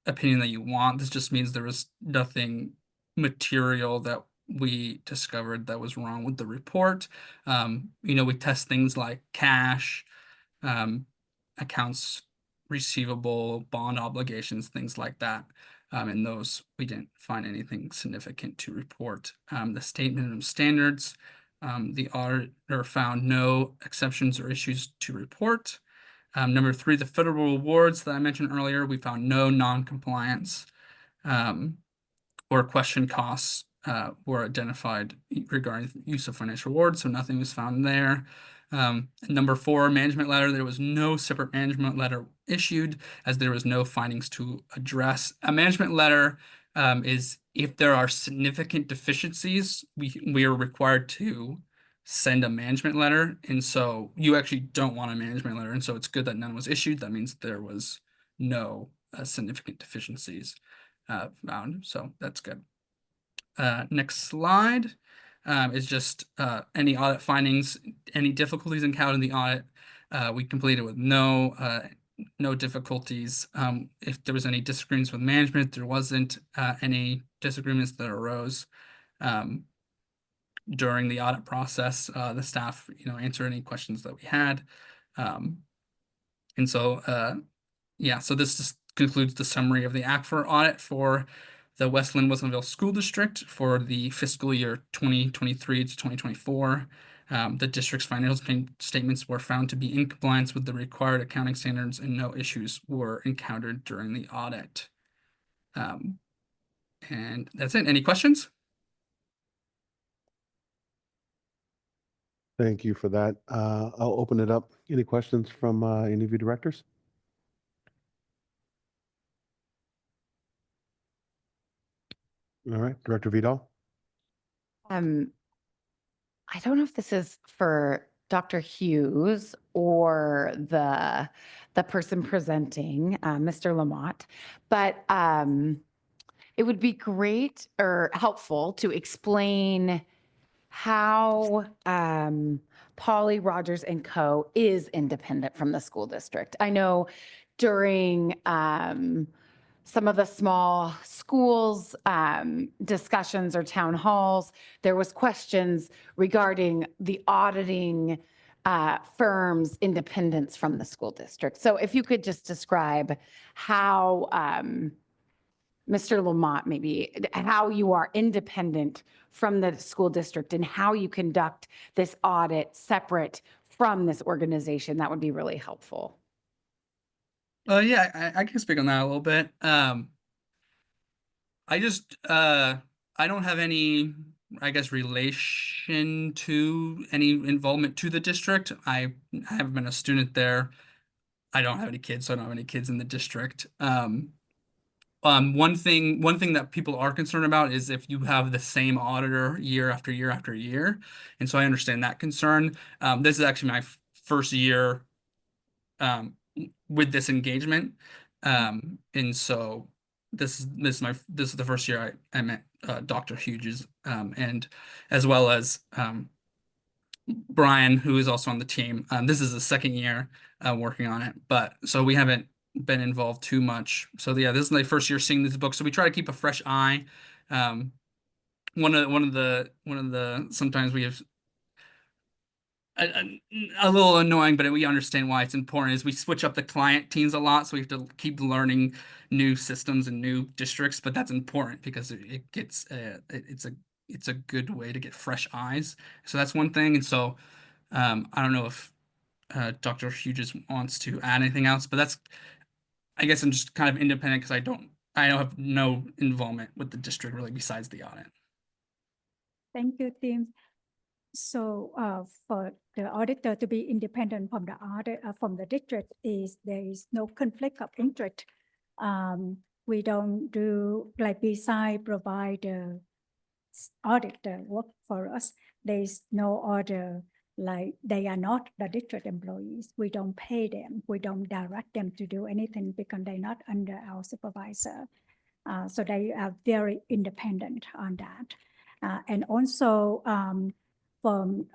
opinion that you want. This just means there was nothing material that we discovered that was wrong with the report. We test things like cash, accounts receivable, bond obligations, things like that. And those, we didn't find anything significant to report. The state minimum standards, the auditor found no exceptions or issues to report. Number 3, the federal rewards that I mentioned earlier, we found no non-compliance or question costs were identified regarding use of financial rewards, so nothing was found there. Number 4, management letter, there was no separate management letter issued as there was no findings to address. A management letter is if there are significant deficiencies, we are required to send a management letter. And so you actually don't want a management letter. And so it's good that none was issued. That means there was no significant deficiencies found. So that's good. Next slide is just any audit findings, any difficulties encountered in the audit. We completed with no difficulties. If there was any disagreements with management, there wasn't any disagreements that arose during the audit process. The staff, answered any questions that we had. And so, so this just concludes the summary of the ACFR audit for the West Linn-Wilsonville School District for the fiscal year 2023 to 2024. The district's financial statements were found to be in compliance with the required accounting standards and no issues were encountered during the audit. And that's it. Any questions? Thank you for that. I'll open it up. Any questions from any of you directors? All right, Director Vidal. I don't know if this is for Dr. Hughes or the person presenting, Mr. Lamont, but it would be great or helpful to explain how Polly Rogers and Co. is independent from the school district. I know during some of the small schools discussions or town halls, there was questions regarding the auditing firm's independence from the school district. So if you could just describe how Mr. Lamont, maybe how you are independent from the school district and how you conduct this audit separate from this organization, that would be really helpful. Yeah, I can speak on that a little bit. I don't have any, relation to any involvement to the district. I haven't been a student there. I don't have any kids, so I don't have any kids in the district. one thing that people are concerned about is if you have the same auditor year after year after year. And so I understand that concern. This is actually my first year with this engagement. And so this is the first year I met Dr. Hughes, and as well as Brian, who is also on the team. This is the second year working on it, but so we haven't been involved too much. So yeah, this is my first year seeing this book. So we try to keep a fresh eye. One of the sometimes we have a little annoying, but we understand why it's important, is we switch up the client teams a lot, so we have to keep learning new systems and new districts, but that's important because it gets it's a good way to get fresh eyes. So that's one thing. And so I don't know if Dr. Hughes wants to add anything else, but that's, I guess I'm just kind of independent because I don't have no involvement with the district really besides the audit. Thank you, Tim. So for the auditor to be independent from the audit from the district there is no conflict of interest. We don't do like besides provide the auditor work for us. There is no order, like they are not the district employees. We don't pay them. We don't direct them to do anything because they're not under our supervisor. So they are very independent on that. And also from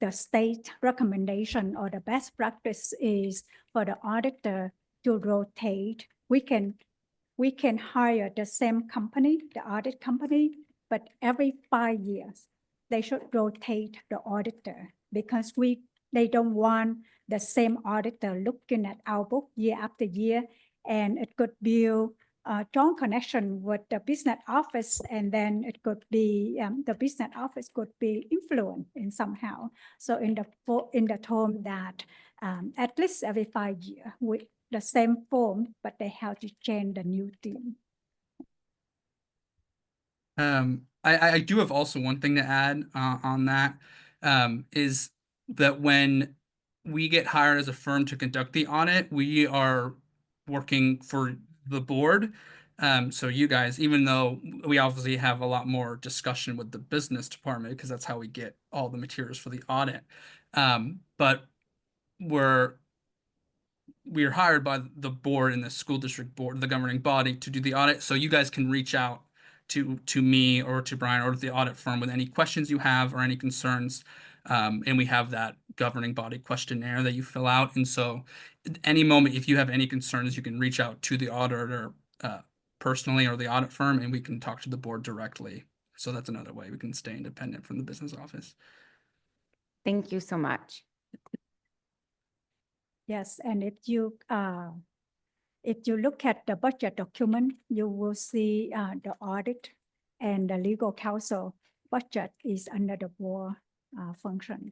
the state recommendation or the best practice is for the auditor to rotate. We can hire the same company, the audit company, but every 5 years, they should rotate the auditor because they don't want the same auditor looking at our book year after year, and it could build a strong connection with the business office, and then it could be the business office could be influenced in somehow. So in the term that at least every 5 years with the same form, but they have to change the new team. I do have also one thing to add on that, is that when we get hired as a firm to conduct the audit, we are working for the board. So you guys, even though we obviously have a lot more discussion with the business department because that's how we get all the materials for the audit. But we are hired by the board and the school district board, the governing body, to do the audit. So you guys can reach out to me or to Brian or to the audit firm with any questions you have or any concerns. And we have that governing body questionnaire that you fill out. And so at any moment, if you have any concerns, you can reach out to the auditor personally or the audit firm, and we can talk to the board directly. So that's another way we can stay independent from the business office. Thank you so much. Yes, and if you look at the budget document, you will see the audit and the legal counsel budget is under the board function.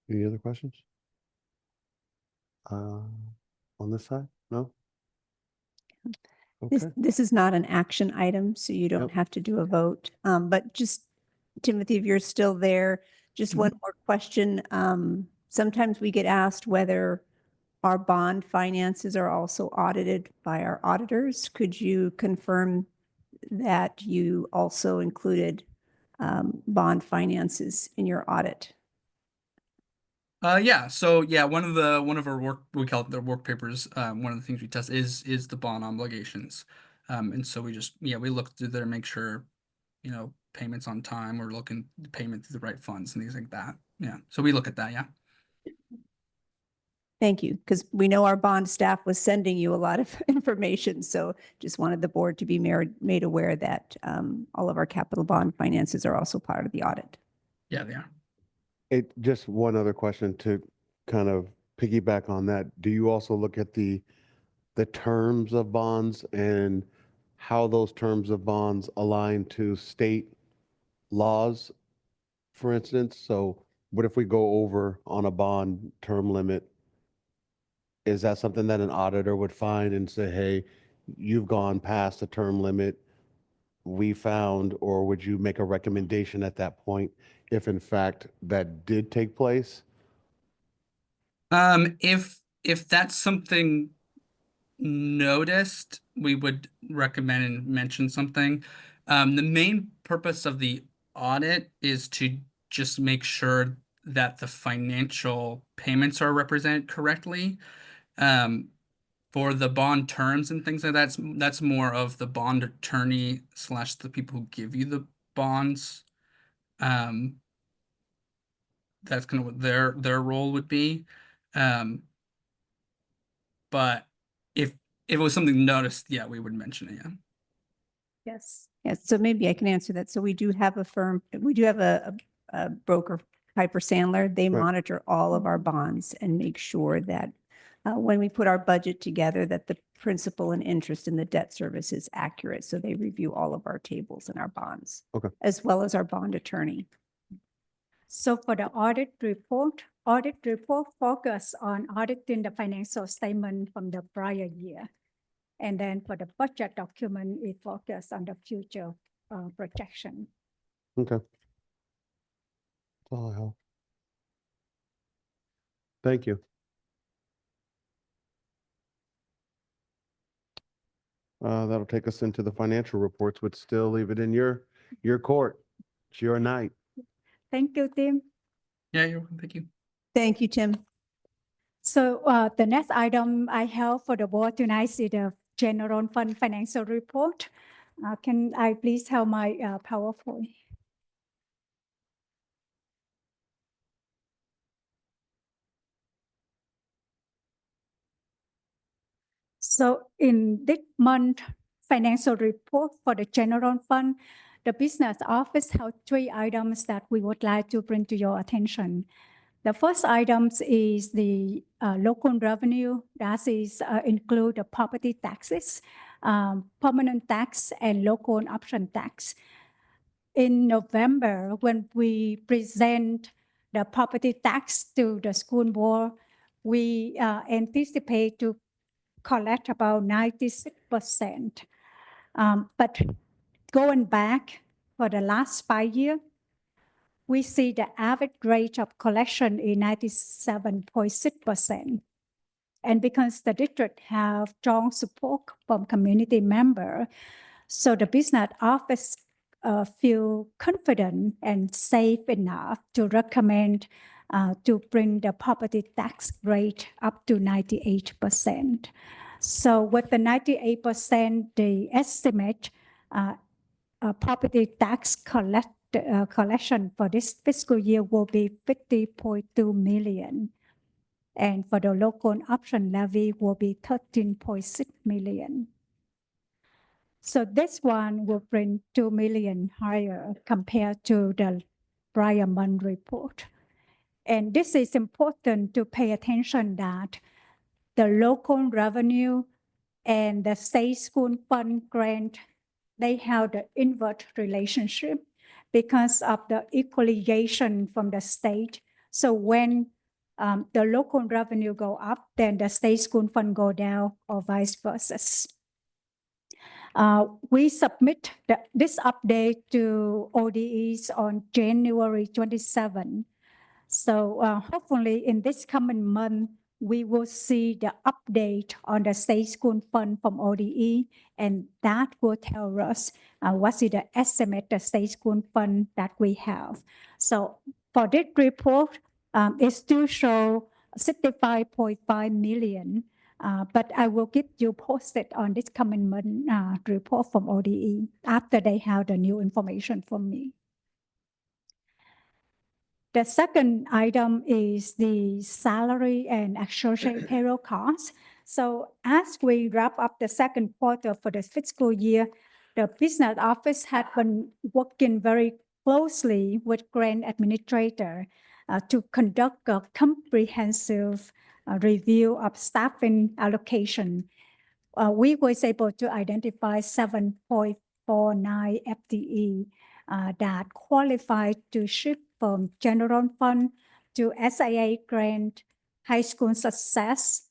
Any other questions? On this side? No? Okay. This is not an action item, so you don't Yep. have to do a vote. But just, Timothy, if you're still there, just one more question. Sometimes we get asked whether our bond finances are also audited by our auditors. Could you confirm that you also included bond finances in your audit? Yeah. So yeah, one of our work, we call it the work papers. One of the things we test is the bond obligations. And so we look through there and make sure, payments on time, we're looking payment to the right funds and things like that. Yeah. So we look at that. Yeah. Thank you, because we know our bond staff was sending you a lot of information. So just wanted the board to be made aware that all of our capital bond finances are also part of the audit. Yeah, they are. Just one other question to kind of piggyback on that. Do you also look at the terms of bonds and how those terms of bonds align to state laws, for instance? So what if we go over on a bond term limit? Is that something that an auditor would find and say, hey, you've gone past the term limit we found, or would you make a recommendation at that point if in fact that did take place? If that's something noticed, we would recommend and mention something. The main purpose of the audit is to just make sure that the financial payments are represented correctly. For the bond terms and things like that, that's more of the bond attorney / the people who give you the bonds. That's kind of what their role would be. But if it was something noticed, yeah, we would mention it, yeah. Yes. Yes. So maybe I can answer that. So we do have a firm, we do have a broker, Piper Sandler. They Right. monitor all of our bonds and make sure that when we put our budget together, that the principal and interest in the debt service is accurate. So they review all of our tables and our bonds, Okay. as well as our bond attorney. So for the audit report focus on auditing the financial statement from the prior year. And then for the budget document, it focus on the future projection. Okay. That's all I have. Thank you. That'll take us into the financial reports, which still leave it in your court. It's your night. Thank you, Tim. Yeah, you're welcome. Thank you. Thank you, Tim. So the next item I have for the board tonight is the general fund financial report. Can I please have my PowerPoint? So in this month financial report for the general fund, the business office has 3 items that we would like to bring to your attention. The first item is the local revenue. That is include the property taxes, permanent tax, and local option tax. In November, when we present the property tax to the school board, we anticipate to collect about 96%. But going back for the last 5 years, we see the average rate of collection is 97.6%. And because the district have strong support from community members, so the business office feel confident and safe enough to recommend to bring the property tax rate up to 98%. So with the 98%, the estimate property tax collection for this fiscal year will be 50.2 million. And for the local option levy will be 13.6 million. So this one will bring 2 million higher compared to the prior month report. And this is important to pay attention that the local revenue and the state school fund grant, they have the inverse relationship because of the equalization from the state. So when the local revenue go up, then the state school fund go down or vice versa. We submit this update to ODEs on January 27. So hopefully in this coming month, we will see the update on the state school fund from ODE, and that will tell us what is the estimate the state school fund that we have. So for this report, it still shows 65.5 million, but I will get you posted on this coming month report from ODE after they have the new information from me. The second item is the salary and associated payroll costs. So as we wrap up the second quarter for the fiscal year, the business office had been working very closely with grant administrator to conduct a comprehensive review of staffing allocation. We was able to identify 7.49 FTE that qualified to shift from general fund to SIA grant, high school success,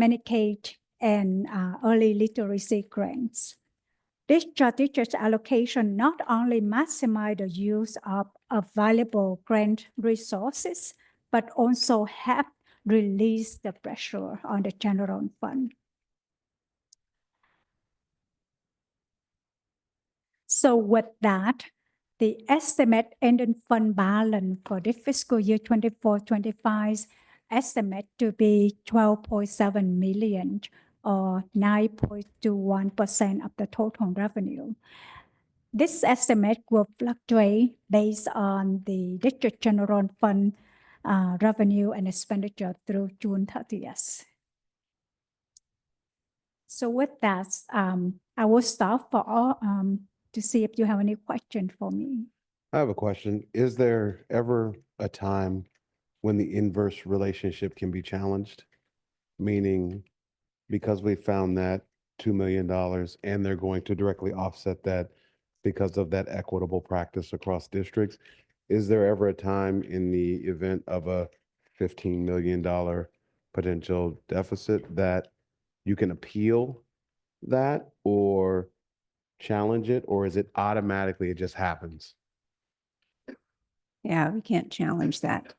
Medicaid, and early literacy grants. This strategic allocation not only maximize the use of available grant resources, but also help release the pressure on the general fund. So with that, the estimate ending fund balance for this fiscal year 24-25 estimate to be 12.7 million or 9.21% of the total revenue. This estimate will fluctuate based on the district general fund revenue and expenditure through June 30th. So with that, I will stop for all to see if you have any question for me. I have a question. Is there ever a time when the inverse relationship can be challenged? Meaning, because we found that $2 million and they're going to directly offset that because of that equitable practice across districts, is there ever a time in the event of a $15 million potential deficit that you can appeal that or challenge it, or is it automatically, it just happens? Yeah, we can't challenge that.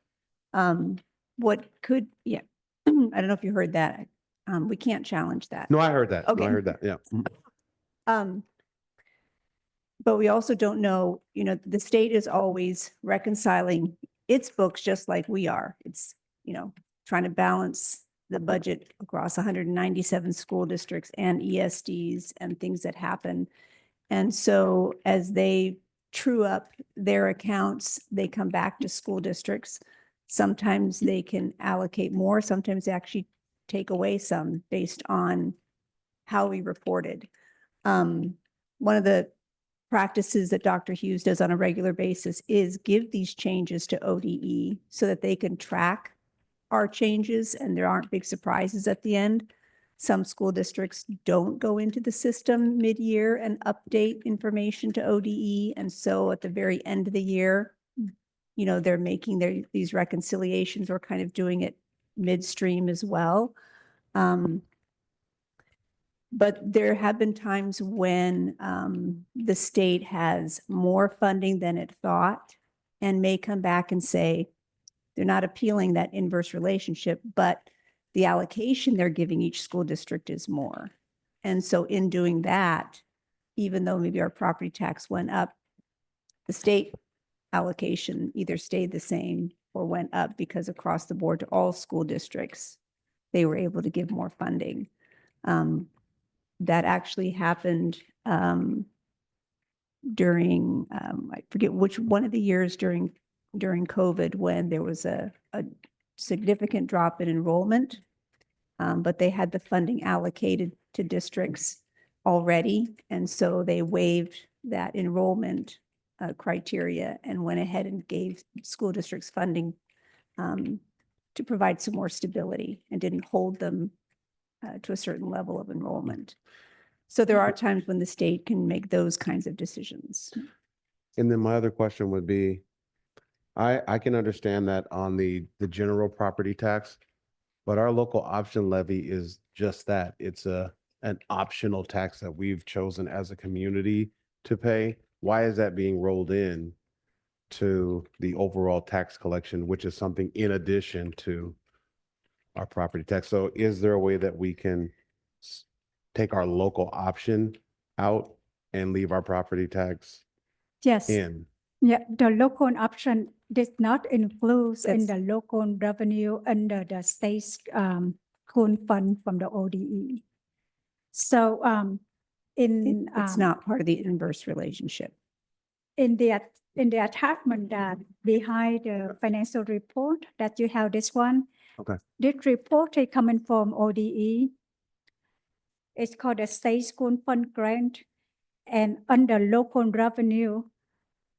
What could, yeah, I don't know if you heard that. We can't challenge that. No, I heard that. No, Okay. I heard that. Yeah. But we also don't know, the state is always reconciling its books just like we are. It's, trying to balance the budget across 197 school districts and ESDs and things that happen. And so as they true up their accounts, they come back to school districts. Sometimes they can allocate more, sometimes they actually take away some based on how we reported. One of the practices that Dr. Hughes does on a regular basis is give these changes to ODE so that they can track our changes and there aren't big surprises at the end. Some school districts don't go into the system mid-year and update information to ODE. And so at the very end of the year, they're making these reconciliations or kind of doing it midstream as well. But there have been times when the state has more funding than it thought and may come back and say, they're not appealing that inverse relationship, but the allocation they're giving each school district is more. And so in doing that, even though maybe our property tax went up, the state allocation either stayed the same or went up because across the board to all school districts, they were able to give more funding. That actually happened during, I forget which one of the years during COVID when there was a significant drop in enrollment, but they had the funding allocated to districts already. And so they waived that enrollment criteria and went ahead and gave school districts funding to provide some more stability and didn't hold them to a certain level of enrollment. So there are times when the state can make those kinds of decisions. And then my other question would be, I can understand that on the general property tax, but our local option levy is just that. It's an optional tax that we've chosen as a community to pay. Why is that being rolled in to the overall tax collection, which is something in addition to our property tax? So is there a way that we can take our local option out and leave our property tax Yes. in? Yeah, the local option did not include in the local revenue under the state's school fund from the ODE. So it's not part of the inverse relationship. in the attachment that behind the financial report that you have this one. Okay. This report is coming from ODE. It's called the state school fund grant, and under local revenue,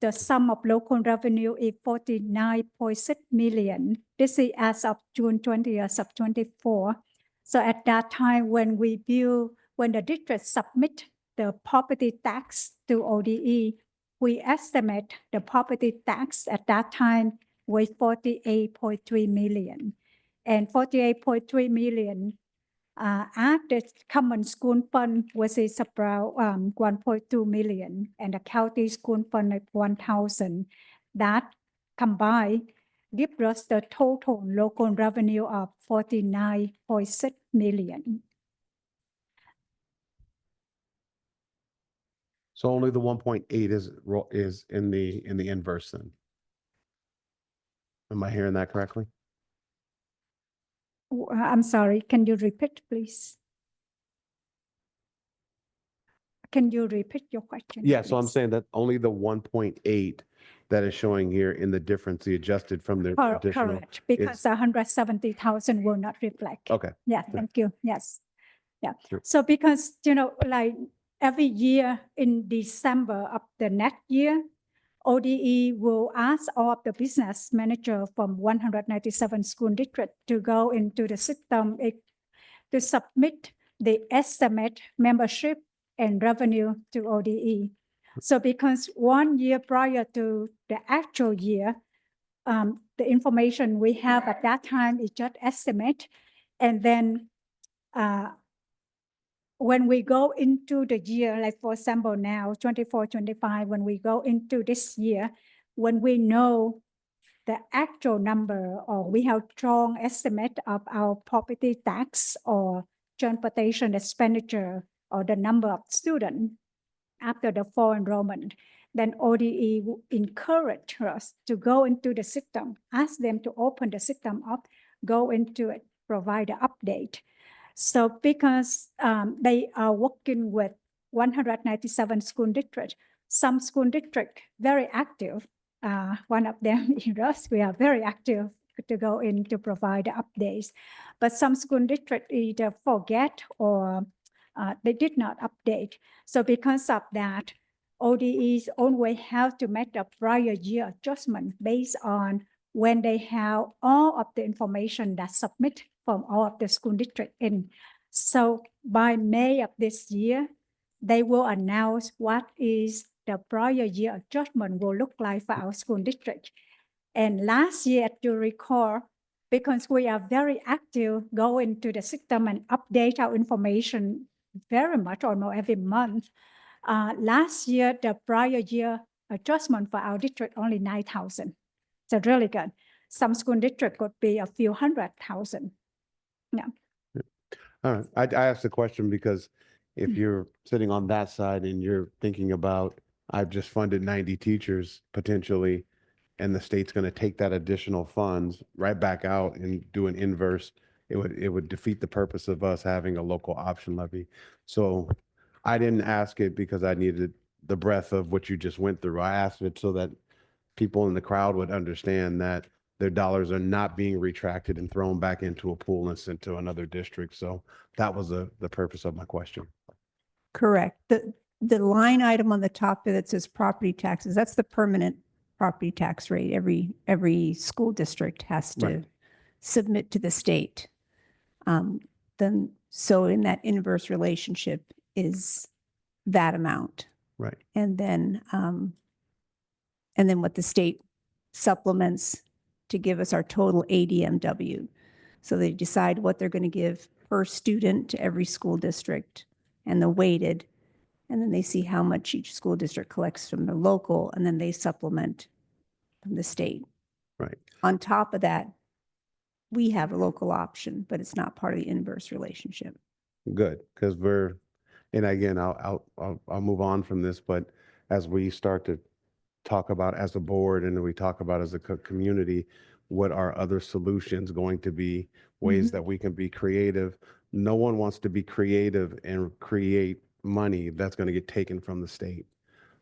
the sum of local revenue is 49.6 million. This is as of June 20th of 24. So at that time, when the district submit the property tax to ODE, we estimate the property tax at that time was 48.3 million. And 48.3 million at the common school fund was about 1.2 million, and the county school fund at 1,000. That combined gives us the total local revenue of 49.6 million. So only the 1.8 is in the inverse then? Am I hearing that correctly? I'm sorry, can you repeat, please? Can you repeat your question? Yeah, so I'm please? saying that only the 1.8 that is showing here in the difference, the adjusted from the additional. Correct, because 170,000 will not reflect. Okay. Yeah, thank you. Yes. Yeah. Sure. So because, you know, like every year in December of the next year, ODE will ask all of the business manager from 197 school districts to go into the system to submit the estimate membership and revenue to ODE. So because 1 year prior to the actual year, the information we have at that time is just estimate. And then when we go into the year, like for example now, 24, 25, when we go into this year, when we know the actual number or we have strong estimate of our property tax or transportation expenditure or the number of students after the fall enrollment, then ODE will encourage us to go into the system, ask them to open the system up, go into it, provide an update. So because they are working with 197 school districts, some school district very active. One of them is us. We are very active to go in to provide updates. But some school districts either forget or they did not update. So because of that, ODEs always have to make a prior year adjustment based on when they have all of the information that submit from all of the school district in. So by May of this year, they will announce what is the prior year adjustment will look like for our school district. And last year, as you recall, because we are very active, go into the system and update our information very much, almost every month. Last year, the prior year adjustment for our district only 9,000. So really good. Some school district could be a few 100,000. Yeah. All right. I asked the question because if you're sitting on that side and you're thinking about, I've just funded 90 teachers potentially, and the state's going to take that additional funds right back out and do an inverse, it would defeat the purpose of us having a local option levy. So I didn't ask it because I needed the breadth of what you just went through. I asked it so that people in the crowd would understand that their dollars are not being retracted and thrown back into a pool and sent to another district. So that was the purpose of my question. Correct. The line item on the top that says property taxes, that's the permanent property tax rate. Every school district has to Right. submit to the state. So in that inverse relationship is that amount. Right. And then what the state supplements to give us our total ADMW. So they decide what they're going to give per student to every school district and the weighted, and then they see how much each school district collects from the local, and then they supplement from the state. Right. On top of that, we have a local option, but it's not part of the inverse relationship. Good, because and again, I'll move on from this, but as we start to talk about as a board and we talk about as a community, what are other solutions going to be, ways that we can be creative? No one wants to be creative and create money that's going to get taken from the state.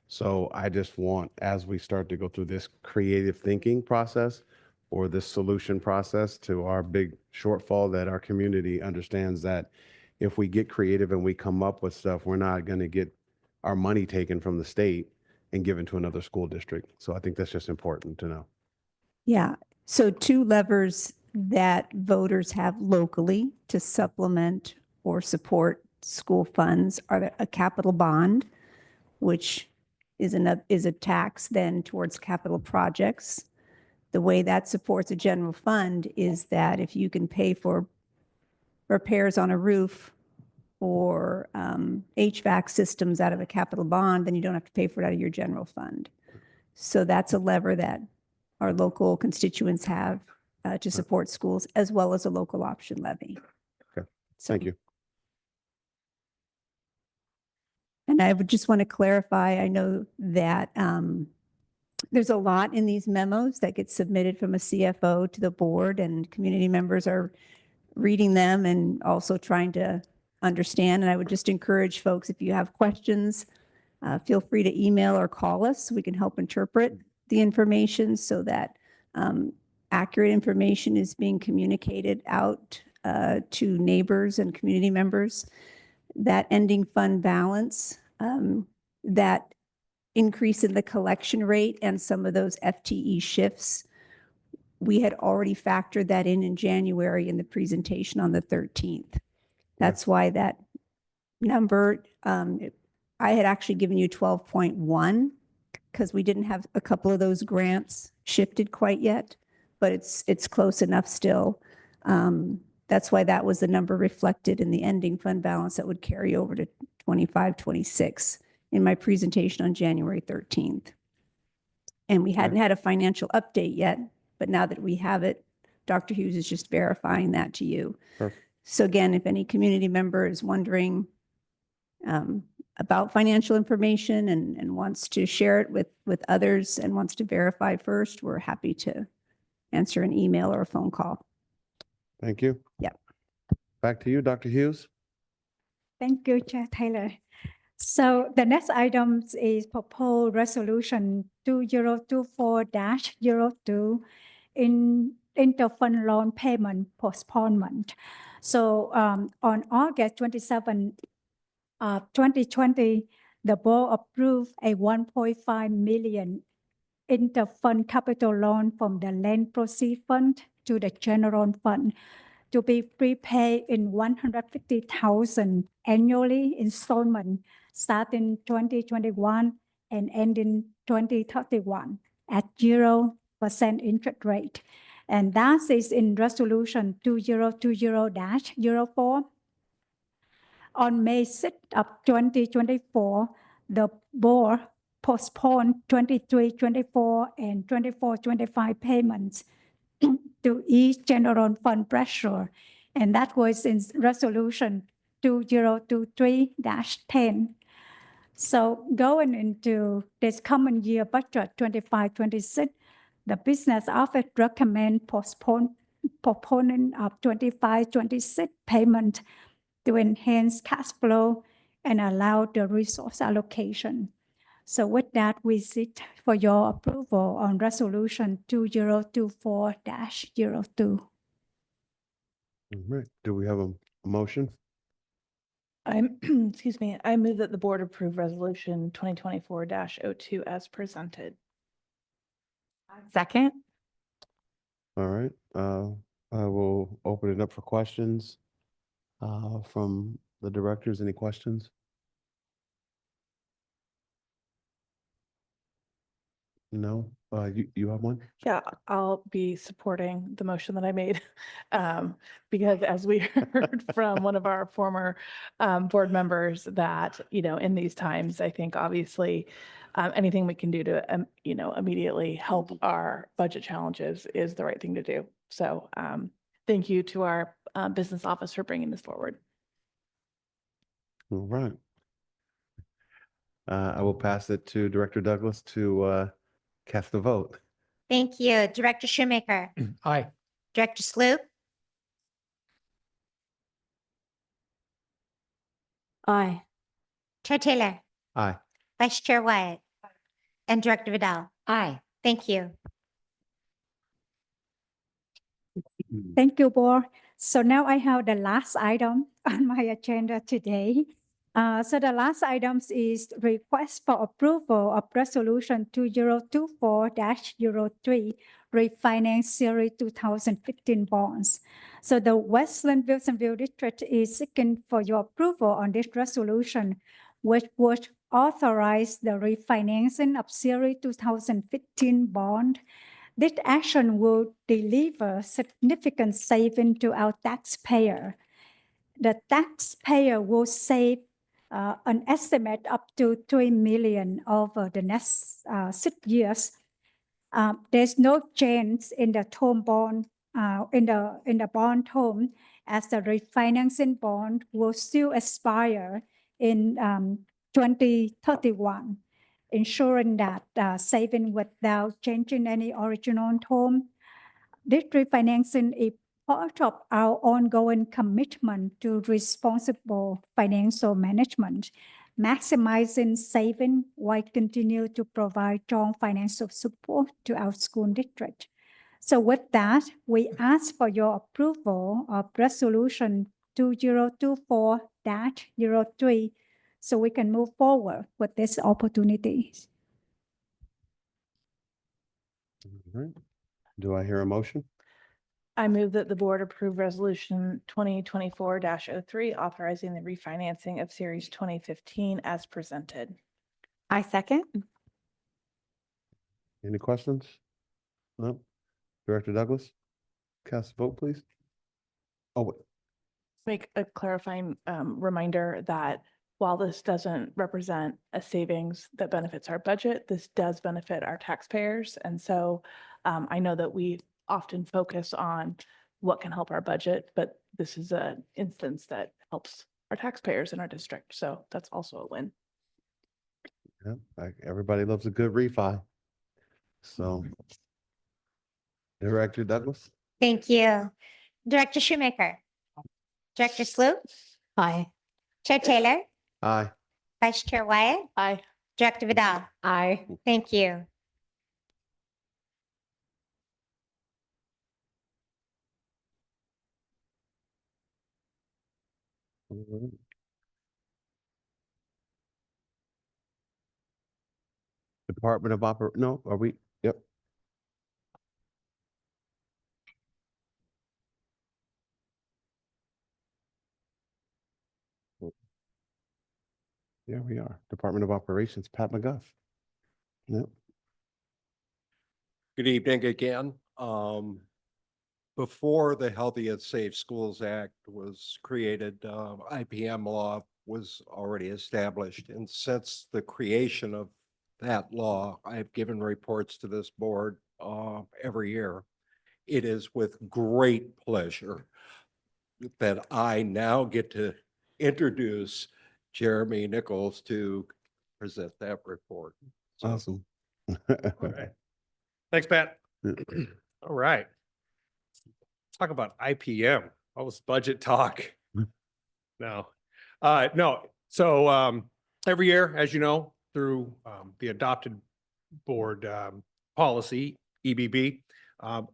So I just want, as we start to go through this creative thinking process or this solution process to our big shortfall, that our community understands that if we get creative and we come up with stuff, we're not going to get our money taken from the state and given to another school district. So I think that's just important to know. Yeah. So two levers that voters have locally to supplement or support school funds are a capital bond, which is a tax then towards capital projects. The way that supports a general fund is that if you can pay for repairs on a roof or HVAC systems out of a capital bond, then you don't have to pay for it out of your general fund. So that's a lever that our local constituents have to support schools, as well as a local option levy. Okay, thank you. And I would just want to clarify, I know that there's a lot in these memos that get submitted from a CFO to the board, and community members are reading them and also trying to understand. And I would just encourage folks, if you have questions, feel free to email or call us. We can help interpret the information so that accurate information is being communicated out to neighbors and community members. That ending fund balance, that increase in the collection rate and some of those FTE shifts, we had already factored that in January in the presentation on the 13th. That's why that number, I had actually given you 12.1 because we didn't have a couple of those grants shifted quite yet, but it's close enough still. That's why that was the number reflected in the ending fund balance that would carry over to 25, 26 in my presentation on January 13th. And we hadn't had a financial update yet, but now that we have it, Dr. Hughes is just verifying that to you. Perfect. So again, if any community member is wondering about financial information and wants to share it with others and wants to verify first, we're happy to answer an email or a phone call. Thank you. Yep. Back to you, Dr. Hughes. Thank you, Chair Taylor. So the next item is proposed resolution 2024-02 in interfund loan payment postponement. So on August 27, 2020, the board approved a 1.5 million interfund capital loan from the land proceeds fund to the general fund to be prepaid in 150,000 annually installment starting 2021 and ending 2031 at 0% interest rate. And that is in resolution 2020-04. On May 6 of 2024, the board postponed 23-24 and 24-25 payments to each general fund pressure. And that was in resolution 2023-10. So going into this common year budget 25-26, the business office recommend postponement of 25-26 payment to enhance cash flow and allow the resource allocation. So with that, we seek for your approval on resolution 2024-02. All right. Do we have a motion? Excuse me, I move that the board approve resolution 2024-02 as presented. Second. All right. I will open it up for questions from the directors. Any questions? No? You have one? Yeah, I'll be supporting the motion that I made. Because as we heard from one of our former board members that, in these times, I think obviously anything we can do to, immediately help our budget challenges is the right thing to do. So thank you to our business office for bringing this forward. All right. I will pass it to Director Douglas to cast the vote. Thank you. Director Shoemaker, Aye. Director Sloop, Aye. Chair Taylor, Aye. Vice Chair Wyatt, and Director Vidal. Aye. Thank you. Thank you, board. So now I have the last item on my agenda today. So the last item is request for approval of resolution 2024-03 refinance series 2015 bonds. So the West Linn-Wilsonville district is seeking for your approval on this resolution, which would authorize the refinancing of series 2015 bond. This action will deliver significant savings to our taxpayer. The taxpayer will save an estimate up to $3 million over the next 6 years. There's no change in the term bond, in the bond term, as the refinancing bond will still expire in 2031, ensuring that saving without changing any original tone. District financing is part of our ongoing commitment to responsible financial management, maximizing saving while continue to provide strong financial support to our school district. So with that, we ask for your approval of Resolution 2024-03 so we can move forward with this opportunity. All right. Do I hear a motion? I move that the board approve resolution 2024-03, authorizing the refinancing of series 2015 as presented. I second. Any questions? No? Director Douglas? Cast a vote, please. Oh, wait. Make a clarifying reminder that while this doesn't represent a savings that benefits our budget, this does benefit our taxpayers. And so I know that we often focus on what can help our budget, but this is an instance that helps our taxpayers in our district. So that's also a win. Yeah, everybody loves a good refi. So, Director Douglas? Thank you. Director Shoemaker. Director Sloop. Aye. Chair Taylor. Aye. Vice Chair Wyatt. Aye. Director Vidal. Aye. Thank you. All right. Department of no, are we? Yep. There we are. Department of Operations, Pat McGuff. Yep. Good evening again. Before the Healthy and Safe Schools Act was created, IPM law was already established. And since the creation of that law, I've given reports to this board every year. It is with great pleasure that I now get to introduce Jeremy Nichols to present that report. So, Awesome. All right. Thanks, Pat. All right. Talk about IPM. What was budget talk? No. No. So every year, as you know, through the adopted board policy, EBB,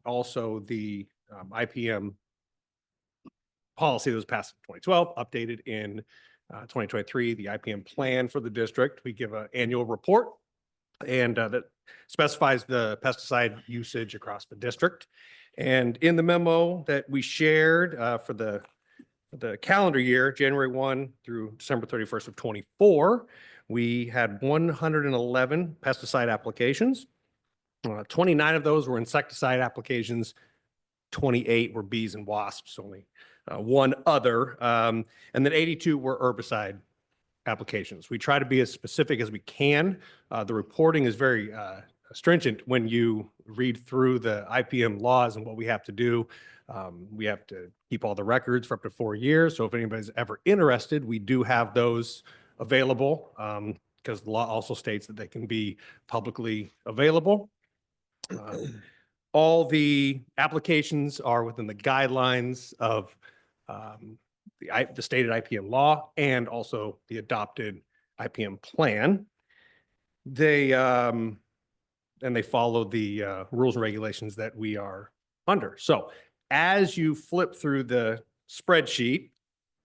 also the IPM policy that was passed in 2012, updated in 2023, the IPM plan for the district. We give an annual report and that specifies the pesticide usage across the district. And in the memo that we shared for the calendar year, January 1 through December 31st of 24, we had 111 pesticide applications. 29 of those were insecticide applications. 28 were bees and wasps, only one other. And then 82 were herbicide applications. We try to be as specific as we can. The reporting is very stringent when you read through the IPM laws and what we have to do. We have to keep all the records for up to 4 years. So if anybody's ever interested, we do have those available because the law also states that they can be publicly available. All the applications are within the guidelines of the stated IPM law and also the adopted IPM plan. They and they follow the rules and regulations that we are under. So as you flip through the spreadsheet,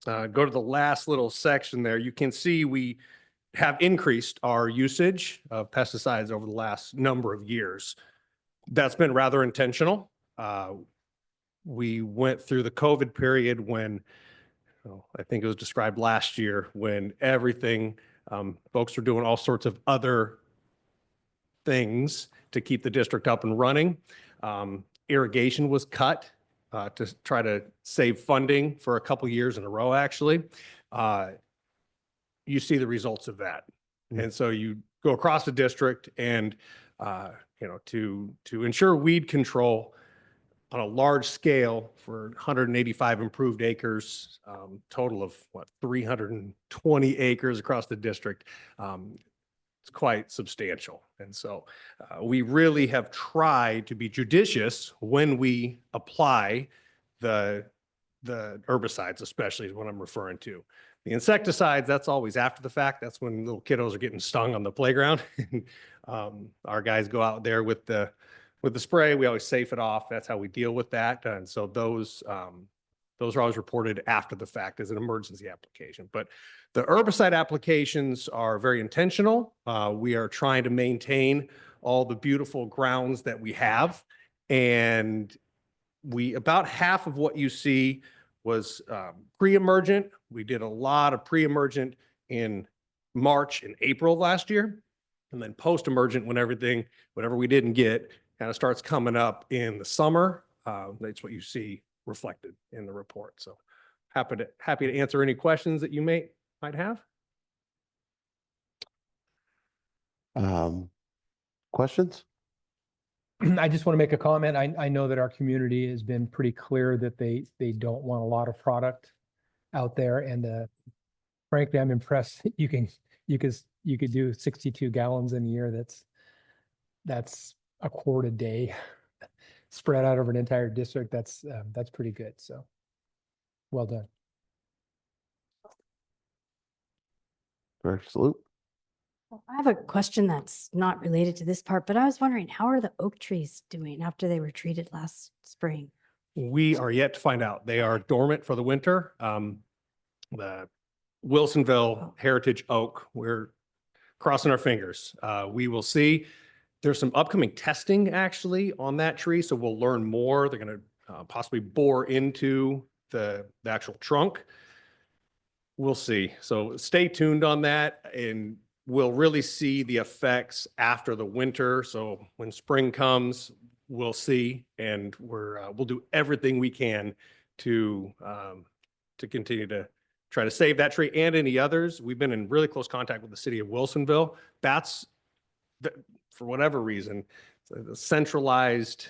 go to the last little section there, you can see we have increased our usage of pesticides over the last number of years. That's been rather intentional. We went through the COVID period when, I think it was described last year, when everything, folks were doing all sorts of other things to keep the district up and running. Irrigation was cut to try to save funding for a couple years in a row, actually. You see the results of that. And so you go across the district and, to ensure weed control, on a large scale for 185 improved acres, total of what, 320 acres across the district. It's quite substantial. And so we really have tried to be judicious when we apply the herbicides, especially is what I'm referring to. The insecticides, that's always after the fact. That's when little kiddos are getting stung on the playground. Our guys go out there with the spray. We always safe it off. That's how we deal with that. And so those are always reported after the fact as an emergency application. But the herbicide applications are very intentional. We are trying to maintain all the beautiful grounds that we have. And about half of what you see was pre-emergent. We did a lot of pre-emergent in March and April last year. And then post-emergent, when whatever we didn't get kind of starts coming up in the summer. That's what you see reflected in the report. So happy to answer any questions that you might have. Questions? I just want to make a comment. I know that our community has been pretty clear that they don't want a lot of product out there. And frankly, I'm impressed that you could do 62 gallons in a year. That's a quart a day spread out over an entire district. That's pretty good. So well done. Director Sloop? I have a question that's not related to this part, but I was wondering, how are the oak trees doing after they were treated last spring? We are yet to find out. They are dormant for the winter. The Wilsonville Heritage Oak, we're crossing our fingers. We will see. There's some upcoming testing actually on that tree, so we'll learn more. They're going to possibly bore into the actual trunk. We'll see. So stay tuned on that, and we'll really see the effects after the winter. So when spring comes, we'll see, and we'll do everything we can to continue to try to save that tree and any others. We've been in really close contact with the city of Wilsonville. That's for whatever reason, the centralized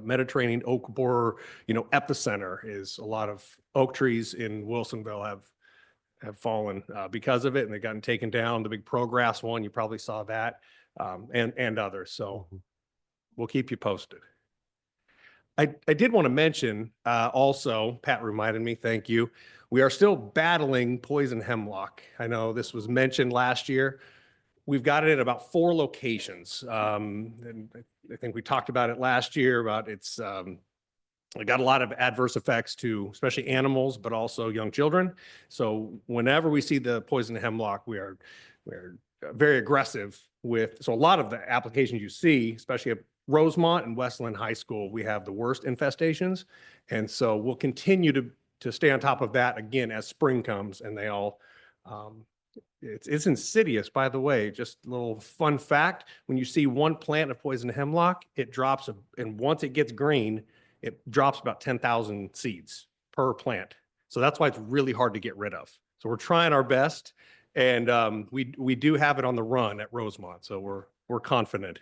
Mediterranean oak borer, epicenter is a lot of oak trees in Wilsonville have fallen because of it, and they've gotten taken down. The big Progress one, you probably saw that, and others. So we'll keep you posted. I did want to mention also, Pat reminded me, thank you. We are still battling poison hemlock. I know this was mentioned last year. We've got it at about 4 locations. And I think we talked about it last year about it got a lot of adverse effects to especially animals, but also young children. So whenever we see the poison hemlock, we're very aggressive with, so a lot of the applications you see, especially at Rosemont and Westland High School, we have the worst infestations. And so we'll continue to stay on top of that again as spring comes, and they all, it's insidious, by the way. Just a little fun fact, when you see one plant of poison hemlock, it drops, and once it gets green, it drops about 10,000 seeds per plant. So that's why it's really hard to get rid of. So we're trying our best, and we do have it on the run at Rosemont, so we're confident.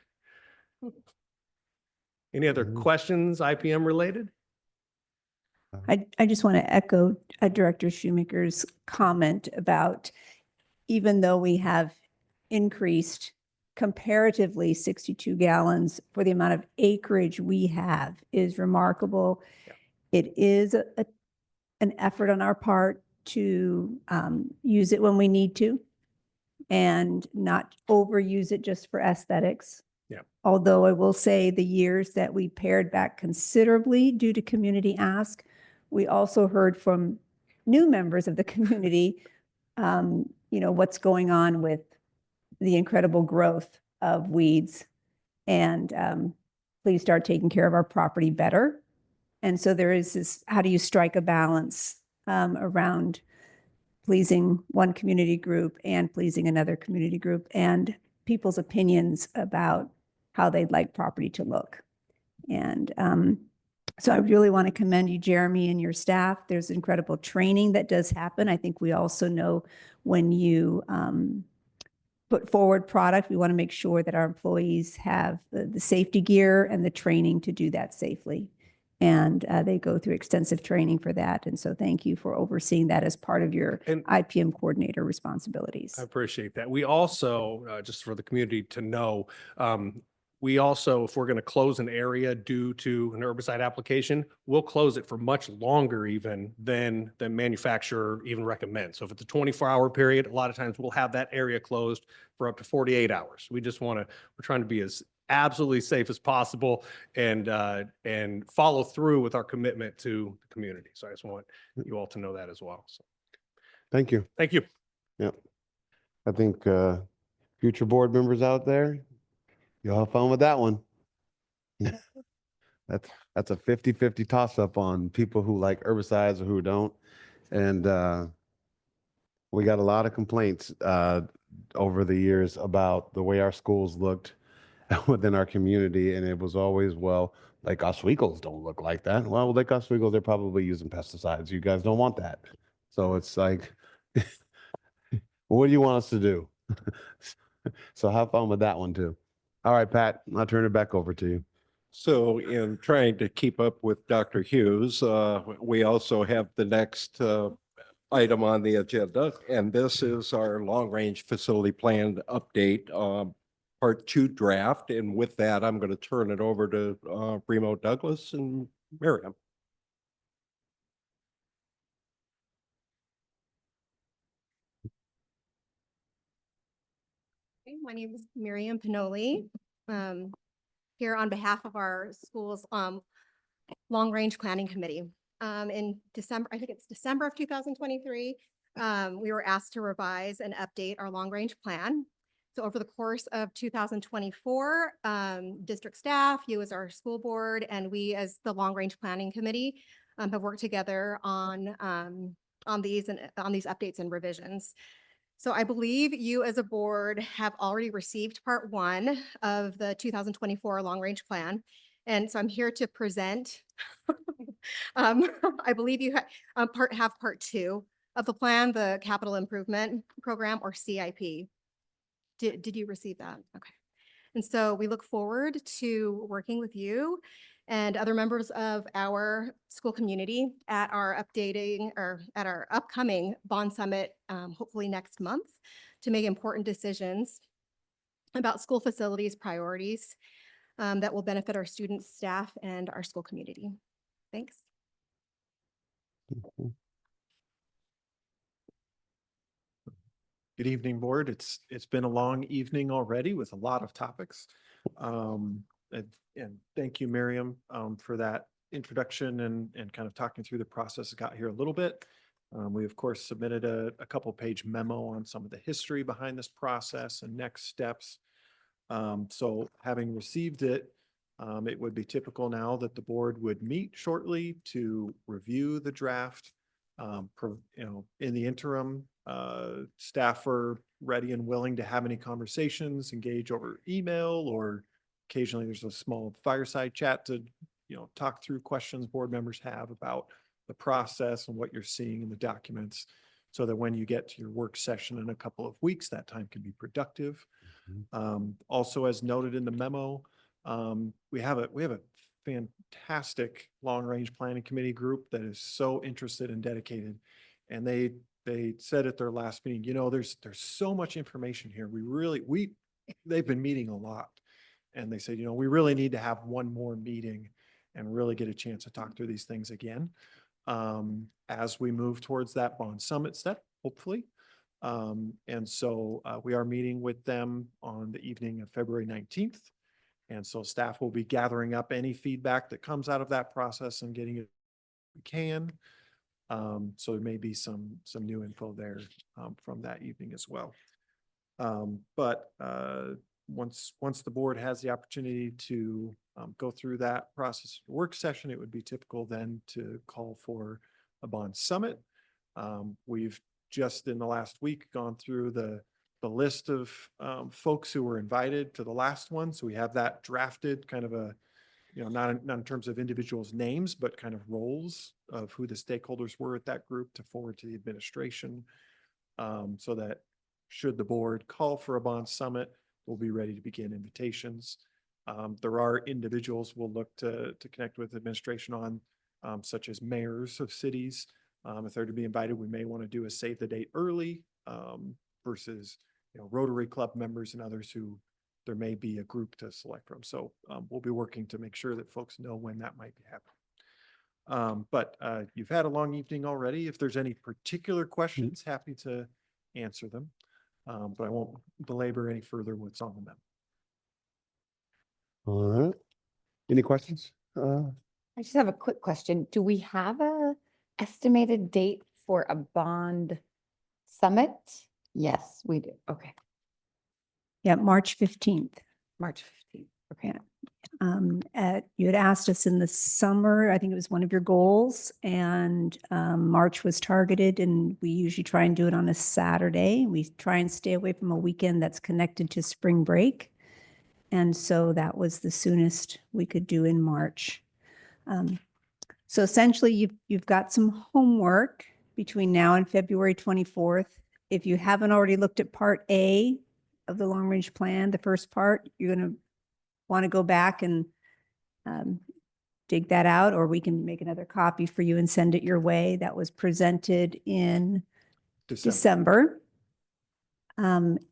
Any other questions IPM related? I just want to echo Director Shoemaker's comment about, even though we have increased comparatively 62 gallons for the amount of acreage we have is remarkable. Yeah. It is an effort on our part to use it when we need to and not overuse it just for aesthetics. Yeah. Although I will say the years that we pared back considerably due to community ask, we also heard from new members of the community, what's going on with the incredible growth of weeds, and please start taking care of our property better. And so there is this, how do you strike a balance around pleasing one community group and pleasing another community group and people's opinions about how they'd like property to look. And so I really want to commend you, Jeremy, and your staff. There's incredible training that does happen. I think we also know when you put forward product. We want to make sure that our employees have the safety gear and the training to do that safely. And they go through extensive training for that. And so thank you for overseeing that as part of your And- IPM coordinator responsibilities. I appreciate that. We also, just for the community to know, we also, if we're going to close an area due to an herbicide application, we'll close it for much longer even than the manufacturer even recommends. So if it's a 24-hour period, a lot of times we'll have that area closed for up to 48 hours. We just want to, we're trying to be as absolutely safe as possible and follow through with our commitment to the community. So I just want you all to know that as well. So Thank you. thank you. Yep. I think future board members out there, you'll have fun with that one. That's a 50-50 toss-up on people who like herbicides or who don't. And we got a lot of complaints over the years about the way our schools looked within our community. And it was always, well, Lake Oswego's don't look like that. Well, Lake Oswego, they're probably using pesticides. You guys don't want that. So it's like, what do you want us to do? So have fun with that one too. All right, Pat, I'll turn it back over to you. So in trying to keep up with Dr. Hughes, we also have the next item on the agenda, and this is our long-range facility plan update, part 2 draft. And with that, I'm going to turn it over to Remo Douglas and Miriam. My name is Miriam Pinoli, here on behalf of our school's long-range planning committee. In December, I think it's December of 2023, we were asked to revise and update our long-range plan. So over the course of 2024, district staff, you as our school board, and we as the long-range planning committee have worked together on these updates and revisions. So I believe you as a board have already received part 1 of the 2024 long-range plan. And so I'm here to present, I believe you have part 2 of the plan, the capital improvement program, or CIP. Did you receive that? Okay. And so we look forward to working with you and other members of our school community at our upcoming Bond Summit, hopefully next month, to make important decisions about school facilities priorities that will benefit our students, staff, and our school community. Thanks. Good evening, board. It's been a long evening already with a lot of topics. And thank you, Miriam, for that introduction and kind of talking through the process. Got here a little bit. We of course submitted a couple page memo on some of the history behind this process and next steps. So having received it, it would be typical now that the board would meet shortly to review the draft. In the interim, staff are ready and willing to have any conversations, engage over email, or occasionally there's a small fireside chat to, talk through questions board members have about the process and what you're seeing in the documents, so that when you get to your work session in a couple of weeks, that time can be productive. Also, as noted in the memo, we have a fantastic long-range planning committee group that is so interested and dedicated. And they said at their last meeting, there's so much information here. They've been meeting a lot. And they said, we really need to have one more meeting and really get a chance to talk through these things again as we move towards that Bond Summit step, hopefully. And so we are meeting with them on the evening of February 19th. And so staff will be gathering up any feedback that comes out of that process and getting it we can. So there may be some new info there from that evening as well. But once the board has the opportunity to go through that process work session, it would be typical then to call for a Bond Summit. We've just in the last week gone through the list of folks who were invited to the last one. So we have that drafted, kind of a, not in terms of individuals' names, but kind of roles of who the stakeholders were at that group to forward to the administration, so that should the board call for a bond summit, we'll be ready to begin invitations. There are individuals we'll look to connect with administration on, such as mayors of cities. If they're to be invited, we may want to do a save the date early versus, Rotary Club members and others who there may be a group to select from. So we'll be working to make sure that folks know when that might be happening. But you've had a long evening already. If there's any particular questions, happy to answer them. But I won't belabor any further what's on the memo. All right. Any questions? I just have a quick question. Do we have a estimated date for a bond summit? Yes, we do. Okay, Yeah, March 15th. March 15th. Okay. You had asked us in the summer, I think it was one of your goals, and March was targeted, and we usually try and do it on a Saturday. We try and stay away from a weekend that's connected to spring break. And so that was the soonest we could do in March. So essentially, you've got some homework between now and February 24th. If you haven't already looked at Part A of the long range plan, the first part, you're going to want to go back and dig that out, or we can make another copy for you and send it your way. That was presented in December.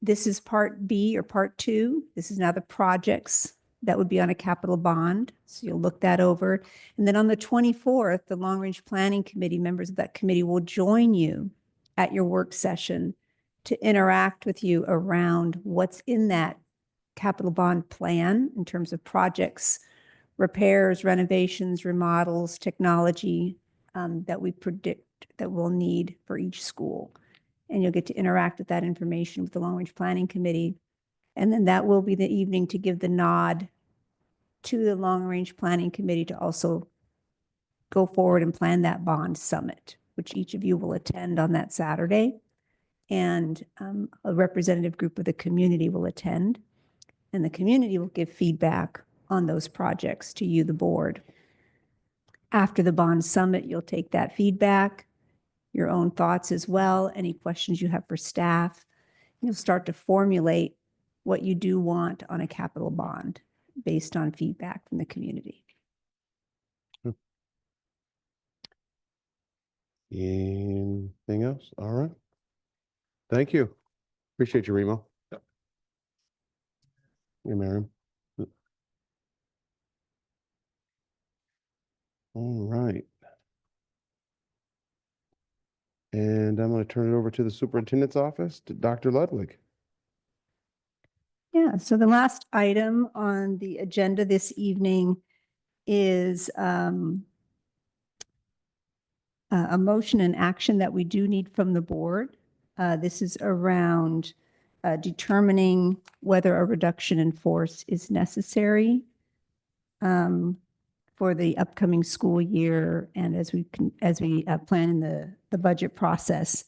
This is Part B or Part 2. This is now the projects that would be on a capital bond. So you'll look that over. And then on the 24th, the Long Range Planning Committee, members of that committee will join you at your work session to interact with you around what's in that capital bond plan in terms of projects, repairs, renovations, remodels, technology that we predict that we'll need for each school. And you'll get to interact with that information with the Long Range Planning Committee. And then that will be the evening to give the nod to the Long Range Planning Committee to also go forward and plan that bond summit, which each of you will attend on that Saturday. And a representative group of the community will attend. And the community will give feedback on those projects to you, the board. After the bond summit, you'll take that feedback, your own thoughts as well, any questions you have for staff. You'll start to formulate what you do want on a capital bond based on feedback from the community. Anything else? All right. Thank you. Appreciate you, Remo. Yep. Hey, Miriam. All right. And I'm going to turn it over to the superintendent's office, to Dr. Ludwig. Yeah, so the last item on the agenda this evening is a motion and action that we do need from the board. This is around determining whether a reduction in force is necessary for the upcoming school year, and as we plan in the budget process.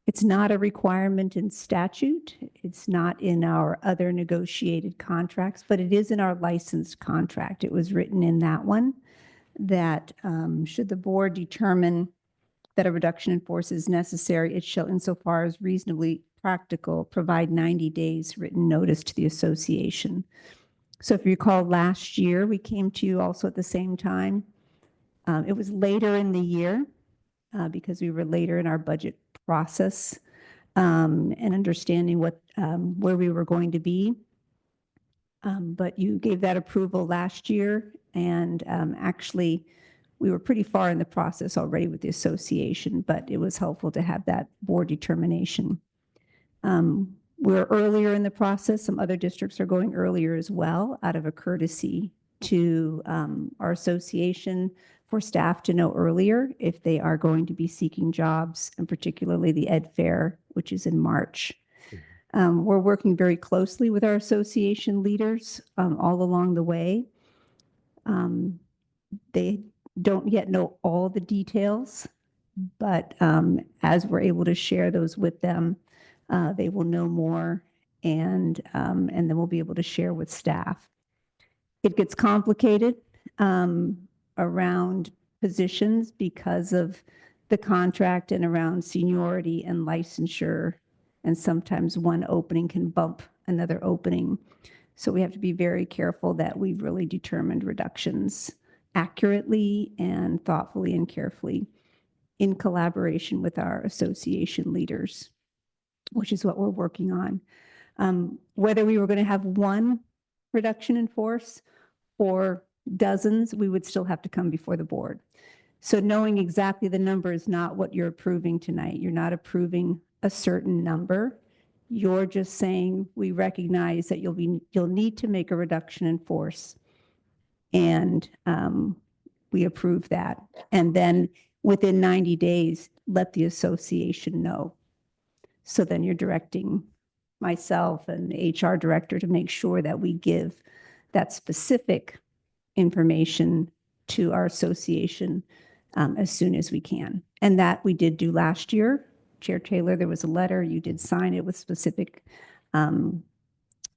It's not a requirement in statute. It's not in our other negotiated contracts, but it is in our licensed contract. It was written in that one that should the board determine that a reduction in force is necessary, it shall, insofar as reasonably practical, provide 90 days written notice to the association. So if you recall, last year, we came to you also at the same time. It was later in the year because we were later in our budget process and understanding where we were going to be. But you gave that approval last year, and actually, we were pretty far in the process already with the association, but it was helpful to have that board determination. We're earlier in the process. Some other districts are going earlier as well, out of a courtesy to our association, for staff to know earlier if they are going to be seeking jobs, and particularly the Ed Fair, which is in March. We're working very closely with our association leaders all along the way. They don't yet know all the details, but as we're able to share those with them, they will know more, and then we'll be able to share with staff. It gets complicated around positions because of the contract and around seniority and licensure And sometimes one opening can bump another opening. So we have to be very careful that we've really determined reductions accurately and thoughtfully and carefully in collaboration with our association leaders, which is what we're working on. Whether we were going to have one reduction in force or dozens, we would still have to come before the board. So knowing exactly the number is not what you're approving tonight. You're not approving a certain number. You're just saying, we recognize that you'll need to make a reduction in force. And we approve that. And then within 90 days, let the association know. So then you're directing myself and the HR director to make sure that we give that specific information to our association as soon as we can. And that we did do last year. Chair Taylor, there was a letter, you did sign it with specific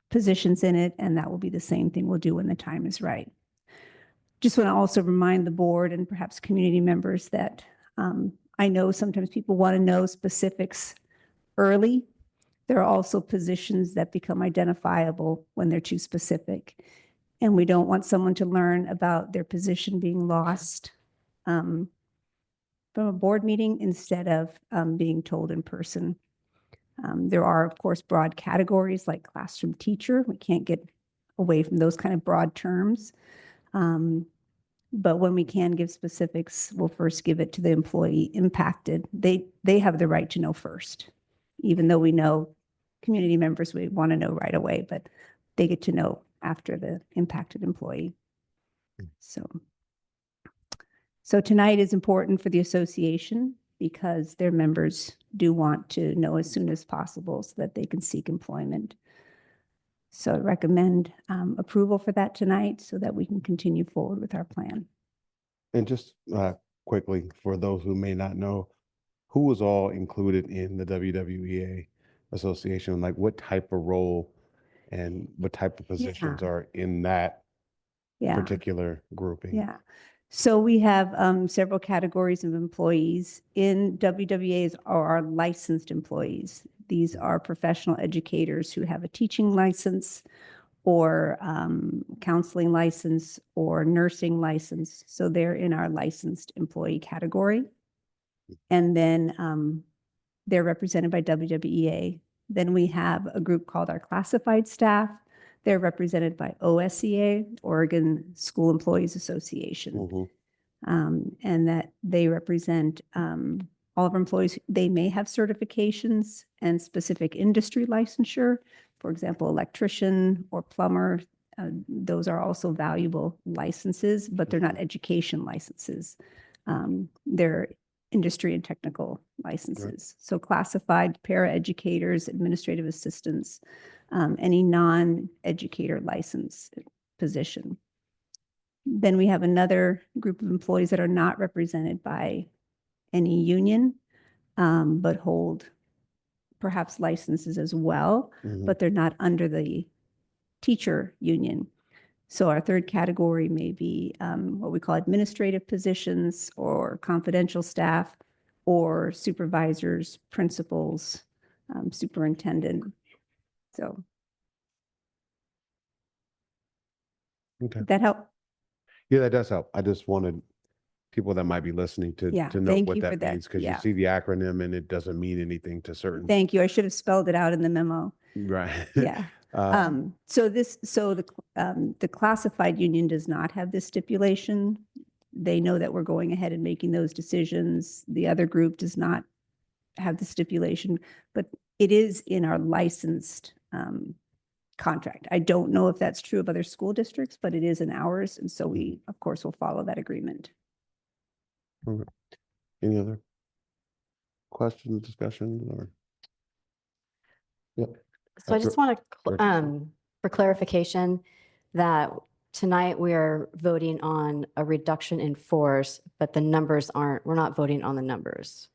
positions in it, and that will be the same thing we'll do when the time is right. Just want to also remind the board and perhaps community members that I know sometimes people want to know specifics early. There are also positions that become identifiable when they're too specific. And we don't want someone to learn about their position being lost from a board meeting instead of being told in person. There are, of course, broad categories like classroom teacher. We can't get away from those kind of broad terms. But when we can give specifics, we'll first give it to the employee impacted. They have the right to know first, even though we know community members, we want to know right away, but they get to know after the impacted employee. So tonight is important for the association because their members do want to know as soon as possible so that they can seek employment. So I recommend approval for that tonight so that we can continue forward with our plan. And just quickly, for those who may not know, who was all included in the WWEA association? Like what type of role and what type of positions are in that particular grouping? Yeah. So we have several categories of employees. In WWAs are our licensed employees. These are professional educators who have a teaching license or counseling license or nursing license. So they're in our licensed employee category. And then they're represented by WWEA. Then we have a group called our classified staff. They're represented by OSEA, Oregon School Employees Association. And that they represent all of our employees. They may have certifications and specific industry licensure. For example, electrician or plumber, those are also valuable licenses, but they're not education licenses. They're industry and technical licenses. So classified paraeducators, administrative assistants, any non-educator license position. Then we have another group of employees that are not represented by any union, but hold perhaps licenses as well, but they're not under the teacher union. So our third category may be what we call administrative positions or confidential staff or supervisors, principals, superintendent. So Okay. did that help? Yeah, that does help. I just wanted people that might be listening to know thank what you for that that. means because you Yeah. see the acronym and it doesn't mean anything to certain. Thank you. I should have spelled it out in the memo. Right. Yeah. So the classified union does not have this stipulation. They know that we're going ahead and making those decisions. The other group does not have the stipulation, but it is in our licensed contract. I don't know if that's true of other school districts, but it is in ours. And so we, of course, will follow that agreement. Okay. Any other questions, discussions, or? Yep. So I just want to, for clarification, that tonight we are voting on a reduction in force, but the numbers aren't, we're not voting on the numbers.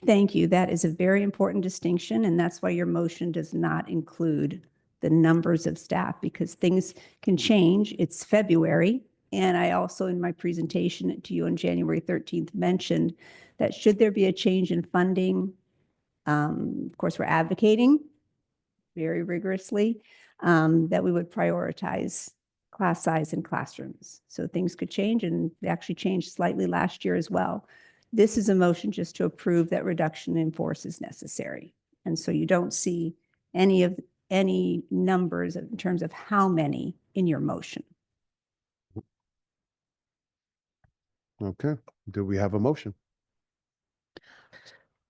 Thank you. That is a very important distinction, and that's why your motion does not include the numbers of staff because things can change. It's February, and I also in my presentation to you on January 13th mentioned that should there be a change in funding, Of course, we're advocating very rigorously that we would prioritize class size in classrooms. So things could change, and they actually changed slightly last year as well. This is a motion just to approve that reduction in force is necessary. And so you don't see any numbers in terms of how many in your motion. Okay, do we have a motion?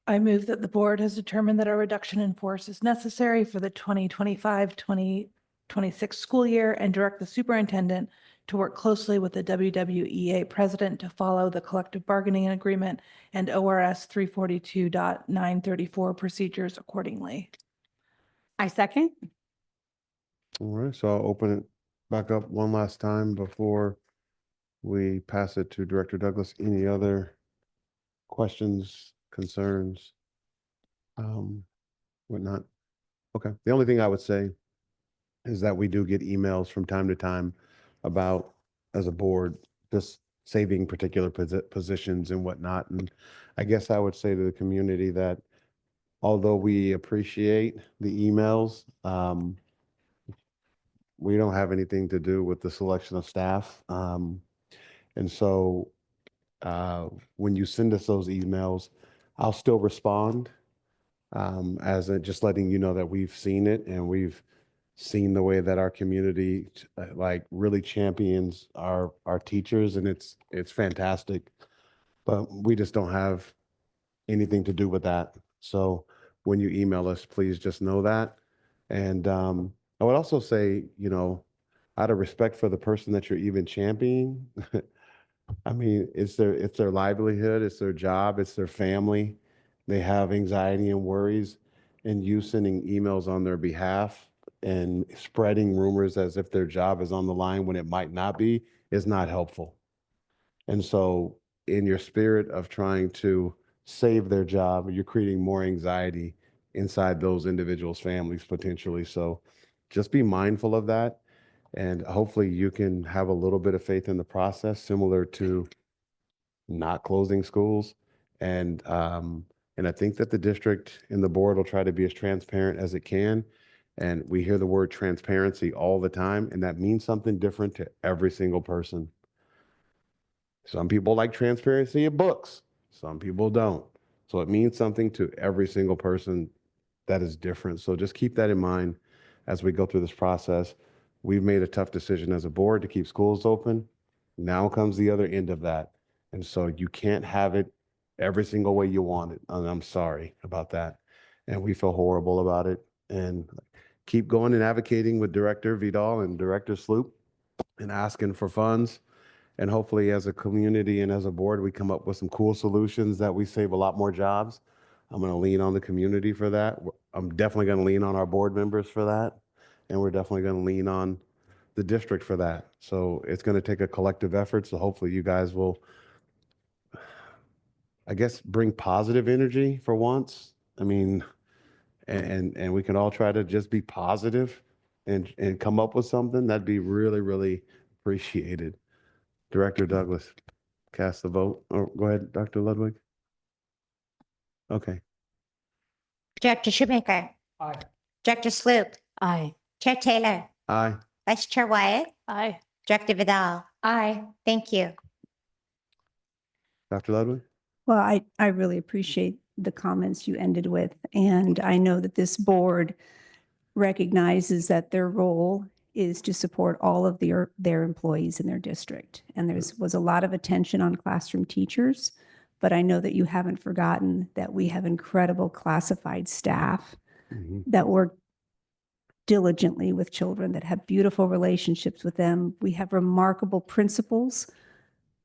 I move that the board has determined that a reduction in force is necessary for the 2025-2026 school year and direct the superintendent to work closely with the WWEA president to follow the collective bargaining agreement and ORS 342.934 procedures accordingly. I second. All right, so I'll open it back up one last time before we pass it to Director Douglas. Any other questions, concerns, whatnot? Okay, the only thing I would say is that we do get emails from time to time about, as a board, just saving particular positions and whatnot. And I guess I would say to the community that although we appreciate the emails, we don't have anything to do with the selection of staff. And so when you send us those emails, I'll still respond as just letting you know that we've seen it and we've seen the way that our community like really champions our teachers, and it's fantastic. But we just don't have anything to do with that. So when you email us, please just know that. And I would also say, you know, out of respect for the person that you're even championing, I mean, it's their livelihood, it's their job, it's their family. They have anxiety and worries, and you sending emails on their behalf and spreading rumors as if their job is on the line when it might not be is not helpful. And so in your spirit of trying to save their job, you're creating more anxiety inside those individuals' families potentially. So just be mindful of that. And hopefully you can have a little bit of faith in the process, similar to not closing schools. And I think that the district and the board will try to be as transparent as it can. And we hear the word transparency all the time, and that means something different to every single person. Some people like transparency in books, some people don't. So it means something to every single person that is different. So just keep that in mind as we go through this process. We've made a tough decision as a board to keep schools open. Now comes the other end of that. And so you can't have it every single way you want it. And I'm sorry about that. And we feel horrible about it. And keep going and advocating with Director Vidal and Director Sloop and asking for funds. And hopefully as a community and as a board, we come up with some cool solutions that we save a lot more jobs. I'm going to lean on the community for that. I'm definitely going to lean on our board members for that. And we're definitely going to lean on the district for that. So it's going to take a collective effort. So hopefully you guys will, I guess, bring positive energy for once. I mean, and we can all try to just be positive and come up with something. That'd be really, really appreciated. Director Douglas, cast the vote. Oh, go ahead, Dr. Ludwig. Okay. Director Shoemaker. Aye. Director Sloop. Aye. Chair Taylor. Aye. Vice Chair Wyatt. Aye. Director Vidal. Aye. Thank you. Dr. Ludwig? Well, I really appreciate the comments you ended with. And I know that this board recognizes that their role is to support all of their employees in their district. And was a lot of attention on classroom teachers, but I know that you haven't forgotten that we have incredible classified staff that work diligently with children, that have beautiful relationships with them. We have remarkable principals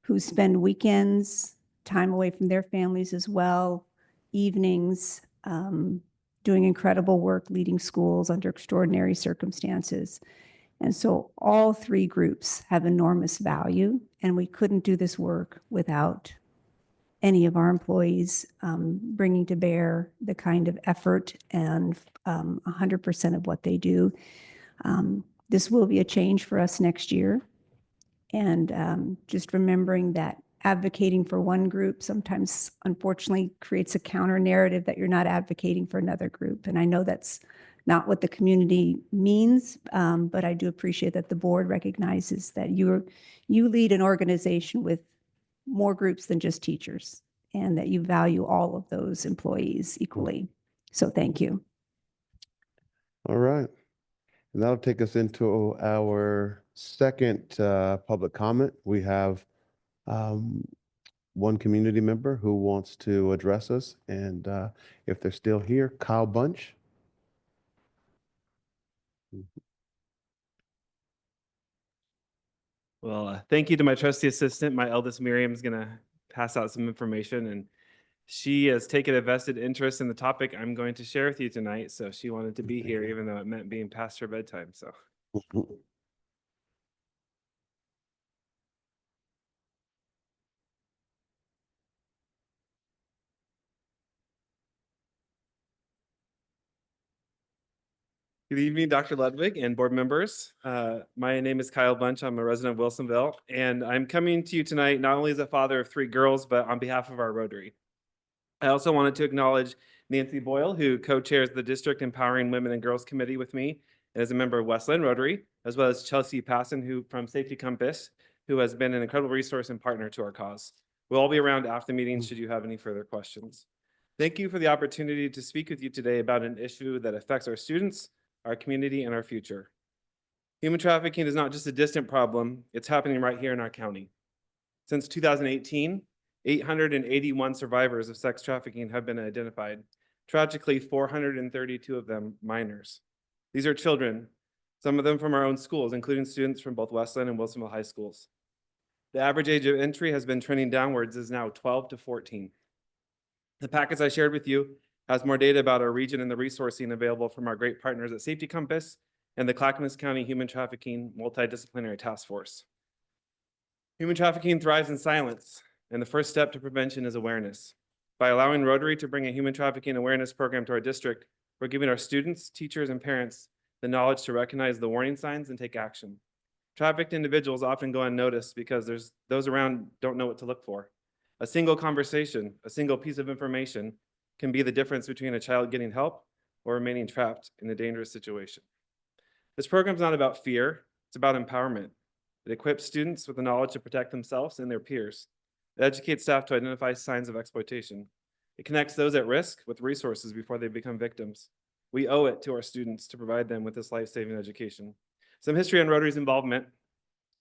who spend weekends, time away from their families as well, evenings, doing incredible work, leading schools under extraordinary circumstances. And so all three groups have enormous value, and we couldn't do this work without any of our employees bringing to bear the kind of effort and 100% of what they do. This will be a change for us next year. And just remembering that advocating for one group sometimes unfortunately creates a counter narrative that you're not advocating for another group. And I know that's not what the community means, but I do appreciate that the board recognizes that you lead an organization with more groups than just teachers, and that you value all of those employees equally. So thank you. All right. And that'll take us into our second public comment. We have one community member who wants to address us. And if they're still here, Kyle Bunch. Well, thank you to my trusty assistant. My eldest Miriam is going to pass out some information, and she has taken a vested interest in the topic I'm going to share with you tonight. So she wanted to be here, even though it meant being past her bedtime. So. Good evening, Dr. Ludwig and board members. My name is Kyle Bunch. I'm a resident of Wilsonville, and I'm coming to you tonight not only as a father of 3 girls, but on behalf of our Rotary. I also wanted to acknowledge Nancy Boyle, who co-chairs the District Empowering Women and Girls Committee with me, and is a member of Westland Rotary, as well as Chelsea Passon, who from Safety Compass, who has been an incredible resource and partner to our cause. We'll all be around after the meeting should you have any further questions. Thank you for the opportunity to speak with you today about an issue that affects our students, our community, and our future. Human trafficking is not just a distant problem, it's happening right here in our county. Since 2018, 881 survivors of sex trafficking have been identified. Tragically, 432 of them minors. These are children, some of them from our own schools, including students from both Westland and Wilsonville high schools. The average age of entry has been trending downwards, is now 12 to 14. The packets I shared with you has more data about our region and the resourcing available from our great partners at Safety Compass and the Clackamas County Human Trafficking Multidisciplinary Task Force. Human trafficking thrives in silence, and the first step to prevention is awareness. By allowing Rotary to bring a human trafficking awareness program to our district, we're giving our students, teachers, and parents the knowledge to recognize the warning signs and take action. Trafficked individuals often go unnoticed because those around don't know what to look for. A single conversation, a single piece of information can be the difference between a child getting help or remaining trapped in a dangerous situation. This program is not about fear, it's about empowerment. It equips students with the knowledge to protect themselves and their peers. It educates staff to identify signs of exploitation. It connects those at risk with resources before they become victims. We owe it to our students to provide them with this life-saving education. Some history on Rotary's involvement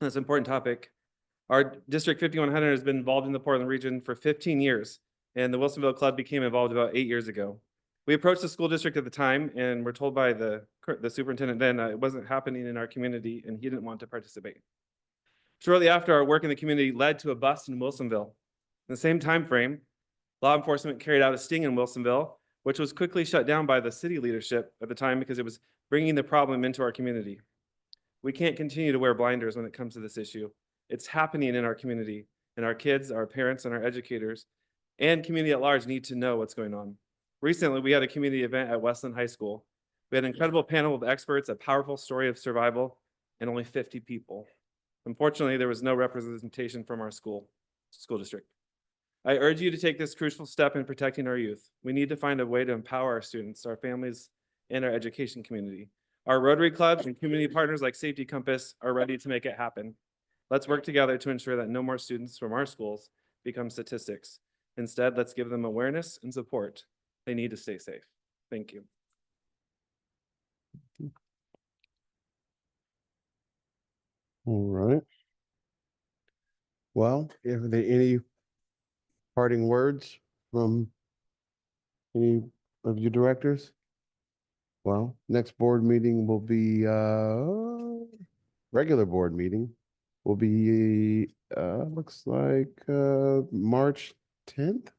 in this important topic. Our District 5100 has been involved in the Portland region for 15 years, and the Wilsonville Club became involved about 8 years ago. We approached the school district at the time and were told by the superintendent then it wasn't happening in our community and he didn't want to participate. Shortly after, our work in the community led to a bust in Wilsonville. In the same time frame, law enforcement carried out a sting in Wilsonville, which was quickly shut down by the city leadership at the time because it was bringing the problem into our community. We can't continue to wear blinders when it comes to this issue. It's happening in our community, and our kids, our parents, and our educators and community at large need to know what's going on. Recently, we had a community event at Westland High School. We had an incredible panel of experts, a powerful story of survival, and only 50 people. Unfortunately, there was no representation from our school district. I urge you to take this crucial step in protecting our youth. We need to find a way to empower our students, our families, and our education community. Our Rotary clubs and community partners like Safety Compass are ready to make it happen. Let's work together to ensure that no more students from our schools become statistics. Instead, let's give them awareness and support. They need to stay safe. Thank you. All right. Well, if there any parting words from any of you directors? Well, next board meeting will be regular board meeting will be looks like March 10th, I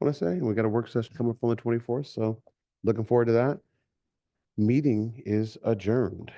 want to say. And we got a work session coming up on the 24th, so looking forward to that. Meeting is adjourned.